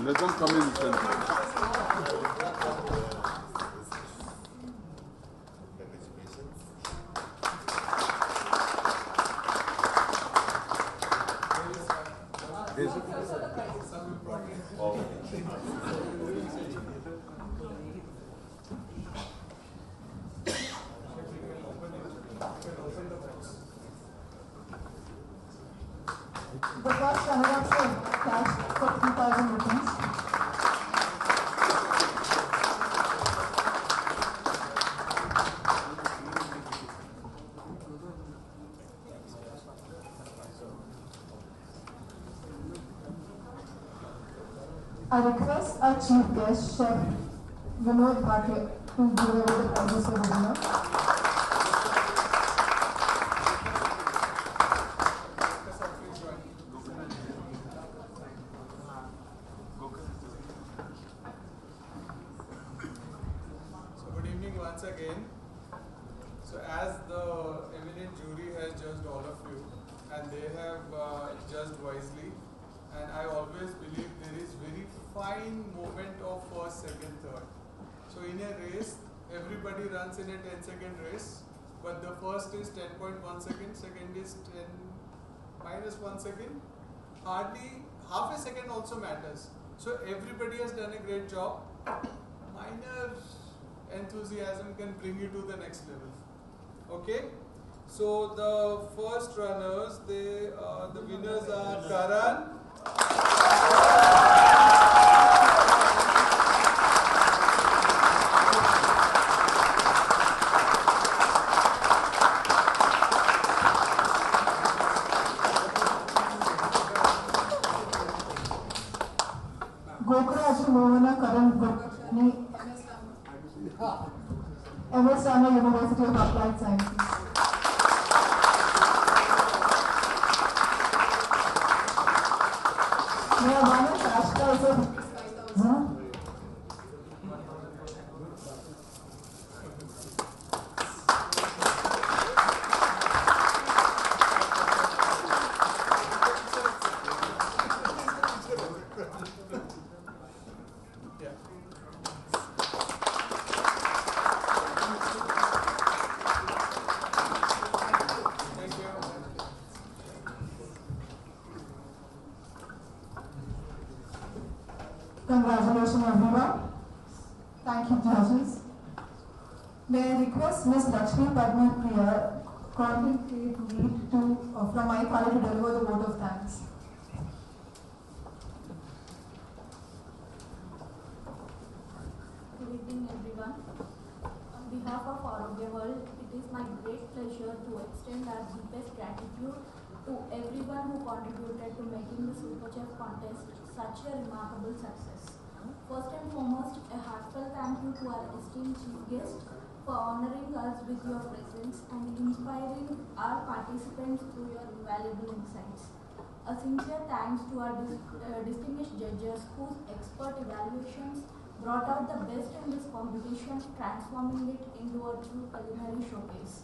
Let them come in. Oh. The first runner-up is cash for 3,000 rupees. I request our chief guest, Chef Vinod Bhatia, to give away the prizes for the winner. So good evening once again. So as the eminent jury has judged all of you, and they have judged wisely, and I always believe there is very fine moment of first, second, third. So in a race, everybody runs in a 10-second race, but the first is 10.1 seconds, second is 10 minus 1 second. Hardly half a second also matters. So everybody has done a great job. Minor enthusiasm can bring you to the next level. Okay? So the first runners, the winners are Karan. Gokraju Mohana Karan Gopni, MS Rama University of Applied Sciences. We have won a cash prize of 5,000. Congratulations everyone. Thank you judges. May I request Ms. Lakshmi Padma Priya, content lead from MyThali's to deliver the vote of thanks. Good evening everyone. On behalf of Arogya World, it is my great pleasure to extend our deepest gratitude to everyone who contributed to making the SuperChef contest such a remarkable success. First and foremost, a heartfelt thank you to our esteemed chief guest for honoring us with your presence and inspiring our participants through your invaluable insights. A sincere thanks to our distinguished judges whose expert evaluations brought out the best in this competition, transforming it into a true culinary showcase.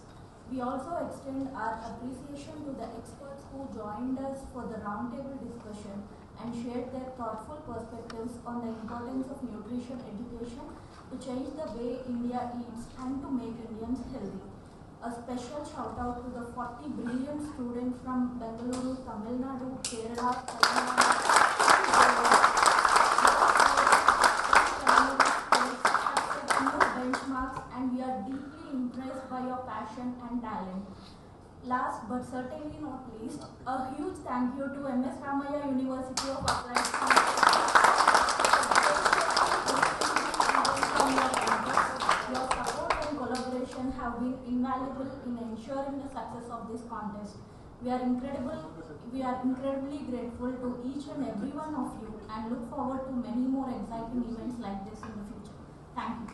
We also extend our appreciation to the experts who joined us for the roundtable discussion and shared their thoughtful perspectives on the importance of nutrition education to change the way India eats and to make Indians healthy. A special shout out to the 40 brilliant students from Bengaluru, Tamil Nadu, Kerala, benchmarks, and we are deeply impressed by your passion and talent. Last but certainly not least, a huge thank you to MS Ramaya University of Applied Sciences. Your support and collaboration have been invaluable in ensuring the success of this contest. We are incredibly grateful to each and every one of you and look forward to many more exciting events like this in the future. Thank you.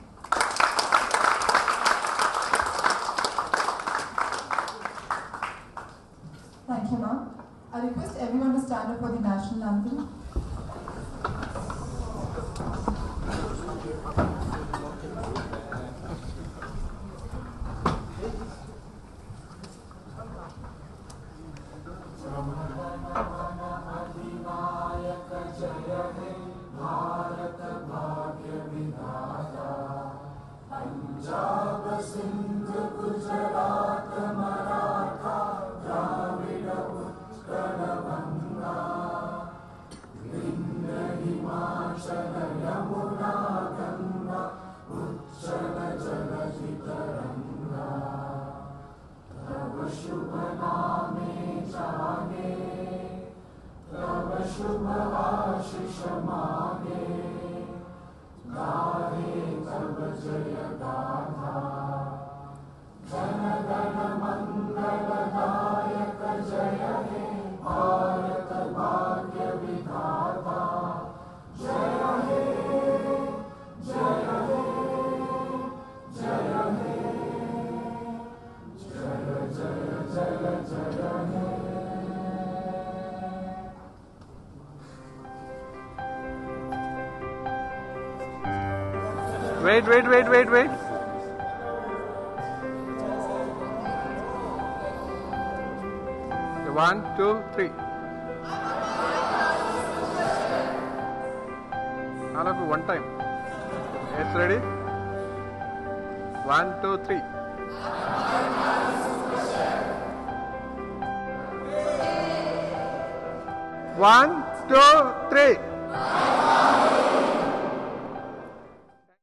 Thank you, ma'am. I request everyone to stand up for the national anthem. Wait. 1, 2, 3. All of you one time. Yes, ready? 1, 2, 3. One, two, three.